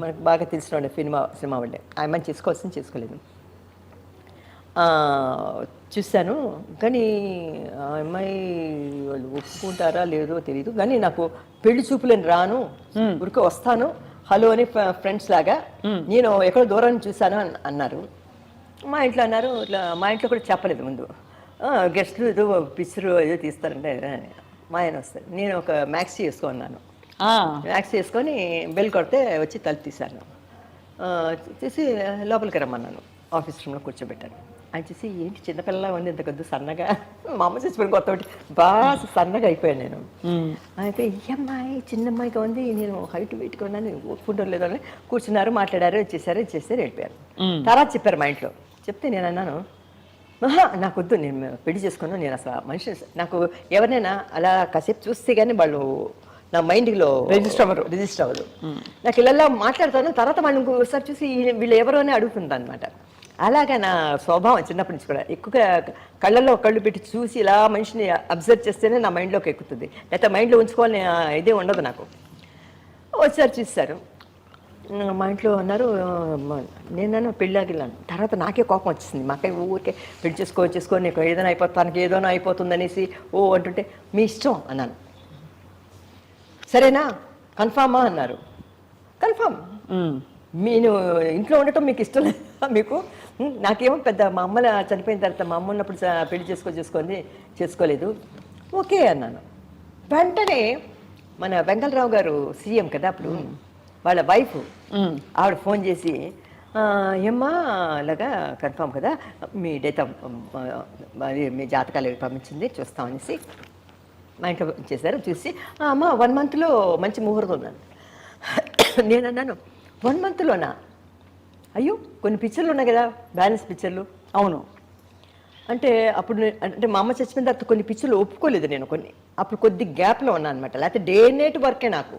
మనకు బాగా తెలిసిన సినిమా వాళ్ళే. ఆ అమ్మాయిని చేసుకోలేదు, చూశాను. కానీ ఆ అమ్మాయి వాళ్ళు ఒప్పుకుంటారా లేదో తెలియదు. కానీ నాకు పెళ్లి చూపులని రాను, ఊరికే వస్తాను, హలో అని ఫ్రెండ్స్ లాగా. నేను ఎక్కడో దూరాన్ని చూశాను అన్నారు. మా ఇంట్లో అన్నారు, ఇట్లా మా ఇంట్లో కూడా చెప్పలేదు ముందు, గెస్ట్లు ఏదో పిక్చర్ ఏదో తీస్తారంటే మా ఆయన వస్తారు. నేను ఒక మ్యాక్సీ వేసుకున్నాను, మ్యాక్సీ వేసుకొని బెల్ కొడితే వచ్చి తలుపు తీశాను. తీసి లోపలికి రమ్మన్నాను, ఆఫీస్ రూమ్లో కూర్చోబెట్టాను. ఆయన చూసి ఏంటి చిన్నపిల్లలా ఉంది, ఇంత కొద్ది సన్నగా, మా అమ్మ చచ్చిపోయిన కొత్త ఒకటి బాగా సన్నగా అయిపోయాను నేను. అయితే ఈ అమ్మాయి చిన్నమ్మాయిగా ఉంది, నేను హైట్ వెయిట్గా ఉన్నాను, ఒప్పుకుంటారు లేదో అని కూర్చున్నారు, మాట్లాడారు, ఇచ్చేసారు వెళ్ళిపోయారు. తర్వాత చెప్పారు మా ఇంట్లో. చెప్తే నేను అన్నాను, నాకు వద్దు, నేను పెళ్లి చేసుకున్నాను, నేను అసలు మనిషి నాకు ఎవరినైనా అలా కాసేపు చూస్తే కానీ వాళ్ళు నా మైండ్లో రిజిస్టర్ అవ్వదు. నాకు ఇలా మాట్లాడతాను, తర్వాత వాళ్ళు ఇంకోసారి చూసి వీళ్ళు ఎవరో అని అడుగుతుంది అనమాట. అలాగా నా స్వభావం చిన్నప్పటి నుంచి కూడా. ఎక్కువగా కళ్ళల్లో కళ్ళు పెట్టి చూసి ఇలా మనిషిని అబ్జర్వ్ చేస్తేనే నా మైండ్లోకి ఎక్కుతుంది, లేకపోతే మైండ్లో ఉంచుకోవాలని ఇదే ఉండదు నాకు. వచ్చారు చూస్తారు, మా ఇంట్లో అన్నారు. నేను పెళ్ళాగిలాను. తర్వాత నాకే కోపం వచ్చింది, మాకే ఊరికే పెళ్లి చేసుకో నీకు ఏదైనా అయిపోతానికి ఏదైనా అయిపోతుంది అనేసి అంటుంటే మీ ఇష్టం అన్నాను. సరేనా, కన్ఫామా అన్నారు. కన్ఫామ్. నేను ఇంట్లో ఉండటం మీకు ఇష్టం లేదా మీకు? నాకేమో పెద్ద మా అమ్మ చనిపోయిన తర్వాత మా అమ్మ ఉన్నప్పుడు పెళ్లి చేసుకోలేదు, ఓకే అన్నాను. వెంటనే మన వెంకటరావు గారు సీఎం కదా అప్పుడు, వాళ్ళ వైఫ్ ఆవిడ ఫోన్ చేసి, ఏమ్మా అలాగా కన్ఫామ్ కదా, మీ డేట్ మీ జాతకాలు పంపించింది చూస్తామనేసి మా ఇంట్లో చేశారు. చూసి అమ్మ 1 monthలో మంచి ముహూర్తం ఉన్నాను. నేను అన్నాను 1 monthలోనా? అయ్యో కొన్ని పిక్చర్లు ఉన్నాయి కదా, బ్యాలెన్స్ పిక్చర్లు. అవును అంటే అప్పుడు అంటే మా అమ్మ చచ్చిపోయిన తర్వాత కొన్ని పిక్చర్లు ఒప్పుకోలేదు నేను, కొన్ని అప్పుడు కొద్ది గ్యాప్లో ఉన్నాను అనమాట. లేకపోతే డే నైట్ వర్కే నాకు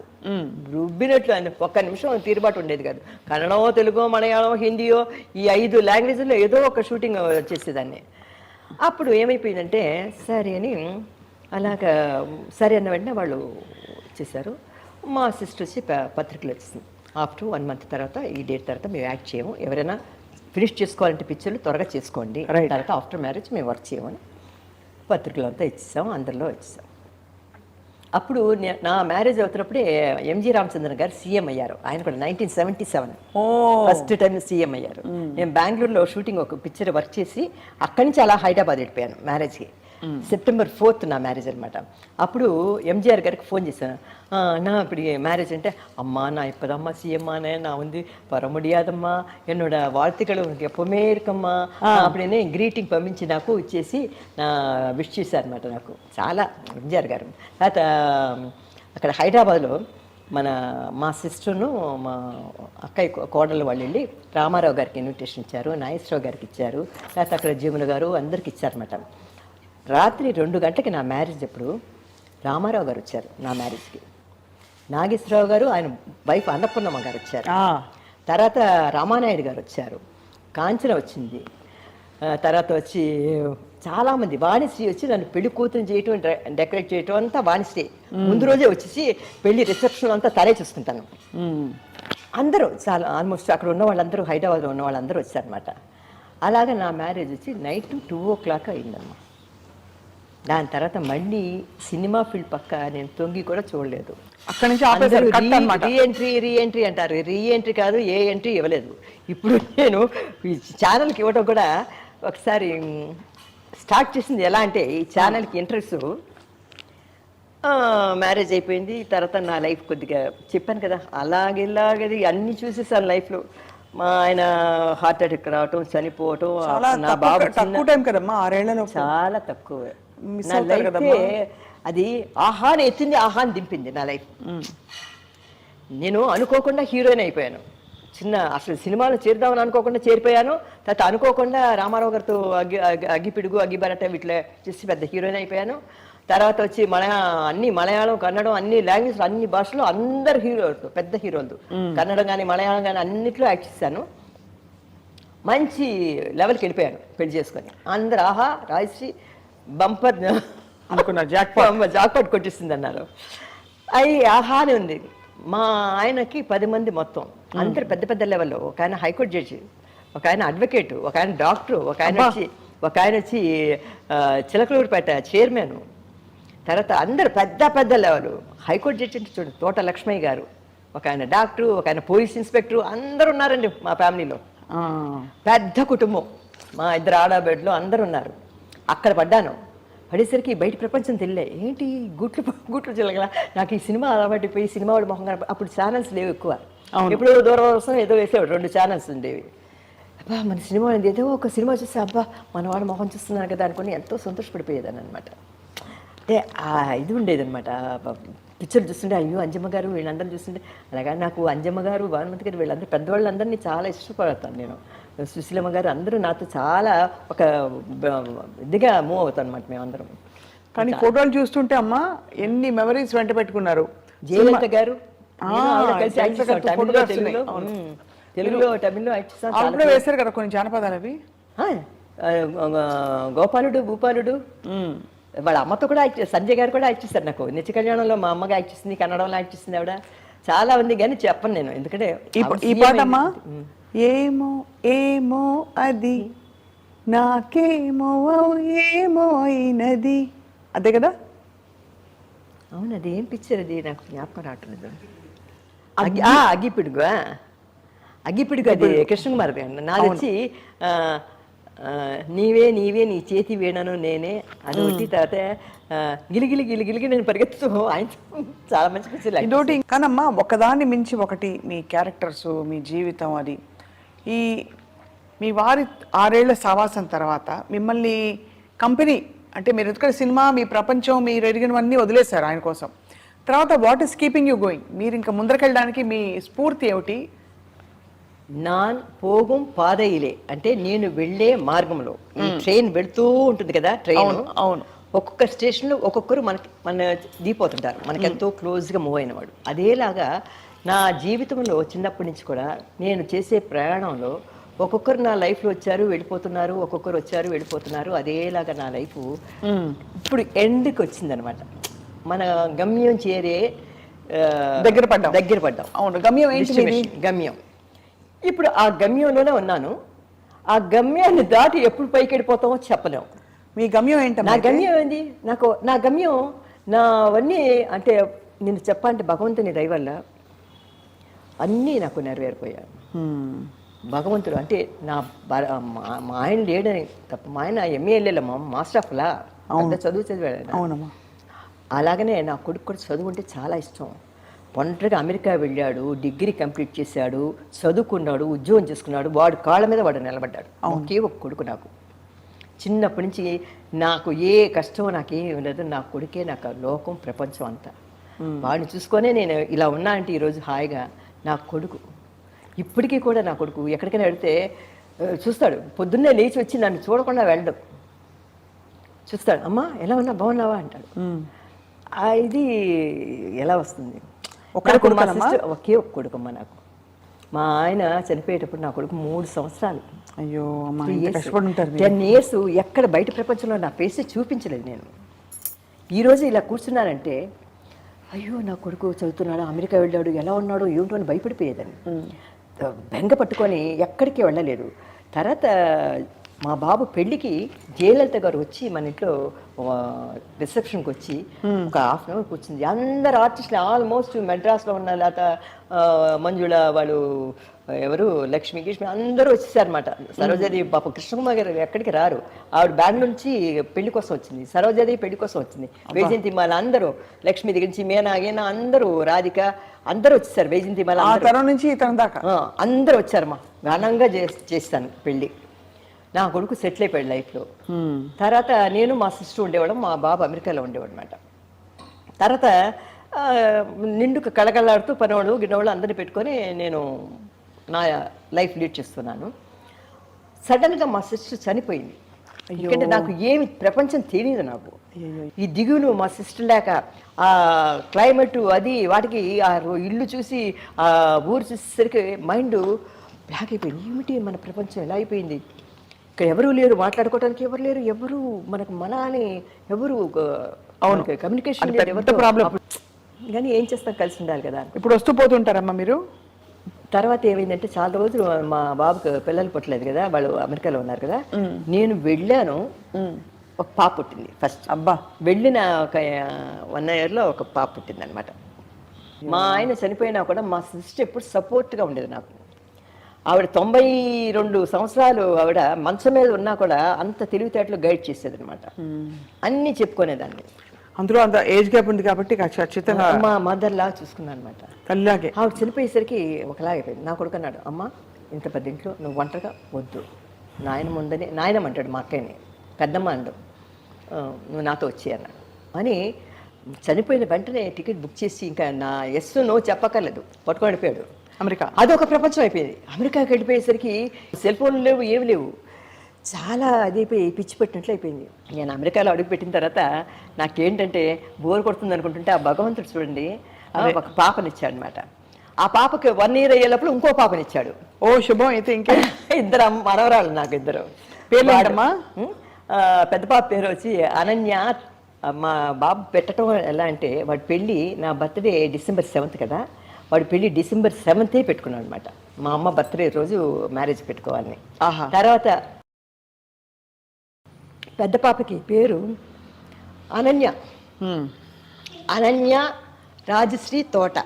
రుబ్బినట్లు, ఒక్క నిమిషం తీరుబాటు ఉండేది కాదు. కన్నడమో, తెలుగో, మలయాళం, హిందీయో, ఈ 5 లాంగ్వేజ్లో ఏదో ఒక షూటింగ్ చేసేదాన్ని. అప్పుడు ఏమైపోయిందంటే సరే అని అలాగా సరే అన్న వెంటనే వాళ్ళు చేశారు. మా సిస్టర్ వచ్చి పత్రికలు వచ్చింది, ఆఫ్టర్ 1 month తర్వాత ఈ డేట్ తర్వాత మేము యాక్ట్ చేయము, ఎవరైనా ఫినిష్ చేసుకోవాలంటే పిక్చర్లు త్వరగా చేసుకోండి, తర్వాత ఆఫ్టర్ మ్యారేజ్ మేము వర్క్ చేయమని పత్రికలు అంతా ఇచ్చేసాం, అందరిలో ఇచ్చేసాం. అప్పుడు నా మ్యారేజ్ అవుతున్నప్పుడే ఎంజి రామచంద్రన్ గారు సీఎం అయ్యారు. ఆయన కూడా 1977 ఫస్ట్ టైం సీఎం అయ్యారు. నేను బెంగళూరులో షూటింగ్ ఒక పిక్చర్ వర్క్ చేసి అక్కడి నుంచి అలా హైదరాబాద్ వెళ్ళిపోయాను మ్యారేజ్కి. September 4th నా మ్యారేజ్ అనమాట. అప్పుడు ఎంజిఆర్ గారికి ఫోన్ చేశాను, நான் இப்படி மேரேஜ் அம்மா நான் இப்போதாம்மா சிஎம்மானே நான் வந்து வர முடியாதம்மா என்னோட வாழ்த்துக்கள் உனக்கு எப்பவுமே இருக்கம்மா அப்படின்னு గ్రీటింగ్ పంపించి నాకు ఇచ్చేసి నా విష్ చేశారన్నమాట. నాకు చాలా ఎంజిఆర్ గారు. తర్వాత అక్కడ హైదరాబాద్లో మా సిస్టర్ను మా అక్కయ్య కోడలు వాళ్ళు వెళ్ళి రామారావు గారికి ఇన్విటేషన్ ఇచ్చారు, నాగేశ్వరరావు గారికి ఇచ్చారు, లేకపోతే అక్కడ జీముల గారు అందరికి ఇచ్చారన్నమాట. రాత్రి 2 గంటలకి నా మ్యారేజ్ అప్పుడు రామారావు గారు వచ్చారు నా మ్యారేజ్కి, నాగేశ్వరరావు గారు ఆయన వైఫ్ అన్నపూర్ణమ్మ గారు వచ్చారు, తర్వాత రామానాయుడు గారు వచ్చారు, కాంచన వచ్చింది, తర్వాత వచ్చి చాలామంది వాణిశ్రీ వచ్చి నన్ను పెళ్లి కూతురు చేయటం డెకరేట్ చేయటం అంతా వాణిశ్రీ ముందు రోజే వచ్చేసి పెళ్లి రిసెప్షన్ అంతా తలే చూసుకుంటాను. అందరూ చాలా ఆల్మోస్ట్ అక్కడ ఉన్న వాళ్ళందరూ హైదరాబాద్లో ఉన్న వాళ్ళందరూ వచ్చారనమాట. అలాగే నా మ్యారేజ్ వచ్చి నైట్ 2 o'clock అయిందమ్మా. దాని తర్వాత మళ్ళీ సినిమా ఫీల్డ్ పక్క నేను తొంగి కూడా చూడలేదు. అక్కడి నుంచి రీఎంట్రీ అంటారు, రీఎంట్రీ కాదు, ఏ ఎంట్రీ ఇవ్వలేదు. ఇప్పుడు నేను ఈ ఛానల్కి ఇవ్వడం కూడా ఒకసారి స్టార్ట్ చేసింది ఎలా అంటే ఈ ఛానల్కి ఇంట్రెస్ట్ మ్యారేజ్ అయిపోయింది. తర్వాత నా లైఫ్ కొద్దిగా చెప్పాను కదా ఇలాగది అన్నీ చూసేసాను లైఫ్లో. మా ఆయన హార్ట్ అటాక్ రావటం, చనిపోవటం, చాలా నా బాబు తక్కువ టైం కదమ్మా, 6 ఏళ్లలో చాలా తక్కువ. Miss నా అవుతారు లైఫ్ కదమ్మా. అది ఆహాని ఎత్తింది, ఆహాని దింపింది నా లైఫ్. నేను అనుకోకుండా హీరోయిన్ అయిపోయాను. అసలు సినిమాలో చేరుదామని అనుకోకుండా చేరిపోయాను. తర్వాత అనుకోకుండా రామారావు గారితో అగ్గిపిడుగు, అగ్గిబరట వీటిలో చేసి పెద్ద హీరోయిన్ అయిపోయాను. తర్వాత వచ్చి అన్ని మలయాళం, కన్నడం, అన్ని లాంగ్వేజ్, అన్ని భాషలో అందరు హీరోలు, పెద్ద హీరోలు, కన్నడం కానీ మలయాళం కానీ అన్నిట్లో యాక్ట్ చేశాను. మంచి లెవెల్కి వెళ్ళిపోయాను పెళ్లి చేసుకొని. అందరు ఆహా రాజశ్రీ బంపర్ అనుకున్నా, జాక్పాట్ కొట్టిస్తుంది అన్నారు. అవి ఆహానే ఉంది. మా ఆయనకి 10 మంది మొత్తం, అందరు పెద్ద పెద్ద లెవెల్లో. ఒక ఆయన హైకోర్టు జడ్జి, ఒక ఆయన అడ్వకేటు, ఒక ఆయన డాక్టరు, ఒక ఆయన వచ్చి చిలకలూరుపేట చైర్మన్. తర్వాత అందరు పెద్ద పెద్ద లెవెల్. హైకోర్టు జడ్జి అంటే చూడండి, తోట లక్ష్మయ్య గారు, ఒక ఆయన డాక్టరు, ఒక ఆయన పోలీస్ ఇన్స్పెక్టరు, అందరు ఉన్నారండి మా ఫ్యామిలీలో. పెద్ద కుటుంబం. మా 2 ఆడబిడ్డలు అందరు ఉన్నారు. అక్కడ పడ్డాను. పడేసరికి బయట ప్రపంచం తెలియలే. ఏంటి గుట్లు చిలగల. నాకు ఈ సినిమా అలవాటిపోయి సినిమా వాడు మొహం అప్పుడు ఛానల్స్ లేవు ఎక్కువ. ఎప్పుడు దూరదర్శనం ఏదో వేసేవాడు, 2 ఛానల్స్ ఉండేవి. అబ్బా మన సినిమా ఏదో ఒక సినిమా చూస్తే అబ్బా మన వాడు మొహం చూస్తున్నాను కదా అనుకుని ఎంతో సంతోషపడిపోయేదాన్ని అనమాట. అంటే ఇది ఉండేదన్నమాట. పిక్చర్ చూస్తుంటే అయ్యో అంజమ్మ గారు వీళ్ళందరూ చూస్తుంటే అలాగా నాకు అంజమ్మ గారు, భానుమతి గారు వీళ్ళందరూ పెద్దవాళ్ళందరినీ చాలా ఇష్టపడతాను నేను. సుశీలమ్మ గారు అందరూ నాతో చాలా ఒక ఇదిగా మూవ్ అవుతాను అనమాట మేమందరం. కానీ ఫోటోలు చూస్తుంటే అమ్మ ఎన్ని మెమరీస్ వెంట పెట్టుకున్నారు. జయలలిత గారు తెలుగులో తమిళ్లో యాక్ట్ చేస్తాను. వేశారు కదా కొన్ని జానపదాలు అవి. గోపాలుడు, భూపాలుడు, వాళ్ళ అమ్మతో కూడా యాక్ట్ చేస్తారు. సంజయ్ గారు కూడా యాక్ట్ చేస్తారు. నాకు నిత్య కళ్యాణంలో మా అమ్మగా యాక్ట్ చేసింది, కన్నడంలో యాక్ట్ చేసింది ఆవిడ. చాలా ఉంది కానీ చెప్పను నేను, ఎందుకంటే ఈ పాట అమ్మా ఏమో ఏమో అది నాకేమో ఏమో అయినది, అదే కదా. అవును, అది ఏం పిక్చర్ అది నాకు జ్ఞాపకం రావట్లేదు. అగ్గిపిడుగు, అగ్గిపిడుగు అది కృష్ణకుమార్ గారు. నాది వచ్చి నీవే నీవే నీ చేతి వీణను నేనే అది ఒకటి. తర్వాత గిలిగిలి గిలిగిలిగి నేను పరిగెత్తు. ఆయన చాలా మంచి పిక్చర్. ఇదోటి కానమ్మా, ఒకదాన్ని మించి ఒకటి మీ క్యారెక్టర్స్, మీ జీవితం. అది మీ వారి 6 ఏళ్ల సావాసం తర్వాత మిమ్మల్ని కంపెనీ అంటే మీరు ఎందుకంటే సినిమా, మీ ప్రపంచం, మీరు ఎరిగినవన్నీ వదిలేశారు ఆయన కోసం. తర్వాత what is keeping you going? మీరు ఇంకా ముందరకెళ్ళడానికి మీ స్ఫూర్తి ఏమిటి? నాన్ పోగుం పాదయిలే అంటే నేను వెళ్ళే మార్గంలో ఈ ట్రైన్ వెళుతూ ఉంటుంది కదా. ట్రైన్ అవును, ఒక్కొక్క స్టేషన్లో ఒక్కొక్కరు మన దిగిపోతుంటారు, మనకెంతో క్లోజ్గా మూవ్ అయిన వాడు. అదేలాగా నా జీవితంలో చిన్నప్పటి నుంచి కూడా నేను చేసే ప్రయాణంలో ఒక్కొక్కరు నా లైఫ్లో వచ్చారు వెళ్ళిపోతున్నారు, ఒక్కొక్కరు వచ్చారు వెళ్ళిపోతున్నారు. అదేలాగా నా లైఫ్ ఇప్పుడు ఎండ్కి వచ్చిందనమాట. మన గమ్యం చేరే దగ్గర పడ్డాం. అవును, గమ్యం ఏంటి? గమ్యం. ఇప్పుడు ఆ గమ్యంలోనే ఉన్నాను. ఆ గమ్యాన్ని దాటి ఎప్పుడు పైకి వెళ్ళిపోతామో చెప్పలేము. మీ గమ్యం ఏంటి? నా గమ్యం ఏంది? నా గమ్యం నావన్నీ అంటే నేను చెప్పాలంటే భగవంతుని దయ వల్ల అన్నీ నాకు నెరవేరిపోయాను. భగవంతుడు అంటే మా ఆయన లేడని తప్ప, మా ఆయన MA మాస్టర్ ఆఫ్ లా, అంత చదువు చదివాడు. అవునమ్మా. అలాగనే నా కొడుకు కూడా చదువు అంటే చాలా ఇష్టం. ఒంటరిగా అమెరికా వెళ్ళాడు, డిగ్రీ కంప్లీట్ చేశాడు, చదువుకున్నాడు, ఉద్యోగం చేసుకున్నాడు. వాడు కాళ్ళ మీద వాడు నిలబడ్డాడు. ఒకే ఒక కొడుకు నాకు. చిన్నప్పటి నుంచి నాకు ఏ కష్టం నాకేం లేదు. నా కొడుకే నాకు లోకం, ప్రపంచం అంతా. వాడిని చూసుకొనే నేను ఇలా ఉన్నా అంటే ఈరోజు హాయిగా. నా కొడుకు ఇప్పటికీ కూడా నా కొడుకు ఎక్కడికైనా వెళితే చూస్తాడు. పొద్దున్నే లేచి వచ్చి నన్ను చూడకుండా వెళ్ళడం. చూస్తాడు, అమ్మా ఎలా ఉన్నా, బాగున్నావా అంటాడు. ఇది ఎలా వస్తుంది? ఒకే ఒక కొడుకమ్మ నాకు. మా ఆయన చనిపోయేటప్పుడు నా కొడుకు 3 సంవత్సరాలు. అయ్యో, 10 years ఎక్కడ బయట ప్రపంచంలో నా ఫేస్ చూపించలేదు నేను. ఈరోజు ఇలా కూర్చున్నానంటే అయ్యో నా కొడుకు చదువుతున్నాడు, అమెరికా వెళ్ళాడు, ఎలా ఉన్నాడు ఏమిటో అని భయపడిపోయేదాన్ని. బెంగ పట్టుకొని ఎక్కడికి వెళ్ళలేదు. తర్వాత మా బాబు పెళ్ళికి జయలలిత గారు వచ్చి మన ఇంట్లో రిసెప్షన్కి వచ్చి ఒక హాఫ్ అన్ అవర్ కూర్చుంది. అందరు ఆర్టిస్టులు ఆల్మోస్ట్ మెడ్రాస్లో ఉన్న లేకపోతే మంజుళ వాళ్ళు ఎవరు లక్ష్మి గిష్మి అందరూ వచ్చేసారనమాట. సరోజాదేవి పాప కృష్ణకుమార్ గారు ఎక్కడికి రారు, ఆవిడ బెంగళూరు నుంచి పెళ్లి కోసం వచ్చింది. సరోజాదేవి పెళ్లి కోసం వచ్చింది. వైజయంతి మాల అందరూ, లక్ష్మి దగ్గర నుంచి మీనా గీనా అందరూ, రాధిక అందరూ వచ్చేసారు. వైజయంతి మాల నుంచి అందరూ వచ్చారమ్మా. ఘనంగా చేస్తాను పెళ్ళి. నా కొడుకు సెటిల్ అయిపోయాడు లైఫ్లో. తర్వాత నేను మా సిస్టర్ ఉండేవాళ్ళం, మా బాబు అమెరికాలో ఉండేవాడు అనమాట. తర్వాత నిండుకు కళకళలాడుతూ పనివాళ్ళు గిన్నెవాళ్ళు అందరినీ పెట్టుకొని నేను నా లైఫ్ లీడ్ చేస్తున్నాను. సడన్గా మా సిస్టర్ చనిపోయింది. ఎందుకంటే నాకు ఏమి ప్రపంచం తెలియదు. నాకు ఈ దిగులు మా సిస్టర్ లేక, ఆ క్లైమేట్ అది వాటికి, ఆ ఇల్లు చూసి ఆ ఊరు చూసేసరికి మైండ్ బ్లాక్ అయిపోయింది. ఏమిటి మన ప్రపంచం ఎలా అయిపోయింది, ఇక్కడ ఎవరు లేరు, మాట్లాడుకోవడానికి ఎవరు లేరు, ఎవరు మనకు మన అని ఎవరు కమ్యూనికేషన్ ప్రాబ్లం. కానీ ఏం చేస్తాం, కలిసి ఉండాలి కదా. ఇప్పుడు వస్తూ పోతుంటారమ్మా మీరు? తర్వాత ఏమైందంటే చాలా రోజులు మా బాబుకి పిల్లలు పుట్టలేదు కదా, వాళ్ళు అమెరికాలో ఉన్నారు కదా. నేను వెళ్ళాను, ఒక పాప పుట్టింది ఫస్ట్. అబ్బా. వెళ్ళిన ఒక 1 yearలో ఒక పాప పుట్టింది అనమాట. మా ఆయన చనిపోయినా కూడా మా సిస్టర్ ఎప్పుడు సపోర్ట్గా ఉండేది నాకు. ఆవిడ 92 సంవత్సరాలు ఆవిడ మంచం మీద ఉన్నా కూడా అంత తెలివితేటలు గైడ్ చేసేది అనమాట. అన్నీ చెప్పుకునేదాన్ని. అందులో అంత ఏజ్ గ్యాప్ ఉంది కాబట్టి ఖచ్చితంగా మా మదర్ లాగా చూసుకున్నాను అనమాట. తల్లిలాగే. ఆవిడ చనిపోయేసరికి ఒకలాగైపోయింది. నా కొడుకు అన్నాడు, అమ్మ ఇంత పెద్ద ఇంట్లో నువ్వు ఒంటరిగా వద్దు, నాయనమ్మ ఉందని. నాయనమ్మ అంటాడు మా అక్కయ్యని, పెద్దమ్మ అండు, నువ్వు నాతో వచ్చి అన్నాడు. అని చనిపోయిన వెంటనే టికెట్ బుక్ చేసి ఇంకా నా ఎస్ నో చెప్పక్కర్లేదు, పట్టుకొని వెళ్ళిపోయాడు అమెరికా. అదొక ప్రపంచం అయిపోయింది. అమెరికాకి వెళ్ళిపోయేసరికి సెల్ ఫోన్లు లేవు, ఏమి లేవు, చాలా అదైపోయి పిచ్చి పెట్టినట్లు అయిపోయింది. నేను అమెరికాలో అడుగుపెట్టిన తర్వాత నాకేంటంటే బోర్ కొడుతుంది అనుకుంటుంటే, ఆ భగవంతుడు చూడండి ఒక పాపనిచ్చాడు అనమాట. ఆ పాపకి 1 year అయ్యేటప్పుడు ఇంకో పాపనిచ్చాడు. ఓ శుభం. అయితే ఇంకా ఇద్దరు మనవరాళ్ళు నాకు, ఇద్దరు. పేర్లేడమ్మా? పెద్ద పాప పేరు వచ్చి అనన్య. మా బాబు పెట్టడం ఎలా అంటే, వాడి పెళ్ళి నా బర్త్డే December 7th కదా, వాడి పెళ్ళి December 7th పెట్టుకున్నాడు అనమాట. మా అమ్మ బర్త్డే రోజు మ్యారేజ్ పెట్టుకోవాలని. తర్వాత పెద్ద పాపకి పేరు అనన్య. అనన్య రాజశ్రీ తోట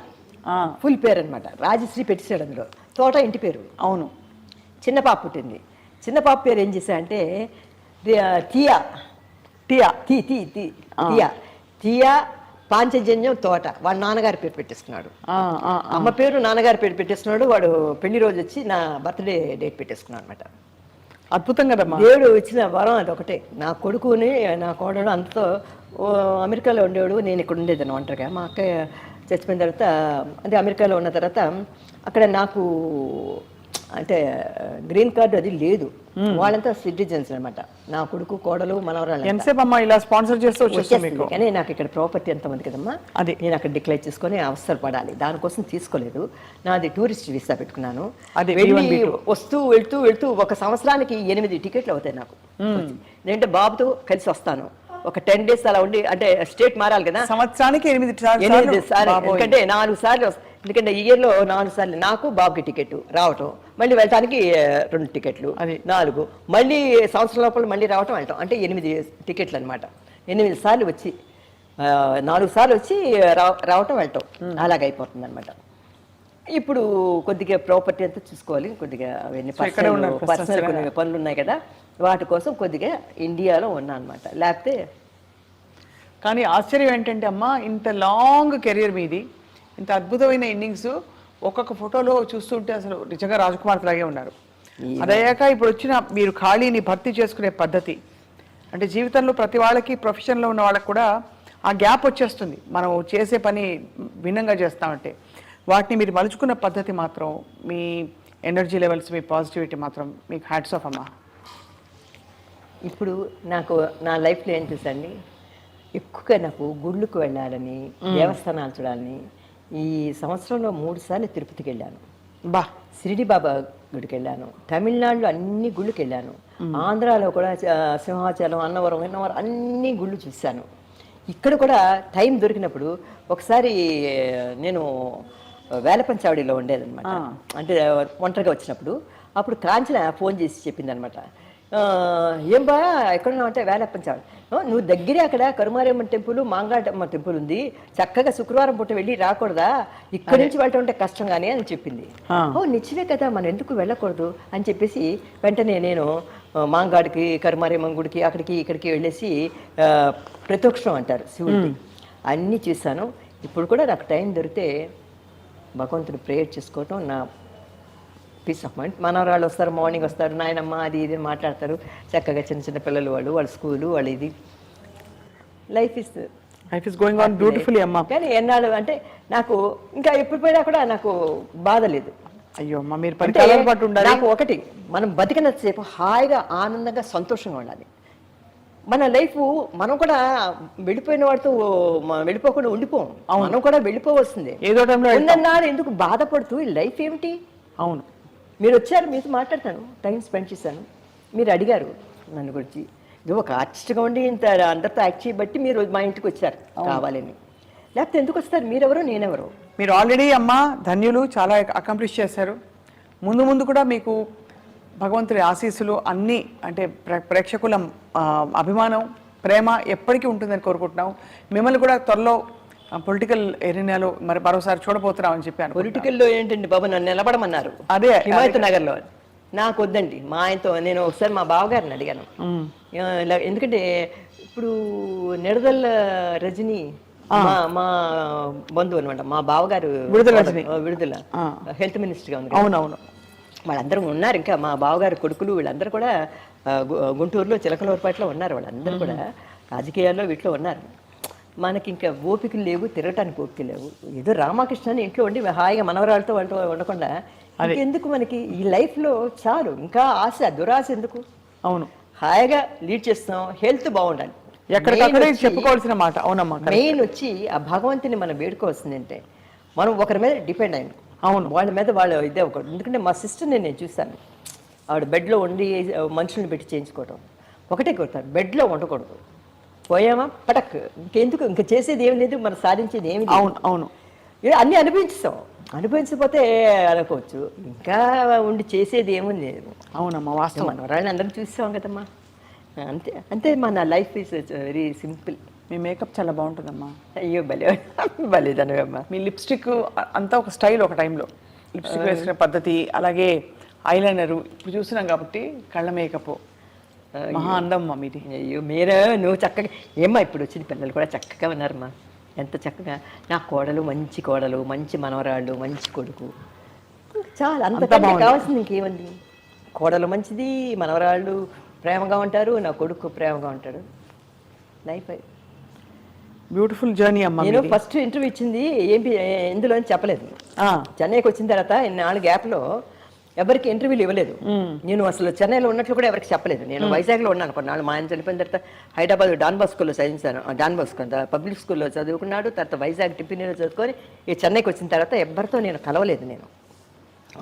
ఫుల్ పేరు అనమాట. రాజశ్రీ పెట్టేశాడు అందులో, తోట ఇంటి పేరు. అవును. చిన్న పాప పుట్టింది. చిన్న పాప పేరు ఏం చేశా అంటే టియా. టియా టీ టీ టీ టియా టియా పాంచజన్యం తోట. వాడు నాన్నగారి పేరు పెట్టేసుకున్నాడు. అమ్మ పేరు నాన్నగారి పేరు పెట్టేసుకున్నాడు. వాడు పెళ్లి రోజు వచ్చి నా బర్త్డే డేట్ పెట్టేసుకున్నాడు అనమాట. అద్భుతం కదమ్మా. దేవుడు ఇచ్చిన వరం అది ఒకటే. నా కొడుకుని నా కోడలు అంతతో అమెరికాలో ఉండేవాడు, నేను ఇక్కడ ఉండేదాన్ని ఒంటరిగా. మా అక్కయ్య చచ్చిపోయిన తర్వాత, అంటే అమెరికాలో ఉన్న తర్వాత అక్కడ నాకు అంటే గ్రీన్ కార్డు అది లేదు. వాళ్ళంతా సిటిజన్స్ అనమాట. నా కొడుకు కోడలు మనవరాలు. ఎంతసేపు అమ్మా ఇలా స్పాన్సర్ చేస్తూ వచ్చేస్తుంది. కానీ నాకు ఇక్కడ ప్రాపర్టీ ఎంతమంది కదమ్మా, అది నేను అక్కడ డిక్లేర్ చేసుకొని అవసరం పడాలి. దానికోసం తీసుకోలేదు. నాది టూరిస్ట్ వీసా పెట్టుకున్నాను. అది వస్తూ వెళ్తూ వెళ్తూ 1 సంవత్సరానికి 8 టికెట్లు అవుతాయి నాకు. నేనంటే బాబుతో కలిసి వస్తాను. ఒక 10 days అలా ఉండి, అంటే స్టేట్ మారాలి కదా. సంవత్సరానికి 8 సార్లు. ఎందుకంటే 4 సార్లు, ఎందుకంటే ఇయర్లో 4 సార్లు నాకు బాబుకి టికెట్ రావటం, మళ్ళీ వెళ్ళటానికి 2 టికెట్లు, 4, మళ్ళీ సంవత్సరం లోపల మళ్ళీ రావటం వెళ్ళటం, అంటే 8 టికెట్లు అనమాట. 8 సార్లు వచ్చి 4 సార్లు వచ్చి రావటం వెళ్ళటం అలాగైపోతుంది అనమాట. ఇప్పుడు కొద్దిగా ప్రాపర్టీ అంతా చూసుకోవాలి, కొద్దిగా అవన్నీ పర్సనల్ కొన్ని పనులు ఉన్నాయి కదా, వాటి కోసం కొద్దిగా ఇండియాలో ఉన్నా అనమాట. లేకపోతే కానీ ఆశ్చర్యం ఏంటంటే అమ్మా, ఇంత లాంగ్ కెరీర్ మీది, ఇంత అద్భుతమైన ఇన్నింగ్స్, ఒక్కొక్క ఫోటోలో చూస్తుంటే అసలు నిజంగా రాజకుమార్ లాగే ఉన్నారు. అదయ్యాక ఇప్పుడు వచ్చిన మీరు ఖాళీని భర్తీ చేసుకునే పద్ధతి, అంటే జీవితంలో ప్రతి వాళ్ళకి, ప్రొఫెషన్లో ఉన్న వాళ్ళకి కూడా ఆ గ్యాప్ వచ్చేస్తుంది. మనం చేసే పని భిన్నంగా చేస్తామంటే వాటిని మీరు మలుచుకున్న పద్ధతి మాత్రం, మీ ఎనర్జీ లెవెల్స్, మీ పాజిటివిటీ మాత్రం మీకు హ్యాట్స్ ఆఫ్ అమ్మా. ఇప్పుడు నాకు నా లైఫ్లో ఏం చూసండి, ఎక్కువగా నాకు గుళ్ళకు వెళ్ళాలని, దేవస్థానాలు చూడాలని. ఈ సంవత్సరంలో 3 సార్లు తిరుపతికి వెళ్ళాను. షిరిడి బాబా గుడికి వెళ్ళాను. తమిళనాడులో అన్ని గుళ్ళకి వెళ్ళాను. ఆంధ్రాలో కూడా సింహాచలం, అన్నవరం అన్ని గుళ్ళు చూశాను. ఇక్కడ కూడా టైం దొరికినప్పుడు ఒకసారి నేను వేలపంచావడిలో ఉండేదన్నమాట. అంటే ఒంటరిగా వచ్చినప్పుడు అప్పుడు కాంచన ఫోన్ చేసి చెప్పింది అనమాట, ఏం బా ఎక్కడున్నావు అంటే వేలప్పంచాడు. నువ్వు దగ్గరే అక్కడ కరుమారమ్మ టెంపుల్ మాంగాటమ్మ టెంపుల్ ఉంది, చక్కగా శుక్రవారం పూట వెళ్ళి రాకూడదా, ఇక్కడి నుంచి వెళ్ళటం అంటే కష్టం కానీ అని చెప్పింది. నిజమే కదా, మనం ఎందుకు వెళ్ళకూడదు అని చెప్పేసి వెంటనే నేను మాంగాడికి కరుమారమ్మ గుడికి అక్కడికి ఇక్కడికి వెళ్ళేసి ప్రతోక్షం అంటారు శివుడికి, అన్నీ చూశాను. ఇప్పుడు కూడా నాకు టైం దొరికితే భగవంతుని ప్రేయర్ చేసుకోవటం నా పీస్ ఆఫ్ మైండ్. మనవరాళ్ళు వస్తారు, మార్నింగ్ వస్తారు, నాయనమ్మ అది ఇది మాట్లాడతారు చక్కగా, చిన్న చిన్న పిల్లలు వాళ్ళ స్కూలు వాళ్ళ ఇది. Life is going on beautifully అమ్మా. కానీ ఎన్నాళ్ళు అంటే నాకు ఇంకా ఎప్పుడు పోయినా కూడా నాకు బాధ లేదు. అయ్యో అమ్మా, మీరు పరికాల పాటు ఉండాలి. నాకు ఒకటి, మనం బతికినంతసేపు హాయిగా ఆనందంగా సంతోషంగా ఉండాలి. మన లైఫ్ మనం కూడా వెళ్ళిపోయిన వాడితో వెళ్ళిపోకుండా ఉండిపోం, మనం కూడా వెళ్ళిపోవలసిందే. ఏదో టైంలో ఉందన్నాడు ఎందుకు బాధపడుతూ ఈ లైఫ్ ఏమిటి? అవును, మీరు వచ్చారు, మీతో మాట్లాడతాను, టైం స్పెండ్ చేశాను, మీరు అడిగారు నన్ను గురించి. ఇది ఒక ఆర్టిస్ట్గా ఉండి ఇంత అందరితో యాక్ట్ చేయబట్టి మీరు మా ఇంటికి వచ్చారు కావాలని, లేకపోతే ఎందుకు వస్తారు? మీరెవరో నేనెవరో. మీరు ఆల్రెడీ అమ్మ ధన్యులు, చాలా అకంప్లిష్ చేశారు. ముందు ముందు కూడా మీకు భగవంతుడి ఆశీస్సులు అన్నీ, అంటే ప్రేక్షకుల అభిమానం ప్రేమ ఎప్పటికీ ఉంటుందని కోరుకుంటున్నాం. మిమ్మల్ని కూడా త్వరలో పొలిటికల్ ఏరియాలో మరి మరోసారి చూడబోతున్నామని చెప్పాను. పొలిటికల్లో ఏంటండి బాబు, నన్ను నిలబడమన్నారు అదే హిమాయత్ నగర్లో. నాకు వద్దండి, మా ఆయనతో నేను ఒకసారి మా బావగారిని అడిగాను. ఎందుకంటే ఇప్పుడు నిడదల రజని మా బంధువు అనమాట, మా బావగారు విడుదల హెల్త్ మినిస్టర్గా ఉంది. అవునవును, వాళ్ళందరూ ఉన్నారు. ఇంకా మా బావగారు కొడుకులు వీళ్ళందరూ కూడా గుంటూరులో చిలకలూరుపేటలో ఉన్నారు. వాళ్ళందరూ కూడా రాజకీయాల్లో వీటిలో ఉన్నారు. మనకి ఇంకా ఓపికలు లేవు, తిరగటానికి ఓపికలు లేవు. ఏదో రామకృష్ణ అని ఇంట్లో ఉండి హాయిగా మనవరాలతో ఉండకుండా ఎందుకు మనకి ఈ లైఫ్లో చాలు, ఇంకా ఆశ దురాశ ఎందుకు? అవును, హాయిగా లీడ్ చేస్తాం, హెల్త్ బాగుండాలి, ఎక్కడికక్కడే చెప్పుకోవాల్సిన మాట. అవునమ్మా, మెయిన్ వచ్చి ఆ భగవంతుని మనం వేడుకోవాల్సింది అంటే మనం ఒకరి మీద డిపెండ్ అయ్యాను. అవును, వాళ్ళ మీద వాళ్ళు ఇదే ఒకటి. ఎందుకంటే మా సిస్టర్ని నేను చూశాను, ఆవిడ బెడ్లో ఉండి మనుషుల్ని పెట్టి చేయించుకోవటం. ఒకటే కొడతారు, బెడ్లో ఉండకూడదు, పోయామా పటక్, ఇంకెందుకు, ఇంకా చేసేది ఏమి లేదు, మనం సాధించేది ఏమి. అవును అవును, అన్నీ అనుభవించాం, అనుభవించకపోతే అనుకోవచ్చు, ఇంకా ఉండి చేసేది ఏముంది. అవునమ్మా, వాస్తవం. మన వాళ్ళని అందరం చూసాం కదమ్మా, అంతే అంతే. మన life is very simple. Me makeup చాలా బాగుంటుందమ్మా. అయ్యో భలే భలేదనమ్మా. మీ లిప్స్టిక్ అంతా ఒక స్టైల్, ఒక టైంలో లిప్స్టిక్ వేసుకునే పద్ధతి, అలాగే ఐలైనరు ఇప్పుడు చూస్తున్నాం కాబట్టి కళ్ళ మేకప్ మహా అందమ్మా మీది. అయ్యో మీరు నువ్వు చక్కగా ఏమ్మా, ఇప్పుడు వచ్చిన పిల్లలు కూడా చక్కగా ఉన్నారమ్మా, ఎంత చక్కగా. నా కోడలు మంచి కోడలు, మంచి మనవరాళ్ళు, మంచి కొడుకు, చాలా అంత కావాల్సింది ఇంకేముంది. కోడలు మంచిది, మనవరాళ్ళు ప్రేమగా ఉంటారు, నా కొడుకు ప్రేమగా ఉంటాడు. లైఫ్ బ్యూటిఫుల్ జర్నీ అమ్మా. నేను ఫస్ట్ ఇంటర్వ్యూ ఇచ్చింది ఎందులో అని చెప్పలేదు. చెన్నైకి వచ్చిన తర్వాత ఇన్నాళ్ళ గ్యాప్లో ఎవరికి ఇంటర్వ్యూలు ఇవ్వలేదు. నేను అసలు చెన్నైలో ఉన్నట్లు కూడా ఎవరికి చెప్పలేదు. నేను వైజాగ్లో ఉన్నాను కొన్నాళ్ళు. మా ఆయన చనిపోయిన తర్వాత హైదరాబాద్ డాన్ బాస్కోలో చదివించాను. డాన్ బాస్కో పబ్లిక్ స్కూల్లో చదువుకున్నాడు. తర్వాత వైజాగ్ టిఫిన్లో చదువుకొని ఈ చెన్నైకి వచ్చిన తర్వాత ఎవరితో నేను కలవలేదు. నేను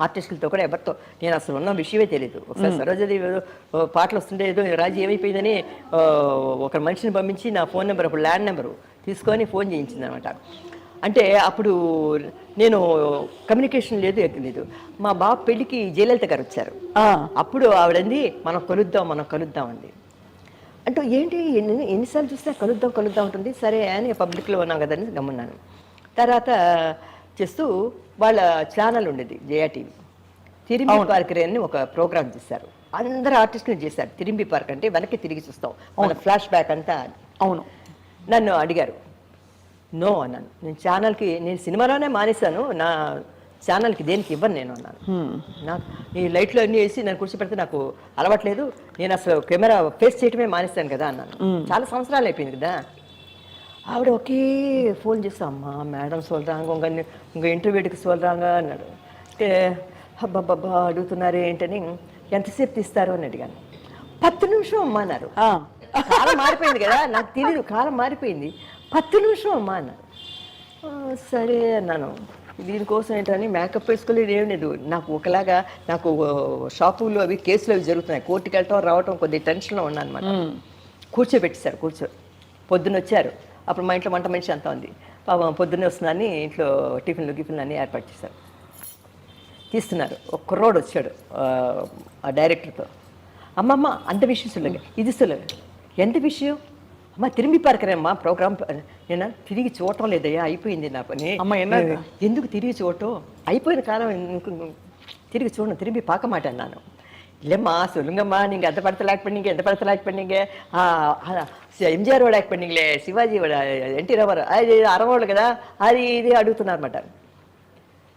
ఆర్టిస్టులతో కూడా ఎవరితో నేను అసలు ఉన్న విషయమే తెలియదు. ఒకసారి సరోజది పాటలు వస్తుంటే ఏదో రాజు ఏమైపోయిందని ఒక మనిషిని పంపించి నా ఫోన్ నెంబర్, అప్పుడు ల్యాండ్ నెంబరు తీసుకొని ఫోన్ చేయించింది అనమాట. అంటే అప్పుడు నేను కమ్యూనికేషన్ లేదు, ఎక్కలేదు. మా బాబు పెళ్ళికి జయలలిత గారు వచ్చారు. అప్పుడు ఆవిడంది మనం కలుద్దాం అండి. అంటే ఏంటి ఎన్నిసార్లు చూసినా కలుద్దాం ఉంటుంది. సరే అని పబ్లిక్లో ఉన్నాం కదని గమ్మున్నాను. తర్వాత చేస్తూ వాళ్ళ ఛానల్ ఉండేది జయా టీవీ. తిరింబి పార్క్ అని ఒక ప్రోగ్రామ్ చేశారు. అందరు ఆర్టిస్టులు చేశారు. తిరింబి పార్క్ అంటే వెనక్కి తిరిగి చూస్తాం, మన ఫ్లాష్ బ్యాక్ అంతా. అవును, నన్ను అడిగారు. నో అన్నాను. నేను సినిమాలోనే మానేశాను, నా ఛానల్కి దేనికి ఇవ్వను నేను అన్నాను. నాకు ఈ లైట్లు అన్నీ వేసి నన్ను కూర్చోపెడితే నాకు అలవాట్లేదు, నేను అసలు కెమెరా ఫేస్ చేయటమే మానేస్తాను కదా అన్నాను. చాలా సంవత్సరాలు అయిపోయింది కదా. ఆవిడ ఒకే ఫోన్ చేస్తా, అమ్మా మేడం సోల్రాంగ ఇంక ఇంటర్వ్యూకి సోల్రాంగ అన్నాడు. అంటే అబ్బాబ్బా అడుగుతున్నారు ఏంటని, ఎంతసేపు తీస్తారు అని అడిగాను. 10 నిమిషం అమ్మా అన్నారు. కాలం మారిపోయింది కదా, నాకు తెలియదు, కాలం మారిపోయింది. 10 నిమిషం అమ్మా అన్నారు. సరే అన్నాను. దీనికోసం ఏంటని మేకప్ వేసుకోలేదు, ఏం లేదు. నాకు ఒకలాగా నాకు షాపులు అవి కేసులు అవి జరుగుతున్నాయి, కోర్టుకి వెళ్ళటం రావటం కొద్దిగా టెన్షన్లో ఉన్నాను అనమాట. కూర్చోబెట్టేశారు. పొద్దున్న వచ్చారు. అప్పుడు మా ఇంట్లో వంట మనిషి అంతా ఉంది. పాపం పొద్దున్నే వస్తుందని ఇంట్లో టిఫిన్లు అన్నీ ఏర్పాటు చేశారు. తీస్తున్నారు. ఒక కుర్రోడు వచ్చాడు ఆ డైరెక్టర్తో. அம்மா அந்த விஷயம் சொல்லுங்க, இது சொல்லுங்க, ఎంత విషయం అమ్మ తిరిగి పారకరేమ్మా ప్రోగ్రామ్ నేను తిరిగి చూడటం లేదయ్యా, అయిపోయింది నా పని. అమ్మ ఎన్న ఎందుకు తిరిగి చూడటం, అయిపోయిన కాలం తిరిగి చూడను, తిరిగి பார்க்க மாட்டேன் நான். இல்லைம்மா சொல்லுங்கம்மா, நீங்கள் எந்த படத்தில் ஆக்ட் பண்ணீங்க, எந்த படத்தில் ஆக்ட் பண்ணீங்க, ఎంజిఆర్ యాక్ట్ பண்ணீங்களே, శివాజీవాడు, ఎన్టీ రామారావు, అది అరవోళ్ళు కదా, అది ఇది అడుగుతున్నారన్నమాట.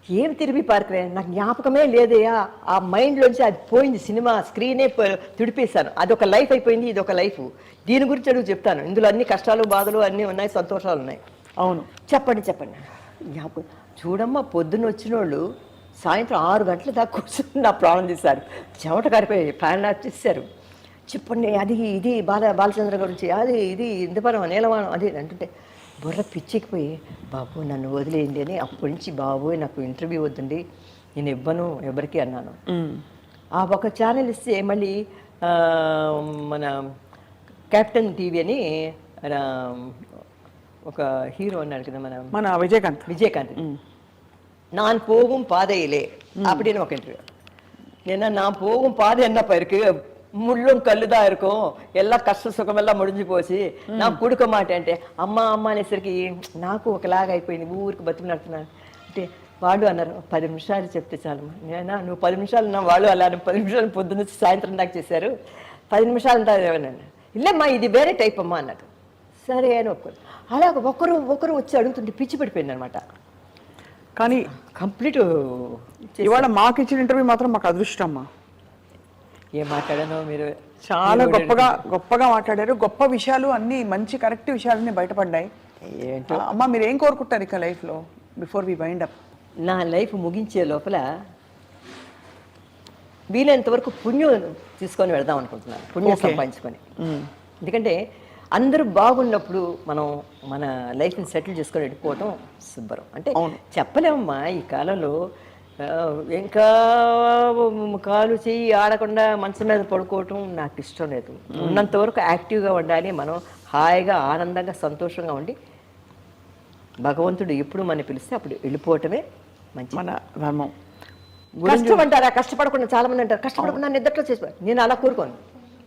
ఏం తిరిగి పార్కరేన్, నాకు జ్ఞాపకమే లేదయ్యా, ఆ మైండ్లోంచి అది పోయింది, సినిమా స్క్రీనే తుడిపేశాను, అదొక లైఫ్ అయిపోయింది, ఇది ఒక లైఫ్. దీని గురించి అడుగు చెప్తాను, ఇందులో అన్ని కష్టాలు బాధలు అన్నీ ఉన్నాయి, సంతోషాలు ఉన్నాయి. అవును, చెప్పండి చెప్పండి. జ్ఞాపకం చూడమ్మా, పొద్దున్న వచ్చిన వాళ్ళు సాయంత్రం 6 గంటల దాకా కూర్చొని నా ప్రాణం తీశారు, చెమట కారిపోయి ఫ్యాన్ ఆఫ్ చేశారు. చెప్పండి, అది ఇది బాలచంద్ర గురించి, అది ఇది ఇంతపరం నీలవాణం అది అంటుంటే బుర్ర పిచ్చికిపోయి, బాబు నన్ను వదిలేయండి అని అప్పటి నుంచి, బాబోయ్ నాకు ఇంటర్వ్యూ వద్దండి, నేను ఇవ్వను ఎవరికి అన్నాను. ఆ ఒక ఛానల్ ఇస్తే మళ్ళీ మన కెప్టెన్ టీవీ అని ఒక హీరో అన్నాడు కదా మన విజయకాంత్, நான் போகும் பாதையிலே அப்படின்னு ఒక ఇంటర్వ్యూ. ஏன்னா நான் போகும் பாதை என்ன இருக்கு, முள்ளும் கல்லு தான் இருக்கும், எல்லாம் కష్ట సుఖం ఎல்லாம் ముడిచి పోసి నాకు కుడుక మాట అంటే అమ్మ అమ్మ అనేసరికి నాకు ఒకలాగా అయిపోయింది, ఊరికి బతుకు నడుతున్నాను అంటే వాళ్ళు అన్నారు 10 నిమిషాలు చెప్తే చాలమ్మా. నేనా నువ్వు 10 నిమిషాలు నా వాళ్ళు అలా 10 నిమిషాలు పొద్దున్న నుంచి సాయంత్రం దాకా చేశారు, 10 నిమిషాలు అంతా ఇల్లమ్మా ఇది వేరే టైప్ అమ్మా అన్నారు. సరే అని ఒక్కరు అలా ఒకరు వచ్చి అడుగుతుంటే పిచ్చి పడిపోయింది అనమాట. కానీ కంప్లీట్ ఇవాళ మాకు ఇచ్చిన ఇంటర్వ్యూ మాత్రం మాకు అదృష్టం అమ్మా. ఏం మాట్లాడానో మీరు, చాలా గొప్పగా మాట్లాడారు, గొప్ప విషయాలు అన్ని, మంచి కరెక్ట్ విషయాలన్నీ బయటపడ్డాయి. ఏంటో అమ్మా మీరు ఏం కోరుకుంటారు ఇక లైఫ్లో బిఫోర్ వి వైండ్ అప్? నా లైఫ్ ముగించే లోపల వీలైనంత వరకు పుణ్యం తీసుకొని వెళదాం అనుకుంటున్నాను, పుణ్యం సంపాదించుకొని. ఎందుకంటే అందరూ బాగున్నప్పుడు మనం మన లైఫ్ని సెటిల్ చేసుకొని వెళ్ళిపోవటం శుభ్రం. అంటే చెప్పలేమమ్మా ఈ కాలంలో, ఇంకా కాలు చెయ్యి ఆడకుండా మంచం మీద పడుకోవటం నాకు ఇష్టం లేదు. ఉన్నంత వరకు యాక్టివ్గా ఉండాలి, మనం హాయిగా ఆనందంగా సంతోషంగా ఉండి భగవంతుడు ఎప్పుడు మనం పిలిస్తే అప్పుడు వెళ్ళిపోవటమే మంచి మన ధర్మం. కష్టం అంటారా, కష్టపడకుండా చాలా మంది అంటారు, కష్టపడకుండా నిద్రలో చేసి, నేను అలా కోరుకోను.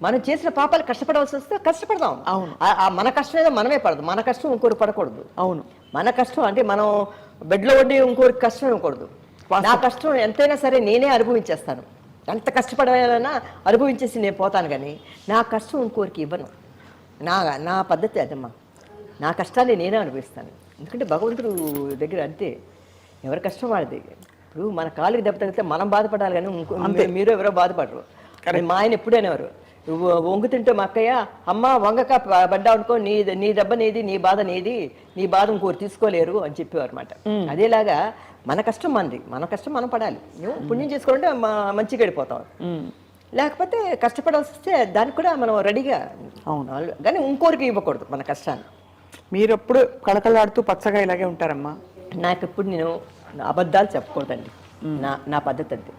మనం చేసిన పాపాలు కష్టపడవలసి వస్తే కష్టపడదాం. అవును, మన కష్టం ఏదో మనమే పడదు, మన కష్టం ఇంకోరు పడకూడదు. అవును, మన కష్టం అంటే మనం బెడ్లో ఉండి ఇంకోరికి కష్టం ఇవ్వకూడదు. నా కష్టం ఎంతైనా సరే నేనే అనుభవించేస్తాను, ఎంత కష్టపడాలన్నా అనుభవించేసి నేను పోతాను, కానీ నా కష్టం ఇంకోరికి ఇవ్వను. నా పద్ధతి అదమ్మా, నా కష్టాన్ని నేనే అనుభవిస్తాను. ఎందుకంటే భగవంతుడు దగ్గర అంతే, ఎవరి కష్టం వాడిది. ఇప్పుడు మన కాళ్ళకి దెబ్బ తగిలితే మనం బాధపడాలి, కానీ మీరు ఎవరో బాధపడరు. మా ఆయన ఎప్పుడైనారు వంగు తింటే మా అక్కయ్య, అమ్మ వంగక పడ్డా అనుకో, నీ దెబ్బ నీది, నీ బాధ నీది, నీ బాధ ఇంకోరు తీసుకోలేరు అని చెప్పేవారు అనమాట. అదేలాగా మన కష్టం మనది, మన కష్టం మనం పడాలి. నువ్వు పుణ్యం చేసుకోవాలంటే మంచిగా వెళ్ళిపోతాం, లేకపోతే కష్టపడాల్సి వస్తే దానికి కూడా మనం రెడీగా. అవును, కానీ ఇంకోరికి ఇవ్వకూడదు మన కష్టాన్ని. మీరు ఎప్పుడు కళకళలాడుతూ పచ్చగా ఇలాగే ఉంటారమ్మా. నాకు ఎప్పుడు నేను అబద్ధాలు చెప్పకూడదండి, నా పద్ధతి అంతే.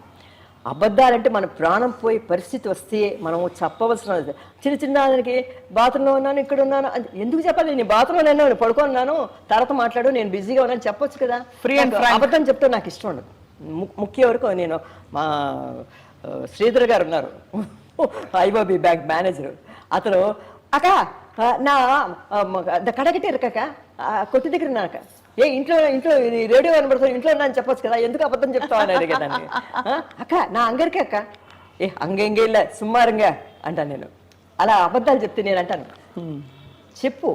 అబద్ధాలంటే మన ప్రాణం పోయే పరిస్థితి వస్తే మనం చెప్పవలసిన, చిన్న దానికి బాత్రూంలో ఉన్నాను, ఇక్కడ ఉన్నాను, ఎందుకు చెప్పాలి? నేను బాత్రూంలో ఉన్నాను, పడుకున్నాను, తర్వాత మాట్లాడు, నేను బిజీగా ఉన్నాను చెప్పొచ్చు కదా. ఫ్రీ అండ్ అబద్ధం చెప్తే నాకు ఇష్టం ఉండదు. ముఖ్య వరకు నేను, మా శ్రీధర్ గారు ఉన్నారు, ఐఓబి బ్యాంక్ మేనేజర్, అతను అక్క నా కడగట్టి ఇరకక్క కొట్టు దగ్గర నాక, ఇంట్లో రేడియో కనబడుతుంది, ఇంట్లో ఉన్నాను చెప్పొచ్చు కదా, ఎందుకు అబద్ధం చెప్తావు అని అడిగేదాన్ని. అక్క నా అంగరికి అక్క, అంగెంగే ఇలా సుమ్మారంగా అంటాను నేను. అలా అబద్ధాలు చెప్తే నేను అంటాను, చెప్పు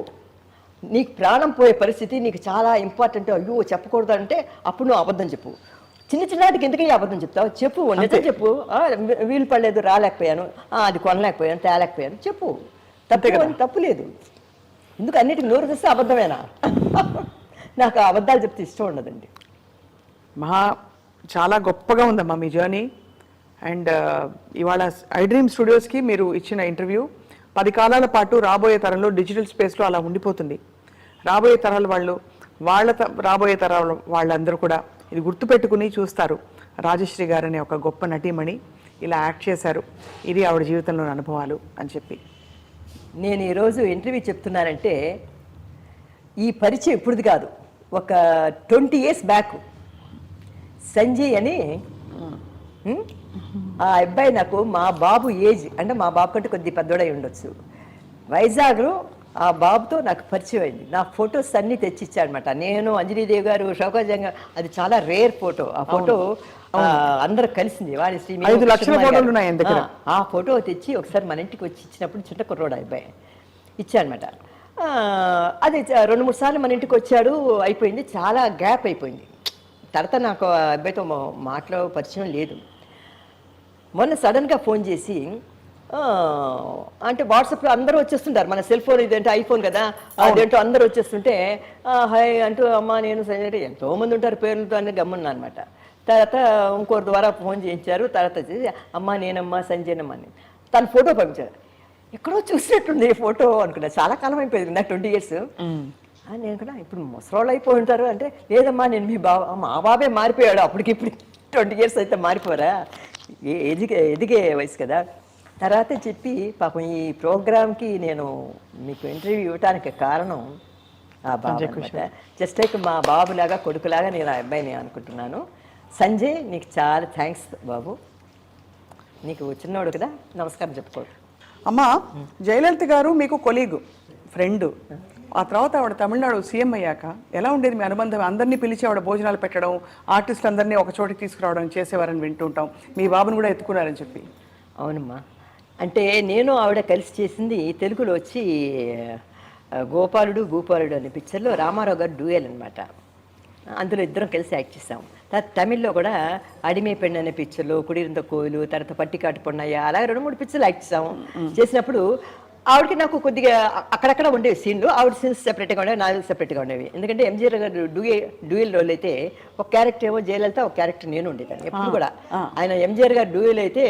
నీకు ప్రాణం పోయే పరిస్థితి నీకు చాలా ఇంపార్టెంట్, అయ్యో చెప్పకూడదు అంటే అప్పుడు నువ్వు అబద్ధం చెప్పు. చిన్నటికి ఎందుకని అబద్ధం చెప్తావు, చెప్పు, నిజం చెప్పు. వీలు పడలేదు, రాలేకపోయాను, అది కొనలేకపోయాను, తేలేకపోయాను, చెప్పు, తప్పు లేదు. ఎందుకు అన్నిటికి నోరు తెస్తే అబద్ధమేనా? నాకు అబద్ధాలు చెప్తే ఇష్టం ఉండదండి. చాలా గొప్పగా ఉందమ్మా మీ జర్నీ. అండ్ ఇవాళ ఐ డ్రీమ్ స్టూడియోస్కి మీరు ఇచ్చిన ఇంటర్వ్యూ 10 కాలాల పాటు రాబోయే తరంలో డిజిటల్ స్పేస్లో అలా ఉండిపోతుంది. రాబోయే తరాల వాళ్ళు, రాబోయే తరాల వాళ్ళందరూ కూడా ఇది గుర్తుపెట్టుకుని చూస్తారు. రాజశ్రీ గారు అనే ఒక గొప్ప నటీమణి ఇలా యాక్ట్ చేశారు, ఇది ఆవిడ జీవితంలోని అనుభవాలు అని చెప్పి. నేను ఈరోజు ఇంటర్వ్యూ చెప్తున్నానంటే ఈ పరిచయం ఇప్పుడుది కాదు, ఒక 20 years బ్యాక్ సంజయ్ అని ఆ అబ్బాయి నాకు మా బాబు ఏజ్, అంటే మా బాబు కంటే కొద్ది పెద్దోడై ఉండొచ్చు. వైజాగ్లో ఆ బాబుతో నాకు పరిచయం అయింది. నా ఫొటోస్ అన్నీ తెచ్చిచ్చాడనమాట. నేను, అంజనీదేవి గారు, షౌకజంగా, అది చాలా రేర్ ఫోటో. ఆ ఫోటో అందరూ కలిసింది. వాడి 5 లక్షల ఫోటోలు ఉన్నాయి ఆయన దగ్గర. ఆ ఫోటో తెచ్చి ఒకసారి మన ఇంటికి వచ్చి ఇచ్చినప్పుడు చిన్న కుర్రోడు అబ్బాయి ఇచ్చాడనమాట. అది 2-3 సార్లు మన ఇంటికి వచ్చాడు. అయిపోయింది, చాలా గ్యాప్ అయిపోయింది. తర్వాత నాకు ఆ అబ్బాయితో మాటలో పరిచయం లేదు. మొన్న సడన్గా ఫోన్ చేసి, అంటే వాట్సాప్లో అందరూ వచ్చేస్తుంటారు, మన సెల్ ఫోన్ ఇదంటే ఐఫోన్ కదా, అదేంటో అందరూ వచ్చేస్తుంటే హాయ్ అంటూ అమ్మ నేను సంజయ్, ఎంతోమంది ఉంటారు పేర్లతో అని గమ్మున్నా అనమాట. తర్వాత ఇంకోరి ద్వారా ఫోన్ చేయించారు. తర్వాత వచ్చేసి అమ్మ నేనమ్మా సంజయనమ్మ అని తన ఫోటో పంపించారు. ఎక్కడో చూసినట్టుంది ఈ ఫోటో అనుకున్నా. చాలా కాలం అయిపోయింది నాకు, 20 years. నేను కూడా ఇప్పుడు ముసలోళ్ళు అయిపోయి ఉంటారు అంటే, లేదమ్మా నేను మీ మా బాబే మారిపోయాడు, అప్పటికిప్పుడు 20 years అయితే మారిపోరా, ఎదిగే వయసు కదా. తర్వాత చెప్పి పాపం ఈ ప్రోగ్రామ్కి నేను మీకు ఇంటర్వ్యూ ఇవ్వటానికి కారణం ఆ బాబు అనమాట. జస్ట్ లైక్ మా బాబులాగా కొడుకులాగా నేను ఆ అబ్బాయిని అనుకుంటున్నాను. సంజయ్ నీకు చాలా థ్యాంక్స్ బాబు, నీకు చిన్నోడు కదా, నమస్కారం చెప్పుకోడు. అమ్మా, జయలలిత గారు మీకు కొలీగు, ఫ్రెండ్. ఆ తర్వాత ఆవిడ తమిళనాడు సీఎం అయ్యాక ఎలా ఉండేది మీ అనుబంధం? అందరినీ పిలిచి ఆవిడ భోజనాలు పెట్టడం, ఆర్టిస్టులు అందరినీ ఒక చోటికి తీసుకురావడం చేసేవారని వింటుంటాం. మీ బాబుని కూడా ఎత్తుకున్నారని చెప్పి. అవునమ్మా, అంటే నేను ఆవిడ కలిసి చేసింది తెలుగులో వచ్చి గోపాలుడు భూపాలుడు అనే పిక్చర్లో రామారావు గారు డ్యూయల్ అనమాట. అందులో ఇద్దరం కలిసి యాక్ట్ చేసాం. తర్వాత తమిళ్లో కూడా అడిమే పెండు అనే పిక్చర్లో, కుడిరింత కోయిలు, తర్వాత పట్టికాటు పొన్నయ్య, అలాగే 2-3 పిక్చర్లు యాక్ట్ చేసాము. చేసినప్పుడు ఆవిడకి నాకు కొద్దిగా అక్కడక్కడ ఉండేవి సీన్లు. ఆవిడ సీన్స్ సెపరేట్గా ఉండేవి, నాలుగు సెపరేట్గా ఉండేవి. ఎందుకంటే ఎంజీఆర్ గారు డ్యూయల్ రోల్ అయితే ఒక క్యారెక్టర్ ఏమో జయలలిత, ఒక క్యారెక్టర్ నేను ఉండేదాన్ని ఎప్పుడు కూడా. ఆయన ఎంజీఆర్ గారు డ్యూయల్ అయితే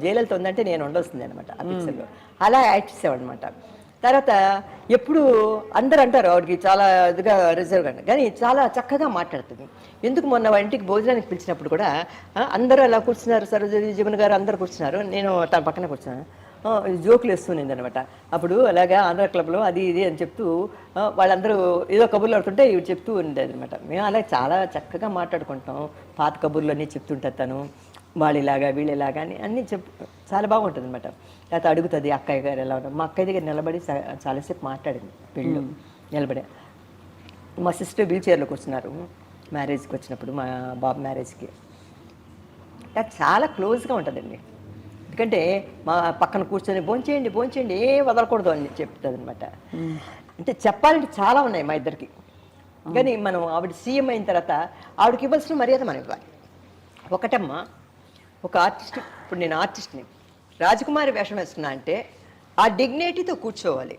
జయలలిత ఉందంటే నేను ఉండొస్తుంది అనమాట ఆ పిక్చర్లో. అలా యాక్ట్ చేసేవాడనమాట. తర్వాత ఎప్పుడు అందరు అంటారు ఆవిడకి చాలా ఇదిగా రిజర్వ్గా, కానీ చాలా చక్కగా మాట్లాడుతుంది. ఎందుకు మొన్న వాళ్ళ ఇంటికి భోజనానికి పిలిచినప్పుడు కూడా అందరూ అలా కూర్చున్నారు, సరోజీ జీవన్ గారు అందరు కూర్చున్నారు, నేను తన పక్కన కూర్చున్నాను. జోకులు వేస్తుంది అనమాట. అప్పుడు అలాగా ఆంధ్ర క్లబ్లో అది ఇది అని చెప్తూ వాళ్ళందరూ ఏదో కబుర్లు ఆడుతుంటే ఇవి చెప్తూ ఉండేది అనమాట. మేము అలా చాలా చక్కగా మాట్లాడుకుంటాం. పాత కబుర్లు అన్నీ చెప్తుంటారు తను, వాళ్ళు ఇలాగా వీళ్ళు ఇలాగా అని అన్నీ చాలా బాగుంటుంది అనమాట. లేకపోతే అడుగుతుంది అక్కయ్య గారు ఎలా ఉంటారు. మా అక్కయ్య దగ్గర నిలబడి చాలాసేపు మాట్లాడింది పెళ్ళి నిలబడి. మా సిస్టర్ వీల్ చైర్లో కూర్చున్నారు మ్యారేజ్కి వచ్చినప్పుడు, మా బాబు మ్యారేజ్కి. చాలా క్లోజ్గా ఉంటుందండి. ఎందుకంటే మా పక్కన కూర్చొని భోంచేయండి ఏ వదలకూడదు అని చెప్తుంది అనమాట. అంటే చెప్పాలంటే చాలా ఉన్నాయి మా ఇద్దరికి. కానీ మనం ఆవిడ సీఎం అయిన తర్వాత ఆవిడకి ఇవ్వాల్సిన మర్యాద మనం ఇవ్వాలి. ఒకటమ్మా, ఒక ఆర్టిస్ట్, ఇప్పుడు నేను ఆర్టిస్ట్ని, రాజకుమారి వేషం వేస్తున్నా అంటే ఆ డిగ్నిటీతో కూర్చోవాలి.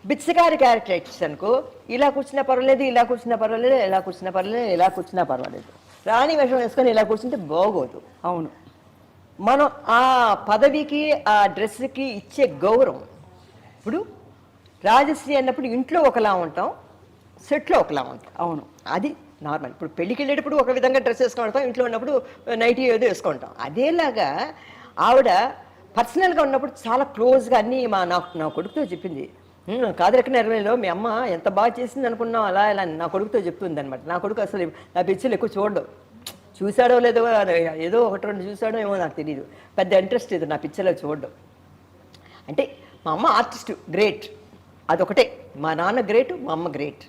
బిచ్చగారి క్యారెక్టర్ యాక్టర్స్ అనుకో, ఇలా కూర్చున్నా పర్వాలేదు, ఇలా కూర్చున్నా పర్వాలేదు, ఇలా కూర్చున్నా పర్వాలేదు, ఇలా కూర్చున్నా పర్వాలేదు. రాణి వేషం వేసుకొని ఇలా కూర్చుంటే బాగోదు. అవును, మనం ఆ పదవికి ఆ డ్రెస్కి ఇచ్చే గౌరవం. ఇప్పుడు రాజశ్రీ అన్నప్పుడు ఇంట్లో ఒకలా ఉంటాం, సెట్లో ఒకలా ఉంటాం. అవును, అది నార్మల్. ఇప్పుడు పెళ్ళికి వెళ్ళేటప్పుడు ఒక విధంగా డ్రెస్ వేసుకుంటాం, ఇంట్లో ఉన్నప్పుడు నైటీ ఏదో వేసుకుంటాం. అదేలాగా ఆవిడ పర్సనల్గా ఉన్నప్పుడు చాలా క్లోజ్గా అన్నీ నా కొడుకుతో చెప్పింది. కాదరక నిర్మలో మీ అమ్మ ఎంత బాగా చేసింది అనుకున్నాం, అలా ఇలా నా కొడుకుతో చెప్తుంది అనమాట. నా కొడుకు అసలు నా పిక్చర్లు ఎక్కువ చూడడు, చూశాడో లేదో, ఏదో 1-2 చూశాడో ఏమో నాకు తెలియదు, పెద్ద ఇంట్రెస్ట్ లేదు నా పిక్చర్లో చూడడం. అంటే మా అమ్మ ఆర్టిస్ట్ గ్రేట్, అదొకటే. మా నాన్న గ్రేట్, మా అమ్మ గ్రేట్.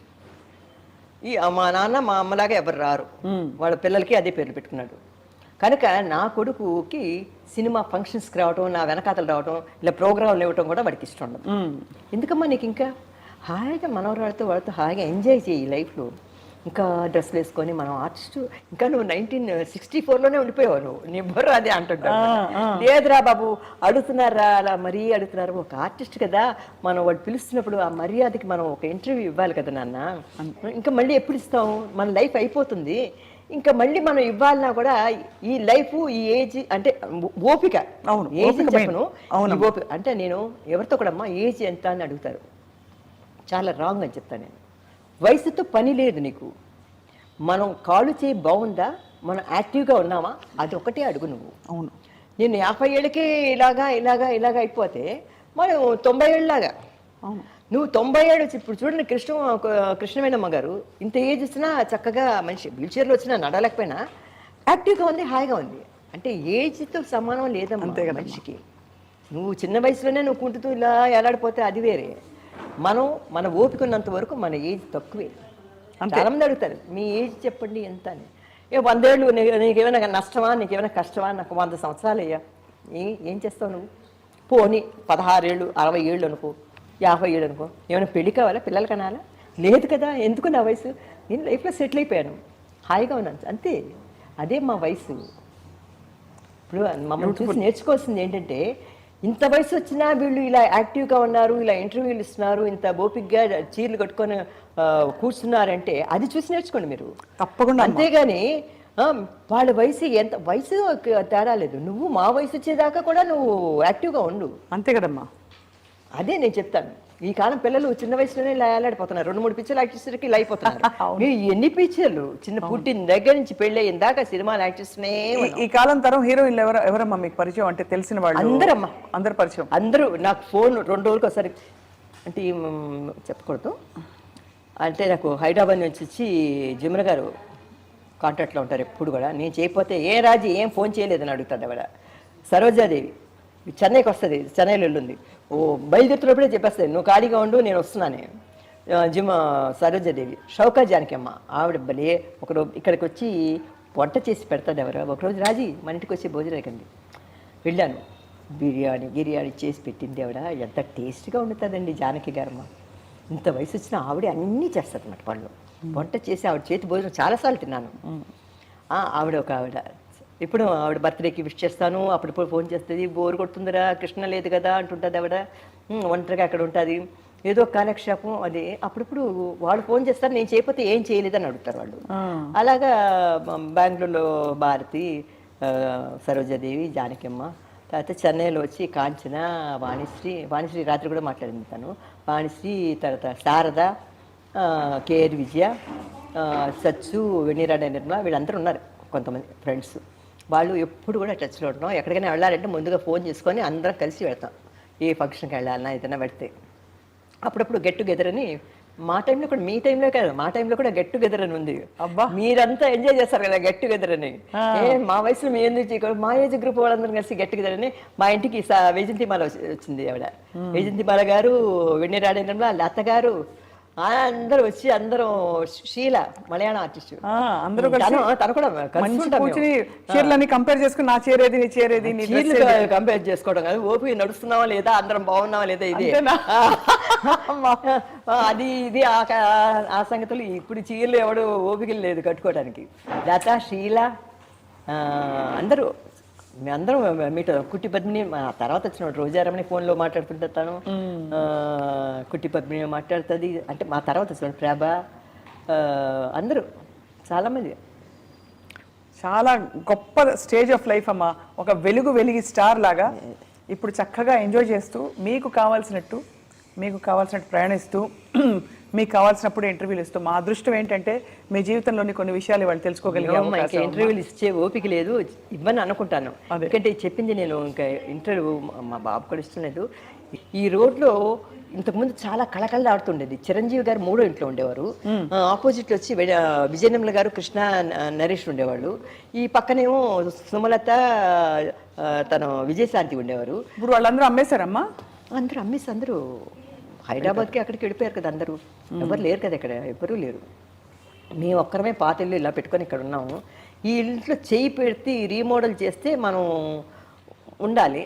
మా నాన్న మా అమ్మలాగా ఎవరు రారు, వాళ్ళ పిల్లలకి అదే పేర్లు పెట్టుకున్నాడు. కనుక నా కొడుకుకి సినిమా ఫంక్షన్స్కి రావటం, నా వెనకాతలు రావటం, ఇలా ప్రోగ్రాంలు ఇవ్వటం కూడా వాడికి ఇష్టం ఉండదు. ఎందుకమ్మా నీకు ఇంకా హాయిగా మనవరాళ్ళతో వాళ్ళతో హాయిగా ఎంజాయ్ చేయి లైఫ్లో. ఇంకా డ్రెస్లు వేసుకొని మనం ఆర్టిస్టు, ఇంకా నువ్వు 1964లోనే ఉండిపోయావు, నువ్వు నీ బుర్ర అదే అంటుంటావు. లేదురా బాబు, అడుగుతున్నారా అలా మరీ అడుగుతున్నారు. ఒక ఆర్టిస్ట్ కదా, మనం వాడు పిలుస్తున్నప్పుడు ఆ మర్యాదకి మనం ఒక ఇంటర్వ్యూ ఇవ్వాలి కదా నాన్న. ఇంకా మళ్ళీ ఎప్పుడు ఇస్తాం, మన లైఫ్ అయిపోతుంది, ఇంకా మళ్ళీ మనం ఇవ్వాలన్నా కూడా ఈ లైఫ్ ఈ ఏజ్ అంటే ఓపిక. అవును, ఏజ్ చెప్పను, ఓపిక అంటే నేను ఎవరితో కూడా అమ్మా ఏజ్ ఎంత అని అడుగుతారు, చాలా రాంగ్ అని చెప్తాను నేను. వయసుతో పని లేదు నీకు, మనం కాళ్ళు చేయి బాగుందా, మనం యాక్టివ్గా ఉన్నామా, అది ఒకటే అడుగు నువ్వు. అవును, నేను 50 ఏళ్ళకే ఇలాగా అయిపోతే మనం 90 ఏళ్ళలాగా. అవును, నువ్వు 90 ఏళ్ళు వచ్చి ఇప్పుడు చూడండి, కృష్ణవేణమ్మ గారు ఇంత ఏజ్ వచ్చినా చక్కగా మనిషి వీల్ చైర్లో వచ్చినా నడలేకపోయినా యాక్టివ్గా ఉంది, హాయిగా ఉంది. అంటే ఏజ్తో సమానం లేదమ్మా అంతే కదా మనిషికి. నువ్వు చిన్న వయసులోనే నువ్వు కుంటుతూ ఇలా ఎలాడిపోతే అది వేరే. మన ఓపిక ఉన్నంత వరకు మన ఏజ్ తక్కువే. చాలామంది అడుగుతారు మీ ఏజ్ చెప్పండి ఎంత అని. 100 ఏళ్ళు నీకేమైనా నష్టమా, నీకేమైనా కష్టమా? నాకు 100 సంవత్సరాలు అయ్యా, ఏం చేస్తావు నువ్వు? పోనీ 16 ఏళ్ళు, 60 ఏళ్ళు అనుకో, 50 ఏళ్ళు అనుకో, ఏమైనా పెళ్లి కావాలా, పిల్లలు కనాలా? లేదు కదా, ఎందుకు నా వయసు? నేను లైఫ్లో సెటిల్ అయిపోయాను, హాయిగా ఉన్నాను, అంతే. అదే మా వయసు. ఇప్పుడు మమ్మల్ని చూసి నేర్చుకోవాల్సింది ఏంటంటే, ఇంత వయసు వచ్చినా వీళ్ళు ఇలా యాక్టివ్గా ఉన్నారు, ఇలా ఇంటర్వ్యూలు ఇస్తున్నారు, ఇంత ఓపిక్గా చీరలు కట్టుకొని కూర్చున్నారంటే అది చూసి నేర్చుకోండి మీరు తప్పకుండా. అంతేగాని వాళ్ళ వయసు తేడా లేదు. నువ్వు మా వయసు వచ్చేదాకా కూడా నువ్వు యాక్టివ్గా ఉండు, అంతే కదమ్మా. అదే నేను చెప్తాను. ఈ కాలం పిల్లలు చిన్న వయసులోనే ఇలా ఏలాడిపోతున్నారు. 2-3 పిక్చర్లు యాక్ట్ చేసేసరికి ఇలా అయిపోతున్నారు. మీరు ఎన్ని పిక్చర్లు చిన్న పుట్టిన దగ్గర నుంచి పెళ్ళి అయిందాక సినిమాలు యాక్ట్ చేస్తూనే. ఈ కాలం తరం హీరోయిన్లు ఎవరమ్మా మీకు పరిచయం? అంటే తెలిసిన వాళ్ళు అందరమ్మా, అందరు పరిచయం. అందరూ నాకు ఫోన్ 2 రోజులకు ఒకసారి, అంటే చెప్పకూడదు, అంటే నాకు హైదరాబాద్ నుంచి వచ్చి జమున గారు కాంటాక్ట్లో ఉంటారు ఎప్పుడు కూడా. నేను చేయకపోతే రాజీ ఏం ఫోన్ చేయలేదని అడుగుతాడు ఆవిడ. సరోజాదేవి చెన్నైకి వస్తుంది, చెన్నైలో వెళ్ళింది. బయలుదేరుతున్నప్పుడే చెప్పేస్తుంది, నువ్వు ఖాళీగా ఉండు నేను వస్తున్నాను. సరోజాదేవి. షౌకా జానకమ్మ ఆవిడ భలే ఒకరోజు ఇక్కడికి వచ్చి వంట చేసి పెడతాడు ఎవరు. ఒకరోజు రాజీ మన ఇంటికి వచ్చి భోజనం కండి వెళ్ళాను. బిర్యానీ చేసి పెట్టింది ఆవిడ. ఎంత టేస్ట్గా వండుతుందండి జానకి గారమ్మ. ఇంత వయసు వచ్చిన ఆవిడ అన్నీ చేస్తుంది అన్నమాట. వాళ్ళు వంట చేసి ఆవిడ చేతి భోజనం చాలాసార్లు తిన్నాను. ఆవిడ ఇప్పుడు ఆవిడ బర్త్డేకి విష్ చేస్తాను, అప్పుడప్పుడు ఫోన్ చేస్తుంది. బోర్ కొడుతుందిరా, కృష్ణ లేదు కదా అంటుంటుంది ఆవిడ. ఒంటరిగా అక్కడ ఉంటుంది, ఏదో కాలక్షేపం. అది అప్పుడప్పుడు వాళ్ళు ఫోన్ చేస్తారు, నేను చేయకపోతే ఏం చేయలేదని అడుగుతారు వాళ్ళు. అలాగా బెంగళూరులో భారతి, సరోజాదేవి, జానకమ్మ, తర్వాత చెన్నైలో వచ్చి కాంచన, వాణిశ్రీ రాత్రి కూడా మాట్లాడింది తను. వాణిశ్రీ, తర్వాత శారద, కేఆర్ విజయ, సచ్చు, వెన్నీరాడ నిర్మల, వీళ్ళందరూ ఉన్నారు కొంతమంది ఫ్రెండ్స్. వాళ్ళు ఎప్పుడు కూడా టచ్లో ఉంటాం. ఎక్కడికైనా వెళ్ళాలంటే ముందుగా ఫోన్ చేసుకొని అందరం కలిసి వెళ్తాం. ఏ ఫంక్షన్కి వెళ్ళాలన్నా ఏదైనా పెడితే అప్పుడప్పుడు గెట్ టుగెదర్ అని. మా టైంలో కూడా, మీ టైంలో కాదు, మా టైంలో కూడా గెట్ టుగెదర్ అని ఉంది. అబ్బా, మీరంతా ఎంజాయ్ చేస్తారు కదా గెట్ టుగెదర్ అని. మా వయసులో మీ ఎందుకు, మా ఏజ్ గ్రూప్ వాళ్ళందరం కలిసి గెట్ టుగెదర్ అని. మా ఇంటికి వైజంతిమాల వచ్చింది ఆవిడ. వైజంతిమాల గారు, వెన్నీరాడ నిర్మల, లత గారు అందరూ వచ్చి, అందరం షీల మలయాళం ఆర్టిస్ట్, అందరూ తను కూడా చీరలని కంపేర్ చేసుకుని, నా చీరేది నీ చీరేది కంపేర్ చేసుకోవడం కాదు, ఓపి నడుస్తున్నావా లేదా, అందరం బాగున్నావా లేదా, ఇది అది ఇది ఆ సంగతులు. ఇప్పుడు చీరలు ఎవడు ఓపిక లేదు కట్టుకోవడానికి. లత, షీల అందరూ మేమందరం మీతో. కుట్టి పద్మిని తర్వాత వచ్చిన రోజారమని ఫోన్లో మాట్లాడుతుంటే తను, కుట్టి పద్మిని మాట్లాడుతుంది. అంటే మా తర్వాత వచ్చిన ప్రభ, అందరూ చాలామంది. చాలా గొప్ప స్టేజ్ ఆఫ్ లైఫ్ అమ్మా. ఒక వెలిగి స్టార్ లాగా ఇప్పుడు చక్కగా ఎంజాయ్ చేస్తూ, మీకు కావాల్సినట్టు ప్రయాణిస్తూ, మీకు కావాల్సినప్పుడు ఇంటర్వ్యూలు ఇస్తూ. మా అదృష్టం ఏంటంటే మీ జీవితంలోని కొన్ని విషయాలు వాళ్ళు తెలుసుకోగలిగాము. ఇంటర్వ్యూలు ఇచ్చే ఓపిక లేదు, ఇవ్వని అనుకుంటాను. ఎందుకంటే చెప్పింది నేను ఇంకా ఇంటర్వ్యూ మా బాబు కూడా ఇష్టం లేదు. ఈ రోడ్లో ఇంతకుముందు చాలా కళకళ ఆడుతుండేది. చిరంజీవి గారు 3వ ఇంట్లో ఉండేవారు. ఆపోజిట్లో వచ్చి విజయనిర్మల గారు, కృష్ణ, నరేష్ ఉండేవాళ్ళు. ఈ పక్కనేమో సుమలత, తను విజయశాంతి ఉండేవారు. ఇప్పుడు వాళ్ళందరూ అమ్మేశారమ్మా? అందరూ అమ్మేసి అందరూ హైదరాబాద్కి అక్కడికి వెళ్ళిపోయారు కదా అందరూ. ఎవరు లేరు కదా ఇక్కడ, ఎవరూ లేరు. మేము ఒక్కరమే పాత ఇల్లు ఇలా పెట్టుకొని ఇక్కడ ఉన్నాము. ఈ ఇంట్లో చేయి పెడితే రీమోడల్ చేస్తే మనం ఉండాలి.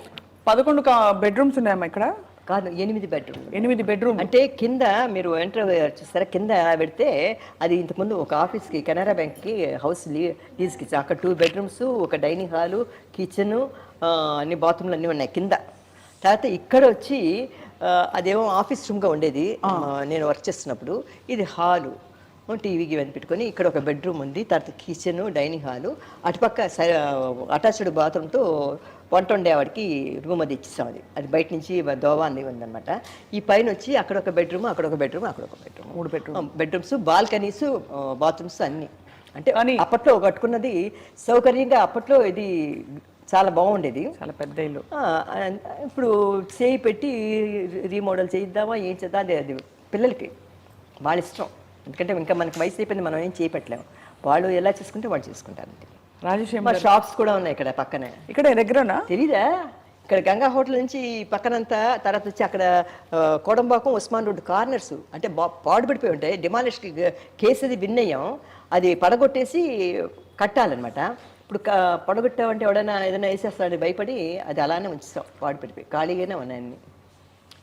11 బెడ్రూమ్స్ ఉన్నాయమ్మా ఇక్కడ? కాదు, 8 బెడ్రూమ్. 8 బెడ్రూమ్ అంటే కింద మీరు ఎంటర్ చూస్తారా, కింద పెడితే అది ఇంతకుముందు ఒక ఆఫీస్కి, కెనరా బ్యాంక్కి హౌస్ లీజ్కి ఇచ్చి, అక్కడ 2 బెడ్రూమ్స్, ఒక డైనింగ్ హాలు, కిచెను, అన్ని బాత్రూమ్లు అన్నీ ఉన్నాయి కింద. తర్వాత ఇక్కడ వచ్చి అదేమో ఆఫీస్ రూమ్గా ఉండేది నేను వర్క్ చేస్తున్నప్పుడు. ఇది హాలు, టీవీకి ఇవన్నీ పెట్టుకొని. ఇక్కడ ఒక బెడ్రూమ్ ఉంది, తర్వాత కిచెను, డైనింగ్ హాలు, అటుపక్క అటాచ్డ్ బాత్రూమ్తో వంట ఉండేవాడికి రూమ్ అది ఇచ్చేసాం. అది బయట నుంచి దోవా అన్నీ ఉందన్నమాట. ఈ పైన వచ్చి అక్కడ ఒక బెడ్రూమ్, అక్కడ ఒక బెడ్రూమ్, అక్కడ ఒక బెడ్రూమ్, 3 బెడ్రూమ్స్, బాల్కనీస్, బాత్రూమ్స్ అన్నీ. అంటే అప్పట్లో కట్టుకున్నది సౌకర్యంగా. అప్పట్లో ఇది చాలా బాగుండేది, చాలా పెద్ద ఇల్లు. ఇప్పుడు చేయి పెట్టి రీమోడల్ చేయిద్దామా ఏం చేద్దాం, అది పిల్లలకి వాళ్ళ ఇష్టం. ఎందుకంటే ఇంకా మనకి వయసు అయిపోయింది, మనం ఏం చేయపెట్టలేము. వాళ్ళు ఎలా చేసుకుంటే వాళ్ళు చేసుకుంటారు. రాజేష్ మా షాప్స్ కూడా ఉన్నాయి ఇక్కడ పక్కనే. ఇక్కడ దగ్గరనా? తెలీదా? ఇక్కడ గంగా హోటల్ నుంచి పక్కనంతా, తర్వాత వచ్చి అక్కడ కోడంబాకం ఉస్మాన్ రోడ్ కార్నర్స్ అంటే పాడుపడిపోయి ఉంటాయి. డిమాలిష్ కేసు అది విన్ అయ్యాం, అది పడగొట్టేసి కట్టాలన్నమాట. ఇప్పుడు పడగొట్టామంటే ఎవడైనా ఏదైనా వేసేస్తాడని భయపడి అది అలానే ఉంచుతాం, పాడుపడిపోయి ఖాళీగానే ఉన్నాయన్ని.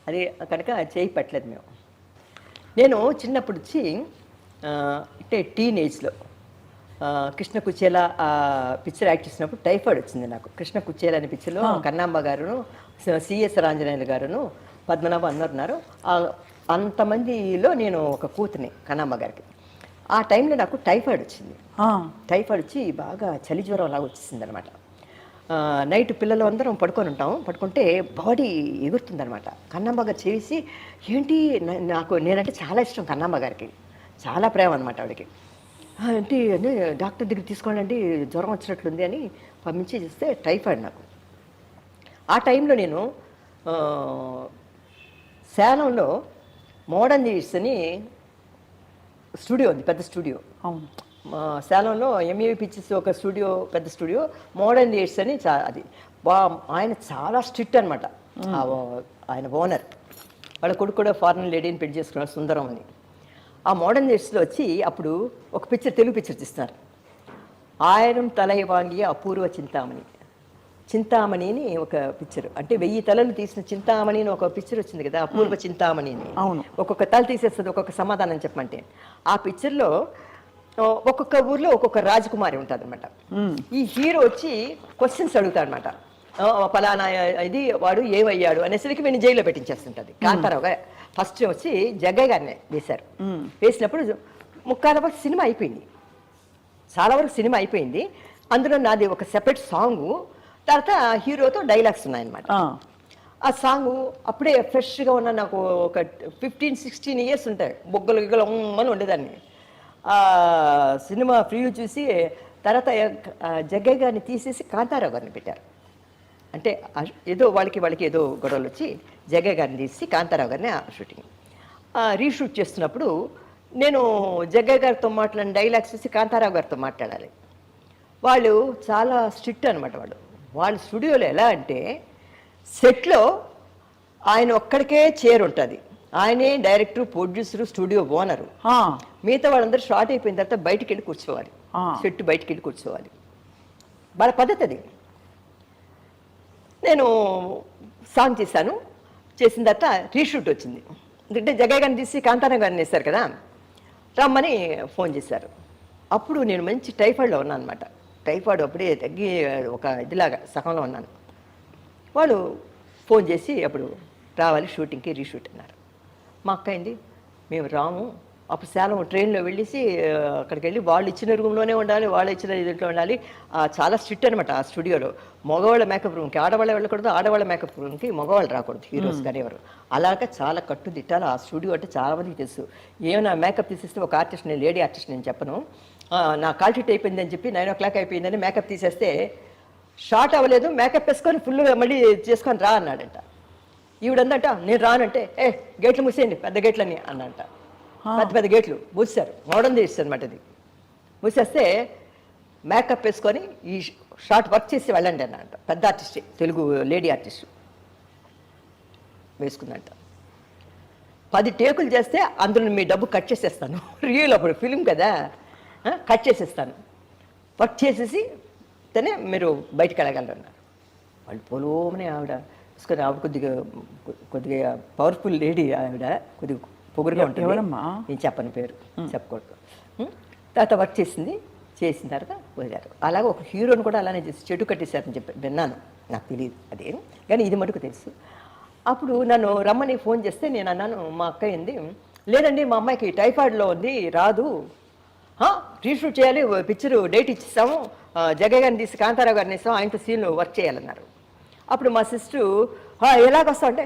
అది కనుక చేయి పెట్టలేదు మేము. నేను చిన్నప్పుడు వచ్చి అంటే టీనేజ్లో కృష్ణ కుచేలా పిక్చర్ యాక్ట్ చేసినప్పుడు టైఫాయిడ్ వచ్చింది నాకు. కృష్ణ కుచేలా అనే పిక్చర్లో కన్నాంబ గారును, సిఎస్ రాంజనేయులు గారును, పద్మనాభ అన్నారు. అంతమందిలో నేను ఒక కూతుని కన్నాంబ గారికి. ఆ టైంలో నాకు టైఫాయిడ్ వచ్చింది. టైఫాయిడ్ వచ్చి బాగా చలి జ్వరం లాగా వచ్చేసింది అనమాట. నైట్ పిల్లలు అందరం పడుకొని ఉంటాం, పడుకుంటే బాడీ ఎగురుతుందనమాట. కన్నాంబ గారు చేసి ఏంటి, నేనంటే చాలా ఇష్టం కన్నాంబ గారికి, చాలా ప్రేమ అనమాట ఆవిడకి. అంటే డాక్టర్ దగ్గర తీసుకోవాలండి, జ్వరం వచ్చినట్లుంది అని పంపించి చేస్తే టైఫాయిడ్ నాకు. ఆ టైంలో నేను సేలంలో మోడర్న్ న్యూస్ అని స్టూడియో ఉంది, పెద్ద స్టూడియో. అవును, సేలంలో ఎంఏవి పిక్చర్స్ ఒక స్టూడియో, పెద్ద స్టూడియో, మోడర్న్ న్యూస్ అని అది ఆయన చాలా స్ట్రిక్ట్ అనమాట. ఆయన ఓనర్, వాళ్ళ కొడుకు కూడా ఫారెన్ లేడీని పెళ్లి చేసుకున్నారు, సుందరం అని. ఆ మోడర్న్ న్యూస్లో వచ్చి అప్పుడు ఒక పిక్చర్, తెలుగు పిక్చర్ తీస్తున్నారు, ఆయిరం తలై వాంగియ అపూర్వ చింతామణి అని ఒక పిక్చర్. అంటే 1000 తలలు తీసిన చింతామణి అని ఒక పిక్చర్ వచ్చింది కదా, అపూర్వ చింతామణి అని. అవును, ఒక్కొక్క తల తీసేస్తుంది, ఒక్కొక్క సమాధానం చెప్పమంటే. ఆ పిక్చర్లో ఒక్కొక్క ఊర్లో ఒక్కొక్క రాజకుమారి ఉంటుంది అనమాట. ఈ హీరో వచ్చి క్వశ్చన్స్ అడుగుతాడు అనమాట. ఫలానా ఇది వాడు ఏమయ్యాడు అనేసరికి వీడిని జైల్లో పెట్టించేస్తుంటుంది. కాంతారావు గారు ఫస్ట్ వచ్చి జగ్గయ్య గారిని వేశారు. వేసినప్పుడు ముక్కాల వరకు సినిమా అయిపోయింది, చాలా వరకు సినిమా అయిపోయింది. అందులో నాది ఒక సెపరేట్ సాంగు, తర్వాత హీరోతో డైలాగ్స్ ఉన్నాయన్నమాట. ఆ సాంగు అప్పుడే ఫ్రెష్గా ఉన్న నాకు ఒక 15-16 ఇయర్స్ ఉంటాయి, బొగ్గలు గిగ్గలు అని ఉండేదాన్ని. ఆ సినిమా ప్రివ్యూ చూసి తర్వాత జగ్గయ్య గారిని తీసేసి కాంతారావు గారిని పెట్టారు. అంటే ఏదో వాళ్ళకి ఏదో గొడవలు వచ్చి జగ్గయ్య గారిని తీసి కాంతారావు గారిని షూటింగ్ రీషూట్ చేస్తున్నప్పుడు నేను జగ్గయ్య గారితో మాట్లాడిన డైలాగ్స్ చూసి కాంతారావు గారితో మాట్లాడాలి. వాళ్ళు చాలా స్ట్రిక్ట్ అనమాట. వాళ్ళ స్టూడియోలో ఎలా అంటే సెట్లో ఆయన ఒక్కడికే చైర్ ఉంటుంది, ఆయనే డైరెక్టర్, ప్రొడ్యూసరు, స్టూడియో ఓనరు. మిగతా వాళ్ళందరూ షార్ట్ అయిపోయిన తర్వాత బయటికి వెళ్ళి కూర్చోవాలి, సెట్ బయటికి వెళ్ళి కూర్చోవాలి. వాళ్ళ పద్ధతి అది. నేను సాంగ్ చేశాను, చేసిన తర్వాత రీషూట్ వచ్చింది. ఎందుకంటే జగ్గయ్య గారిని తీసి కాంతారావు గారిని వేశారు కదా, రమ్మని ఫోన్ చేశారు. అప్పుడు నేను మంచి టైఫాయిడ్లో ఉన్నాను అనమాట. టైఫాయిడ్ అప్పుడే తగ్గి ఒక ఇదిలాగా సగంలో ఉన్నాను. వాళ్ళు ఫోన్ చేసి అప్పుడు రావాలి షూటింగ్కి, రీషూట్ అన్నారు. మా అక్క అయింది, మేము రాము. అప్పుడు సేలం ట్రైన్లో వెళ్ళేసి అక్కడికి వెళ్ళి వాళ్ళు ఇచ్చిన రూమ్లోనే ఉండాలి, వాళ్ళు ఇచ్చిన దీంట్లో ఉండాలి. చాలా స్ట్రిక్ట్ అనమాట ఆ స్టూడియోలో. మగవాళ్ళ మేకప్ రూమ్కి ఆడవాళ్ళ వెళ్ళకూడదు, ఆడవాళ్ళ మేకప్ రూమ్కి మగవాళ్ళు రాకూడదు, హీరోస్ కానీ ఎవరు. అలాగా చాలా కట్టుదిట్టాలి ఆ స్టూడియో. అంటే చాలామందికి తెలుసు. ఏమైనా మేకప్ తీసేస్తే ఒక ఆర్టిస్ట్, నేను లేడీ ఆర్టిస్ట్ నేను చెప్పను, నా కాల్ షీట్ అయిపోయిందని చెప్పి 9 o'clock అయిపోయిందని మేకప్ తీసేస్తే షార్ట్ అవ్వలేదు, మేకప్ వేసుకొని ఫుల్గా మళ్ళీ చేసుకొని రా అన్నాడంట. ఈవిడందట నేను రానంటే గేట్లు మూసేయండి, పెద్ద గేట్లని అన్నంట. పెద్ద పెద్ద గేట్లు మూసారు, మోడర్న్ చేస్తారు అనమాట. అది మూసేస్తే మేకప్ వేసుకొని ఈ షార్ట్ వర్క్ చేసి వెళ్ళండి అన్నంట. పెద్ద ఆర్టిస్టే, తెలుగు లేడీ ఆర్టిస్ట్ వేసుకుందంట. 10 టేకులు చేస్తే అందులో మీ డబ్బు కట్ చేసేస్తాను, రియల్ అప్పుడు ఫిలిం కదా, కట్ చేసేస్తాను, వర్క్ చేసేసి తనే మీరు బయటకు వెళ్ళగలరు అన్నారు. వాళ్ళు పొలోమని ఆవిడ తీసుకొని, ఆవిడ కొద్దిగా పవర్ఫుల్ లేడీ ఆవిడ, కొద్దిగా పొగురుగా ఉంటుంది. నేను చెప్పని పేరు చెప్పకూడదు. తర్వాత వర్క్ చేసింది, చేసిన తర్వాత వదిలారు. అలాగే ఒక హీరోని కూడా అలానే చేసి చెట్టు కట్టేశారని చెప్పి విన్నాను, నాకు తెలియదు అదేం, కానీ ఇది మటుకు తెలుసు. అప్పుడు నన్ను రమ్మని ఫోన్ చేస్తే నేను అన్నాను, మా అక్క ఏంది, లేదండి మా అమ్మాయికి టైఫాయిడ్లో ఉంది రాదు, రీషూట్ చేయాలి, పిక్చర్ డేట్ ఇచ్చేసాము, జగ్గయ్య గారిని తీసి కాంతారావు గారిని ఇస్తాం, ఆయనతో సీన్లు వర్క్ చేయాలన్నారు. అప్పుడు మా సిస్టరు ఎలాగొస్తావు అంటే,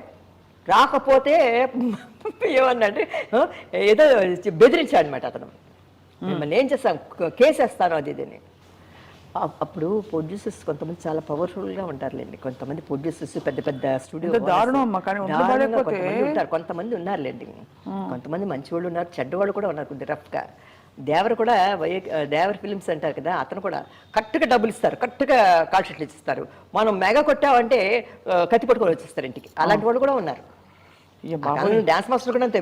రాకపోతే ఏమన్నంటే ఏదో బెదిరించాడు అనమాట అతను, మిమ్మల్ని ఏం చేస్తాను, కేసు వేస్తాను అది ఇదని. అప్పుడు ప్రొడ్యూసర్స్ కొంతమంది చాలా పవర్ఫుల్గా ఉంటారులేండి. కొంతమంది ప్రొడ్యూసర్స్ పెద్ద పెద్ద స్టూడియో ఉంటారు, కొంతమంది ఉన్నారులేండి. కొంతమంది మంచి వాళ్ళు ఉన్నారు, చెడ్డవాళ్ళు కూడా ఉన్నారు కొద్దిగా రఫ్గా. దేవర కూడా దేవర ఫిలిమ్స్ అంటారు కదా, అతను కూడా కరెక్ట్గా డబ్బులు ఇస్తారు, కరెక్ట్గా కాల్ షీట్లు ఇస్తారు. మనం మెగా కొట్టామంటే కత్తి పట్టుకొని వచ్చేస్తారు ఇంటికి. అలాంటి వాళ్ళు కూడా ఉన్నారు. డాన్స్ మాస్టర్ కూడా అంతే,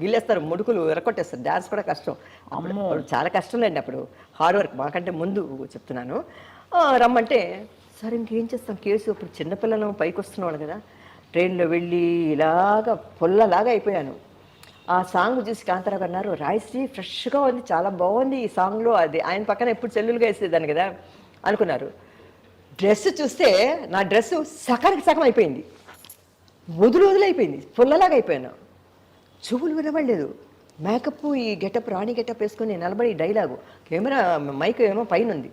గిల్లేస్తారు, ముడుకులు ఎరకొట్టేస్తారు. డాన్స్ కూడా కష్టం అప్పుడు, చాలా కష్టం లేండి అప్పుడు, హార్డ్ వర్క్. మాకంటే ముందు చెప్తున్నాను. రమ్మంటే సరే ఇంకేం చేస్తాం, కేసు ఇప్పుడు చిన్నపిల్లలు పైకి వస్తున్నాడు కదా, ట్రైన్లో వెళ్ళి ఇలాగా పొల్లలాగా అయిపోయాను. ఆ సాంగ్ చూసి కాంతారావు అన్నారు, రాయశ్రీ ఫ్రెష్గా ఉంది, చాలా బాగుంది ఈ సాంగ్లో. అది ఆయన పక్కన ఎప్పుడు చెల్లులుగా వేసేదాన్ని కదా అనుకున్నారు. డ్రెస్ చూస్తే నా డ్రెస్సు సగానికి సగం అయిపోయింది, వదిలైపోయింది, పుల్లలాగా అయిపోయాను. చెవులు వినబడలేదు. మేకప్ ఈ గెటప్, రాణి గెటప్ వేసుకొని నిలబడి డైలాగు, కెమెరా మైక్ ఏమో పైన ఉంది,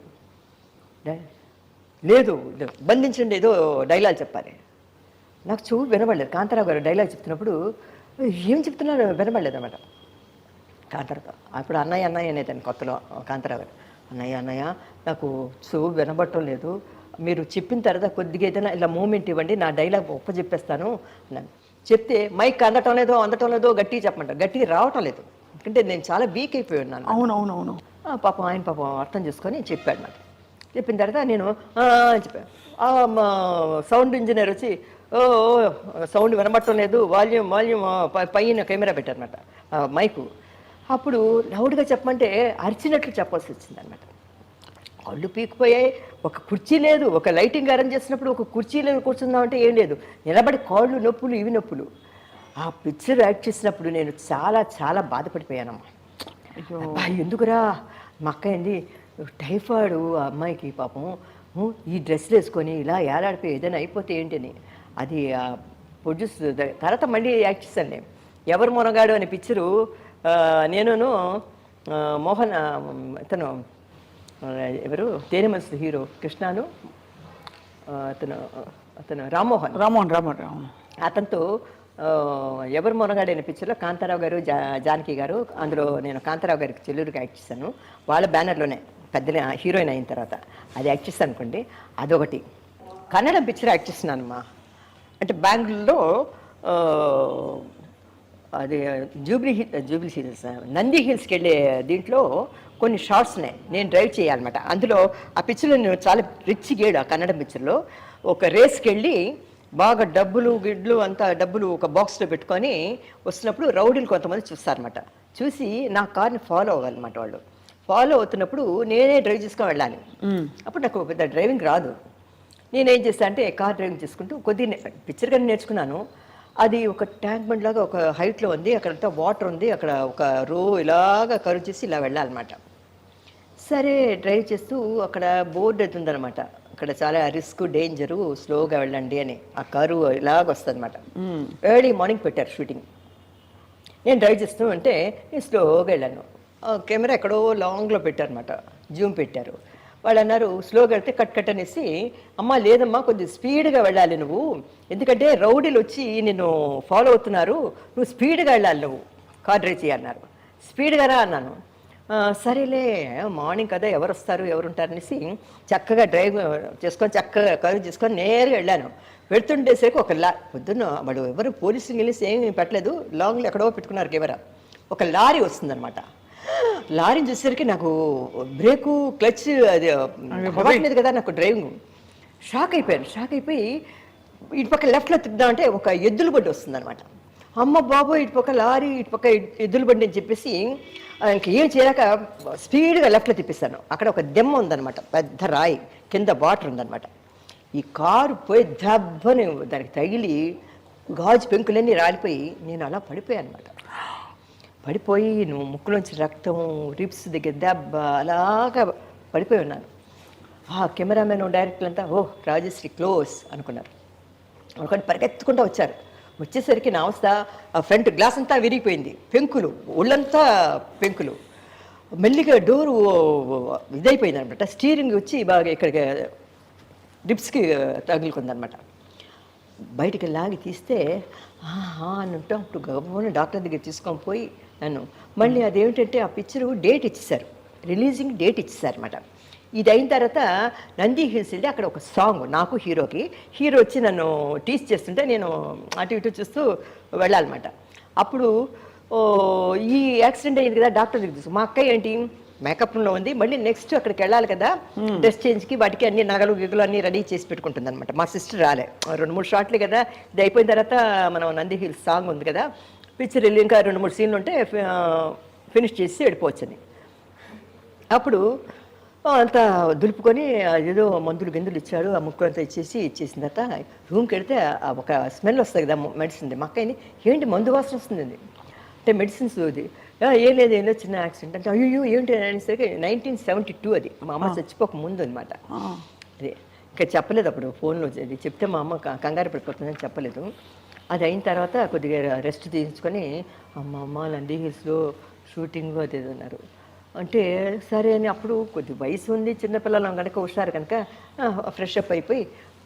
లేదు బంధించండి ఏదో డైలాగ్ చెప్పాలి. నాకు చెవు వినబడలేదు. కాంతారావు గారు డైలాగ్ చెప్తున్నప్పుడు ఏం చెప్తున్నారో వినబడలేదు అన్నమాట. కాంతారావు అప్పుడు అన్నయ్య అనేదాన్ని కొత్తలో. కాంతారావు గారు అన్నయ్య నాకు చెవు వినబడటం లేదు, మీరు చెప్పిన తర్వాత కొద్దిగా ఏదైనా ఇలా మూమెంట్ ఇవ్వండి, నా డైలాగ్ చెప్పేస్తాను అన్నాను. చెప్తే మైక్ అందటం లేదో గట్టిగా చెప్పమంటారు, గట్టిగా రావటం లేదు, ఎందుకంటే నేను చాలా వీక్ అయిపోయి ఉన్నాను. అవునవునవును. పాపం ఆయన అర్థం చేసుకొని చెప్పాడు నాకు. చెప్పిన తర్వాత నేను చెప్పాను. సౌండ్ ఇంజనీర్ వచ్చి సౌండ్ వినబట్టం లేదు, వాల్యూమ్ పైన కెమెరా పెట్టారనమాట మైకు. అప్పుడు లౌడ్గా చెప్పమంటే అరిచినట్లు చెప్పాల్సి వచ్చింది అనమాట. కళ్ళు పీకిపోయాయి, ఒక కుర్చీ లేదు. ఒక లైటింగ్ అరేంజ్ చేసినప్పుడు ఒక కుర్చీ లేదు, కూర్చుందామంటే ఏం లేదు, నిలబడి కాళ్ళు నొప్పులు ఇవి నొప్పులు. ఆ పిక్చర్ యాక్ట్ చేసినప్పుడు నేను చాలా చాలా బాధపడిపోయానమ్మా. ఎందుకురా మా అక్క ఏంది టైఫాయిడ్ ఆ అమ్మాయికి పాపం ఈ డ్రెస్లు వేసుకొని ఇలా ఏలాడిపోయి ఏదైనా అయిపోతే ఏంటని. అది ప్రొడ్యూస్ తర్వాత మళ్ళీ యాక్ట్ చేశాను నేను. ఎవరు మొనగాడు అనే పిక్చరు నేనును మోహన్ అతను ఎవరు తేనె మనసు హీరో కృష్ణను అతను రామ్మోహన్ అతనితో ఎవరు మొనగాడైన పిక్చర్లో కాంతారావు గారు జానకి గారు, అందులో నేను కాంతారావు గారికి చెల్లెలుగా యాక్ట్ చేశాను. వాళ్ళ బ్యానర్లోనే పెద్ద హీరోయిన్ అయిన తర్వాత అది యాక్ట్ చేస్తాను అనుకోండి. అదొకటి. కన్నడం పిక్చర్ యాక్ట్ చేస్తున్నానమ్మా. అంటే బెంగళూరులో అది జూబ్లీ హిల్స్ నంది హిల్స్కి వెళ్ళే దీంట్లో కొన్ని షార్ట్స్నే నేను డ్రైవ్ చేయాలన్నమాట. అందులో ఆ పిక్చర్లో నేను చాలా రిచ్ గేడు. ఆ కన్నడ పిక్చర్లో ఒక రేస్కి వెళ్ళి బాగా డబ్బులు గిడ్లు అంతా డబ్బులు ఒక బాక్స్లో పెట్టుకొని వస్తున్నప్పుడు రౌడీలు కొంతమంది చూస్తారన్నమాట. చూసి నా కార్ని ఫాలో అవ్వాలన్నమాట. వాళ్ళు ఫాలో అవుతున్నప్పుడు నేనే డ్రైవ్ చేసుకొని వెళ్ళాలి. అప్పుడు నాకు పెద్ద డ్రైవింగ్ రాదు. నేనేం చేస్తాను అంటే కార్ డ్రైవింగ్ చేసుకుంటూ కొద్దిగా పిక్చర్ కానీ నేర్చుకున్నాను. అది ఒక ట్యాంక్ బండ్ లాగా ఒక హైట్లో ఉంది, అక్కడంతా వాటర్ ఉంది, అక్కడ ఒక రో ఇలాగా కరువు చేసి ఇలా వెళ్ళాలన్నమాట. సరే డ్రైవ్ చేస్తూ అక్కడ బోర్డు అది ఉందన్నమాట, అక్కడ చాలా రిస్క్ డేంజరు స్లోగా వెళ్ళండి అని. ఆ కరువు ఇలాగ వస్తుంది అనమాట. ఎర్లీ మార్నింగ్ పెట్టారు షూటింగ్. నేను డ్రైవ్ చేస్తూ ఉంటే నేను స్లోగా వెళ్ళాను. కెమెరా ఎక్కడో లాంగ్లో పెట్టారనమాట, జూమ్ పెట్టారు. వాళ్ళు అన్నారు స్లోగా వెళ్తే కట్ అనేసి, అమ్మ లేదమ్మా కొద్దిగా స్పీడ్గా వెళ్ళాలి నువ్వు, ఎందుకంటే రౌడీలు వచ్చి నిన్ను ఫాలో అవుతున్నారు, నువ్వు స్పీడ్గా వెళ్ళాలి, నువ్వు కార్ డ్రైవ్ చేయాలన్నారు. స్పీడ్గా రా అన్నాను. సరేలే మార్నింగ్ కదా ఎవరు వస్తారు ఎవరుంటారు అనేసి చక్కగా డ్రైవ్ చేసుకొని చక్కగా కరువు చేసుకొని నేరుగా వెళ్ళాను. వెళ్తుండేసరికి ఒక పొద్దున్న వాడు ఎవరు పోలీసులు వెళ్ళేసి ఏమి పెట్టలేదు, లాంగ్లో ఎక్కడో పెట్టుకున్నారు కెమెరా. ఒక లారీ వస్తుందన్నమాట. లారీని చూసేసరికి నాకు బ్రేకు క్లచ్ అది అవ్వట్లేదు కదా, నాకు డ్రైవింగ్ షాక్ అయిపోయి ఇటు పక్క లెఫ్ట్లో తిప్పుదామంటే ఒక ఎద్దుల బండి వస్తుందన్నమాట. అమ్మ బాబు ఇటు పక్క లారీ ఇటు పక్క ఎద్దుల బండి అని చెప్పేసి ఇంకేం చేయలేక స్పీడ్గా లెఫ్ట్లో తిప్పిస్తాను. అక్కడ ఒక దెమ్మ ఉందన్నమాట, పెద్ద రాయి కింద వాటర్ ఉందన్నమాట. ఈ కారు పోయి దెబ్బని దానికి తగిలి గాజు పెంకులన్నీ రాలిపోయి నేను అలా పడిపోయాను అనమాట. పడిపోయి నువ్వు ముక్కులోంచి రక్తం, రిప్స్ దగ్గర దెబ్బ, అలాగా పడిపోయి ఉన్నాను. ఆ కెమెరామెన్ డైరెక్టర్ అంతా రాజశ్రీ క్లోజ్ అనుకున్నారు. అనుకొని పరిగెత్తుకుంటూ వచ్చారు. వచ్చేసరికి నా అవస్థ ఫ్రంట్ గ్లాస్ అంతా విరిగిపోయింది, పెంకులు ఒళ్ళంతా పెంకులు. మెల్లిగా డోరు ఇదైపోయింది అనమాట. స్టీరింగ్ వచ్చి బాగా ఇక్కడ రిప్స్కి తగులుకుందనమాట. బయటికి లాగి తీస్తే అని ఉంటాం. అప్పుడు గబోని డాక్టర్ దగ్గర తీసుకొని పోయి నన్ను మళ్ళీ అదేమిటంటే ఆ పిక్చరు డేట్ ఇచ్చేసారు, రిలీజింగ్ డేట్ ఇచ్చేసారు అనమాట. ఇది అయిన తర్వాత నంది హిల్స్ వెళ్ళి అక్కడ ఒక సాంగ్ నాకు హీరోకి, హీరో వచ్చి నన్ను టీచ్ చేస్తుంటే నేను అటు ఇటు చూస్తూ వెళ్ళాలన్నమాట. అప్పుడు ఈ యాక్సిడెంట్ అయ్యింది కదా, డాక్టర్ దగ్గర తీసుకు. మా అక్క ఏంటి మేకప్ రూమ్లో ఉంది, మళ్ళీ నెక్స్ట్ అక్కడికి వెళ్ళాలి కదా, డ్రెస్ చేంజ్కి వాటికి అన్ని నగలు గిగులు అన్ని రెడీ చేసి పెట్టుకుంటుంది అనమాట. మా సిస్టర్ రాలే, 2-3 షార్ట్లే కదా, ఇది అయిపోయిన తర్వాత మనం నంది హిల్స్ సాంగ్ ఉంది కదా, పిక్చర్ వెళ్ళి ఇంకా 2-3 సీన్లు ఉంటే ఫినిష్ చేసి వెళ్ళిపోవచ్చని. అప్పుడు అంతా దులుపుకొని ఏదో మందులు గిందులు ఇచ్చాడు, ఆ ముక్కు అంతా ఇచ్చేసిన తర్వాత రూమ్కి వెళితే ఒక స్మెల్ వస్తుంది కదా మెడిసిన్. మా అక్కని ఏంటి మందు వాసన వస్తుంది అంటే మెడిసిన్స్ ఇది ఏం లేదు చిన్న యాక్సిడెంట్ అంటే అయ్యో ఏంటి అనేసరికి 1972 అది, మా అమ్మ చచ్చిపోక ముందు అనమాట. అదే ఇంకా చెప్పలేదు అప్పుడు ఫోన్లో, అది చెప్తే మా అమ్మ కంగారు పడిపోతుందని చెప్పలేదు. అది అయిన తర్వాత కొద్దిగా రెస్ట్ తీయించుకొని అమ్మ నంది హిల్స్లో షూటింగ్ అది అన్నారు. అంటే సరే అని అప్పుడు కొద్ది వయసు ఉంది, చిన్నపిల్లలు కనుక హుషారు కనుక ఫ్రెష్ అప్ అయిపోయి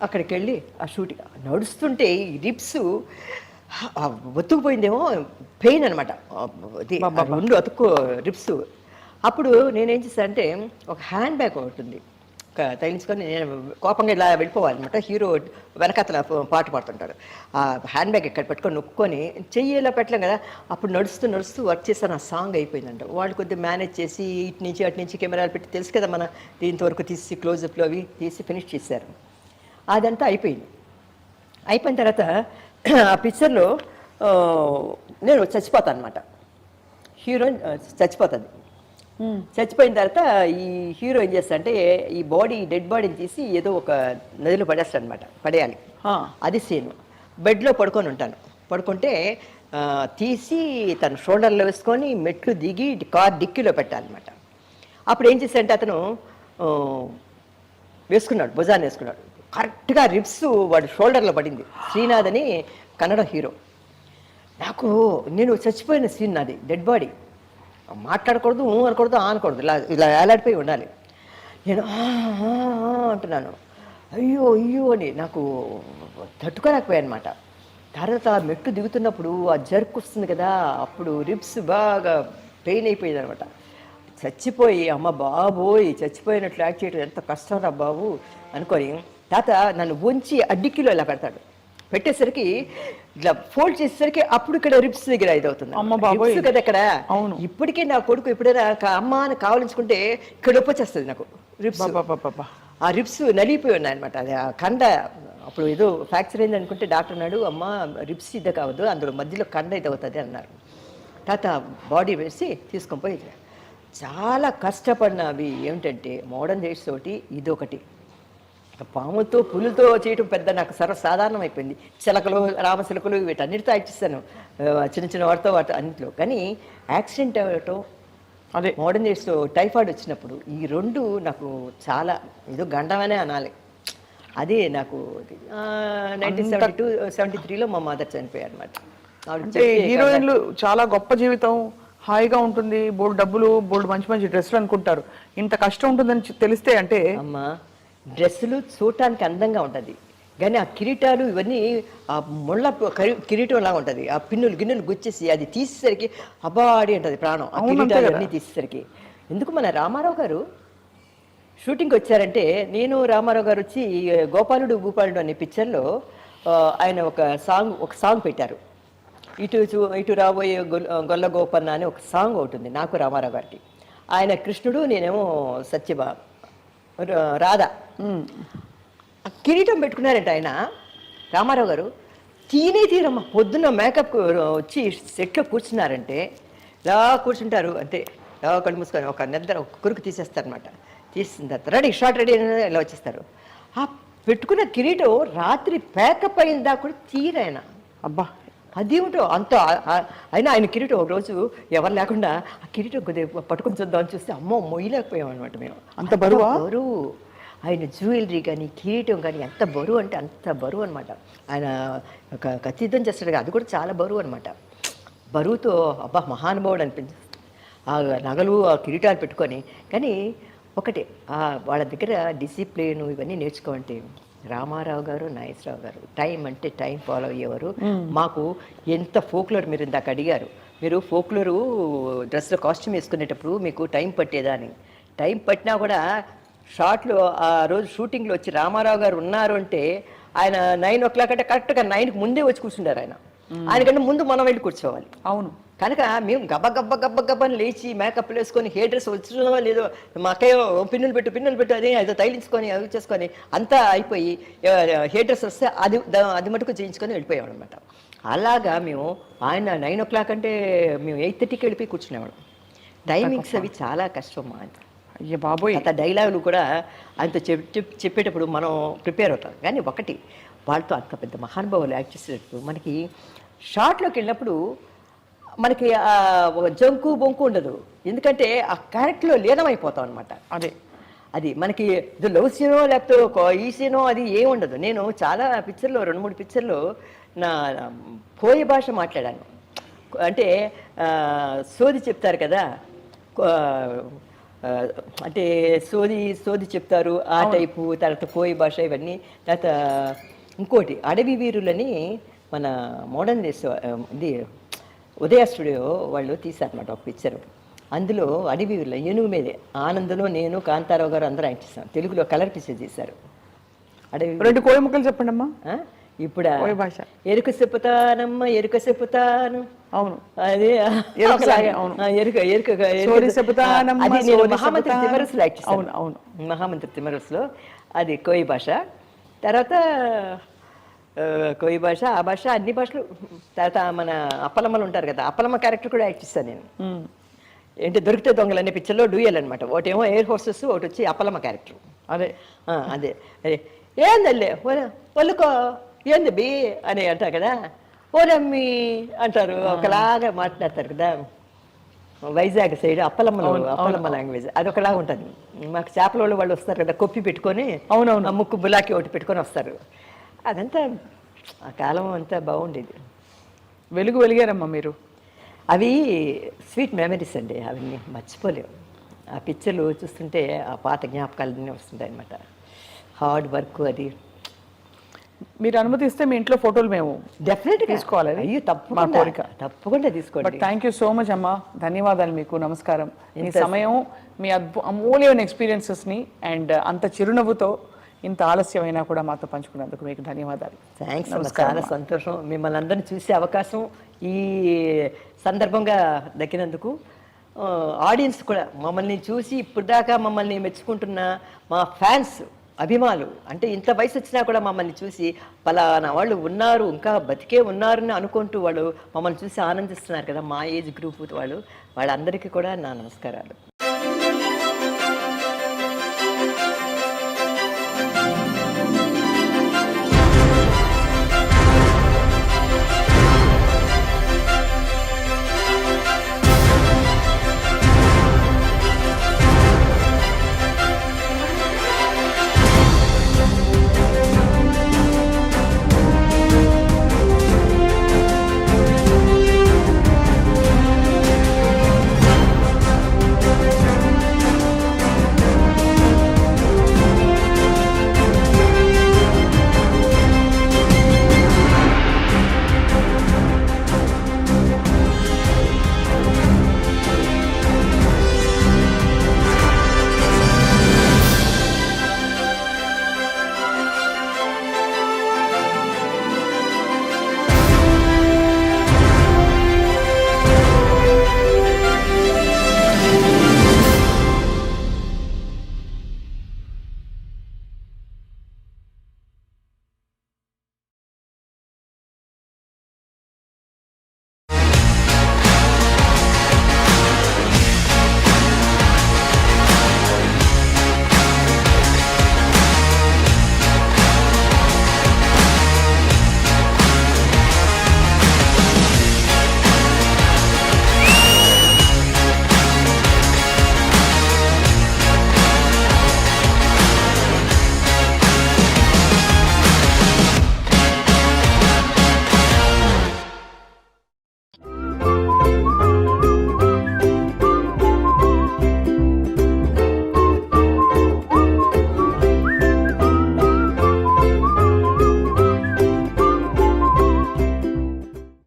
అక్కడికి వెళ్ళి ఆ షూటింగ్ నడుస్తుంటే ఈ రిప్స్ ఒత్తుకుపోయిందేమో, పెయిన్ అనమాట, రెండు అతుక్కు రిప్స్. అప్పుడు నేనేం చేశాను అంటే ఒక హ్యాండ్ బ్యాగ్ ఒకటి ఉంది, తగిలించుకొని నేను కోపంగా ఇలా వెళ్ళిపోవాలన్నమాట. హీరో వెనకతల పాట పాడుతుంటాడు, ఆ హ్యాండ్ బ్యాగ్ ఎక్కడ పెట్టుకొని నొక్కొని చెయ్యి ఇలా పెట్టలేం కదా. అప్పుడు నడుస్తూ వర్క్ చేస్తాను, ఆ సాంగ్ అయిపోయిందంట. వాళ్ళు కొద్దిగా మేనేజ్ చేసి ఇటు నుంచి అటు నుంచి కెమెరాలు పెట్టి తెలుసు కదా మన దీంతో వరకు తీసి క్లోజప్లో అవి తీసి ఫినిష్ చేశారు. అదంతా అయిపోయింది. అయిపోయిన తర్వాత ఆ పిక్చర్లో నేను చచ్చిపోతాను అనమాట. హీరోయిన్ చచ్చిపోతుంది. చచ్చిపోయిన తర్వాత ఈ హీరో ఏం చేస్తా అంటే ఈ డెడ్ బాడీని తీసి ఏదో ఒక నదిలో పడేస్తాడు అనమాట, పడేయాలి. అది సీన్. బెడ్లో పడుకొని ఉంటాను, పడుకుంటే తీసి తన షోల్డర్లో వేసుకొని మెట్లు దిగి కార్ డిక్కీలో పెట్టాలన్నమాట. అప్పుడు ఏం చేశాడంటే అతను వేసుకున్నాడు, భుజాన్ని వేసుకున్నాడు, కరెక్ట్గా రిప్స్ వాడు షోల్డర్లో పడింది. శ్రీనాథ్ అని కన్నడ హీరో. నాకు నేను చచ్చిపోయిన సీన్ నాది, డెడ్ బాడీ, మాట్లాడకూడదు, అనకూడదు, అనకూడదు, ఇలా వేలాడిపోయి ఉండాలి. నేను అంటున్నాను, అయ్యో అని నాకు తట్టుకోలేకపోయాను అనమాట. తర్వాత మెట్టు దిగుతున్నప్పుడు ఆ జర్క్ వస్తుంది కదా, అప్పుడు రిప్స్ బాగా పెయిన్ అయిపోయింది అనమాట. చచ్చిపోయి అమ్మ బాబోయ్ చచ్చిపోయినట్లు యాక్ట్ చేయడం ఎంత కష్టం రా బాబు అనుకొని తాత నన్ను వంచి అడ్డికిలో ఇలా పెడతాడు. పెట్టేసరికి ఇట్లా ఫోల్డ్ చేసేసరికి అప్పుడు ఇక్కడ రిప్స్ దగ్గర ఇదవుతుంది. అమ్మ బాబోయ్ కదా ఇక్కడ. అవును. ఇప్పటికే నా కొడుకు ఎప్పుడైనా అమ్మ అని కావాలించుకుంటే ఇక్కడ వచ్చేస్తుంది నాకు రిప్స్. ఆ రిప్స్ నలిగిపోయి ఉన్నాయి అనమాట. అది ఆ కండ అప్పుడు ఏదో ఫ్రాక్చర్ అయింది అనుకుంటే డాక్టర్ అన్నాడు, అమ్మ రిప్స్ ఇది కావద్దు, అందులో మధ్యలో కండ ఇది అవుతుంది అన్నారు. తాత బాడీ వేసి తీసుకొని పోయి చాలా కష్టపడినవి ఏమిటంటే మోడర్న్ డేస్ తోటి ఇదొకటి. పాములతో పులులతో చేయటం పెద్ద నాకు సర్వసాధారణం అయిపోయింది. చిలకలు రామచిలకలు వీటన్నిటితో యాక్ట్ చేస్తాను, చిన్న వాటితో అన్నింటిలో. కానీ యాక్సిడెంట్ అవ్వటం, అదే మోడర్న్ డేస్లో టైఫాయిడ్ వచ్చినప్పుడు ఈ రెండు నాకు చాలా ఏదో గండమనే అనాలి. అదే నాకు 1972-73లో మా మదర్ చనిపోయారు అనమాట. అంటే హీరోయిన్లు చాలా గొప్ప జీవితం, హాయిగా ఉంటుంది, బోల్డ్ డబ్బులు, బోల్డ్ మంచి మంచి డ్రెస్సులు అనుకుంటారు. ఇంత కష్టం ఉంటుందని తెలిస్తే అంటే అమ్మా డ్రెస్సులు చూడటానికి అందంగా ఉంటుంది, కానీ ఆ కిరీటాలు ఇవన్నీ ఆ ముళ్ళ కిరీటం లాగా ఉంటుంది. ఆ గిన్నెలు గుచ్చేసి అది తీసేసరికి అబాడి ఉంటుంది ప్రాణం. ఆ కిరీటాలు అన్నీ తీసేసరికి ఎందుకు మన రామారావు గారు షూటింగ్కి వచ్చారంటే, నేను రామారావు గారు వచ్చి గోపాలుడు భూపాలుడు అనే పిక్చర్లో ఆయన ఒక సాంగ్ పెట్టారు. ఇటు రాబోయే గొల్ల గోపన్న అని ఒక సాంగ్ ఉంటుంది నాకు రామారావు గారికి. ఆయన కృష్ణుడు, నేనేమో రాధా. కిరీటం పెట్టుకున్నారంట ఆయన రామారావు గారు. తీరమ్మ పొద్దున్న మేకప్ వచ్చి సెట్లో కూర్చున్నారంటే ఇలా కూర్చుంటారు అంతే, ఇలా కళ్ళు మూసుకొని ఒక నిద్ర ఒక కురుకు తీసేస్తారనమాట. తీసిన తర్వాత రెడీ షార్ట్ రెడీ ఇలా వచ్చేస్తారు. ఆ పెట్టుకున్న కిరీటం రాత్రి ప్యాకప్ అయిందా కూడా తీరాయన. అబ్బా అదేమిటో అంత అయినా ఆయన కిరీటం ఒక రోజు ఎవరు లేకుండా ఆ కిరీటం కొద్దిగా పట్టుకొని చూద్దామని చూస్తే అమ్మో మొయ్యలేకపోయాం అనమాట మేము. అంత బరువు ఆయన జ్యువెలరీ కానీ కిరీటం కానీ ఎంత బరువు అంటే అంత బరువు అనమాట. ఆయన ఒక కత్తిద్దం చేస్తాడు, అది కూడా చాలా బరువు అనమాట. బరువుతో అబ్బా మహానుభావుడు అనిపించింది. ఆ నగలు ఆ కిరీటాలు పెట్టుకొని. కానీ ఒకటే వాళ్ళ దగ్గర డిసిప్లిన్ ఇవన్నీ నేర్చుకోమంటే రామారావు గారు, నాగేశ్వరరావు గారు టైం అంటే టైం ఫాలో అయ్యేవారు. మాకు ఎంత ఫోక్లోర్, మీరు ఇందాక అడిగారు, మీరు ఫోక్లోరు డ్రెస్లో కాస్ట్యూమ్ వేసుకునేటప్పుడు మీకు టైం పట్టేదా అని. టైం పట్టినా కూడా షార్ట్లో ఆ రోజు షూటింగ్లో వచ్చి రామారావు గారు ఉన్నారు అంటే ఆయన 9 o'clock అంటే కరెక్ట్గా 9కి ముందే వచ్చి కూర్చుంటారు ఆయన. ఆయనకంటే ముందు మనం వెళ్ళి కూర్చోవాలి. అవును. కనుక మేము గబ్బని లేచి మేకప్లు వేసుకొని హెయిర్ డ్రెస్ వచ్చినో లేదో మా అక్కయ్య పిన్నులు పెట్టు అదే ఏదో తైలించుకొని అవి చేసుకొని అంతా అయిపోయి హెయిర్ డ్రెస్ వస్తే అది మటుకు చేయించుకొని వెళ్ళిపోయాం అనమాట. అలాగా మేము ఆయన 9 o'clock అంటే మేము 8:30కి వెళ్ళిపోయి కూర్చునేవాళ్ళం. టైమింగ్స్ అవి చాలా కష్టం. అయ్యే బాబోయ్, అంత డైలాగులు కూడా ఆయనతో చెప్పేటప్పుడు మనం ప్రిపేర్ అవుతాం. కానీ ఒకటి, వాళ్ళతో అంత పెద్ద మహానుభావులు యాక్ట్ చేసేటప్పుడు మనకి షార్ట్లోకి వెళ్ళినప్పుడు మనకి జంకు బొంకు ఉండదు. ఎందుకంటే ఆ క్యారెక్టర్లో లీనమైపోతాం అనమాట. అది మనకి లవ్ సీనో లేకపోతే ఈ సీనో అది ఏమి ఉండదు. నేను చాలా పిక్చర్లో 2-3 పిక్చర్లో నా కోయ భాష మాట్లాడాను. అంటే సోది చెప్తారు కదా, అంటే సోది చెప్తారు ఆ టైపు. తర్వాత కోయి భాష ఇవన్నీ. తర్వాత ఇంకోటి అడవి వీరులని మన మోడర్న్ ఇది ఉదయ స్టూడియో వాళ్ళు తీశారన్నమాట ఒక పిక్చర్. అందులో అడవి వీరుల ఏనుగు మీదే ఆనందంలో నేను కాంతారావు గారు అందరూ యాక్ట్ చేస్తాం. తెలుగులో కలర్ పిక్చర్ చేశారు. అడవి 2 కోయ ముక్కలు చెప్పండి అమ్మా. ఇప్పుడు ఎరుక చెప్పుతానమ్మ ఎరుక చెప్పుతాను. అవును, అదే మహామంత్రి తిమ్మరసులో యాక్ట్ చేశాను. అవును, మహామంత్రి తిమ్మరసులో అది కోయి భాష. తర్వాత కోయి భాష, ఆ భాష, అన్ని భాషలు. తర్వాత మన అప్పలమ్మలు ఉంటారు కదా, అప్పలమ్మ క్యారెక్టర్ కూడా యాక్ట్ చేస్తాను నేను. ఏంటి దొరికితే దొంగలు అనే పిక్చర్లో డ్యూయల్ అనమాట. ఒకటేమో ఎయిర్ హోస్టెస్, ఒకటి వచ్చి అప్పలమ్మ క్యారెక్టర్. అదే అదే ఏందల్లే ఒళ్ళుకో ఏంది బి అని అంటారు కదా, ఓనమ్మి అంటారు, ఒకలాగా మాట్లాడతారు కదా. వైజాగ్ సైడ్ అప్పలమ్మ లాంగ్వేజ్ అది ఒకలాగా ఉంటుంది. మాకు చేపల వాళ్ళు వస్తారు కదా, కొప్పి పెట్టుకొని, అవునవును, ముక్కు బులాకి ఒకటి పెట్టుకొని వస్తారు. అదంతా ఆ కాలం అంతా బాగుండేది. వెలిగారమ్మా మీరు. అవి స్వీట్ మెమరీస్ అండి, అవన్నీ మర్చిపోలేవు. ఆ పిక్చర్లు చూస్తుంటే ఆ పాత జ్ఞాపకాలన్నీ వస్తుంటాయి అన్నమాట. హార్డ్ వర్క్ అది. మీరు అనుమతిస్తే మీ ఇంట్లో ఫోటోలు మేము డెఫినెట్గా తీసుకోవాలి. అయ్యో తప్పకుండా తీసుకోండి. థ్యాంక్ యూ సో మచ్ అమ్మా, ధన్యవాదాలు మీకు. నమస్కారం. మీ సమయం, మీ అమూల్యమైన ఎక్స్పీరియన్సెస్ని అండ్ అంత చిరునవ్వుతో ఇంత ఆలస్యమైనా కూడా మాతో పంచుకున్నందుకు మీకు ధన్యవాదాలు. థ్యాంక్స్, చాలా సంతోషం మిమ్మల్ని అందరినీ చూసే అవకాశం ఈ సందర్భంగా దక్కినందుకు. ఆడియన్స్ కూడా మమ్మల్ని చూసి ఇప్పుడు దాకా మమ్మల్ని మెచ్చుకుంటున్న మా ఫ్యాన్స్, అభిమానులు, అంటే ఇంత వయసు వచ్చినా కూడా మమ్మల్ని చూసి పలానా వాళ్ళు ఉన్నారు, ఇంకా బతికే ఉన్నారని అనుకుంటూ వాళ్ళు మమ్మల్ని చూసి ఆనందిస్తున్నారు కదా, మా ఏజ్ గ్రూప్ వాళ్ళందరికీ కూడా నా నమస్కారాలు.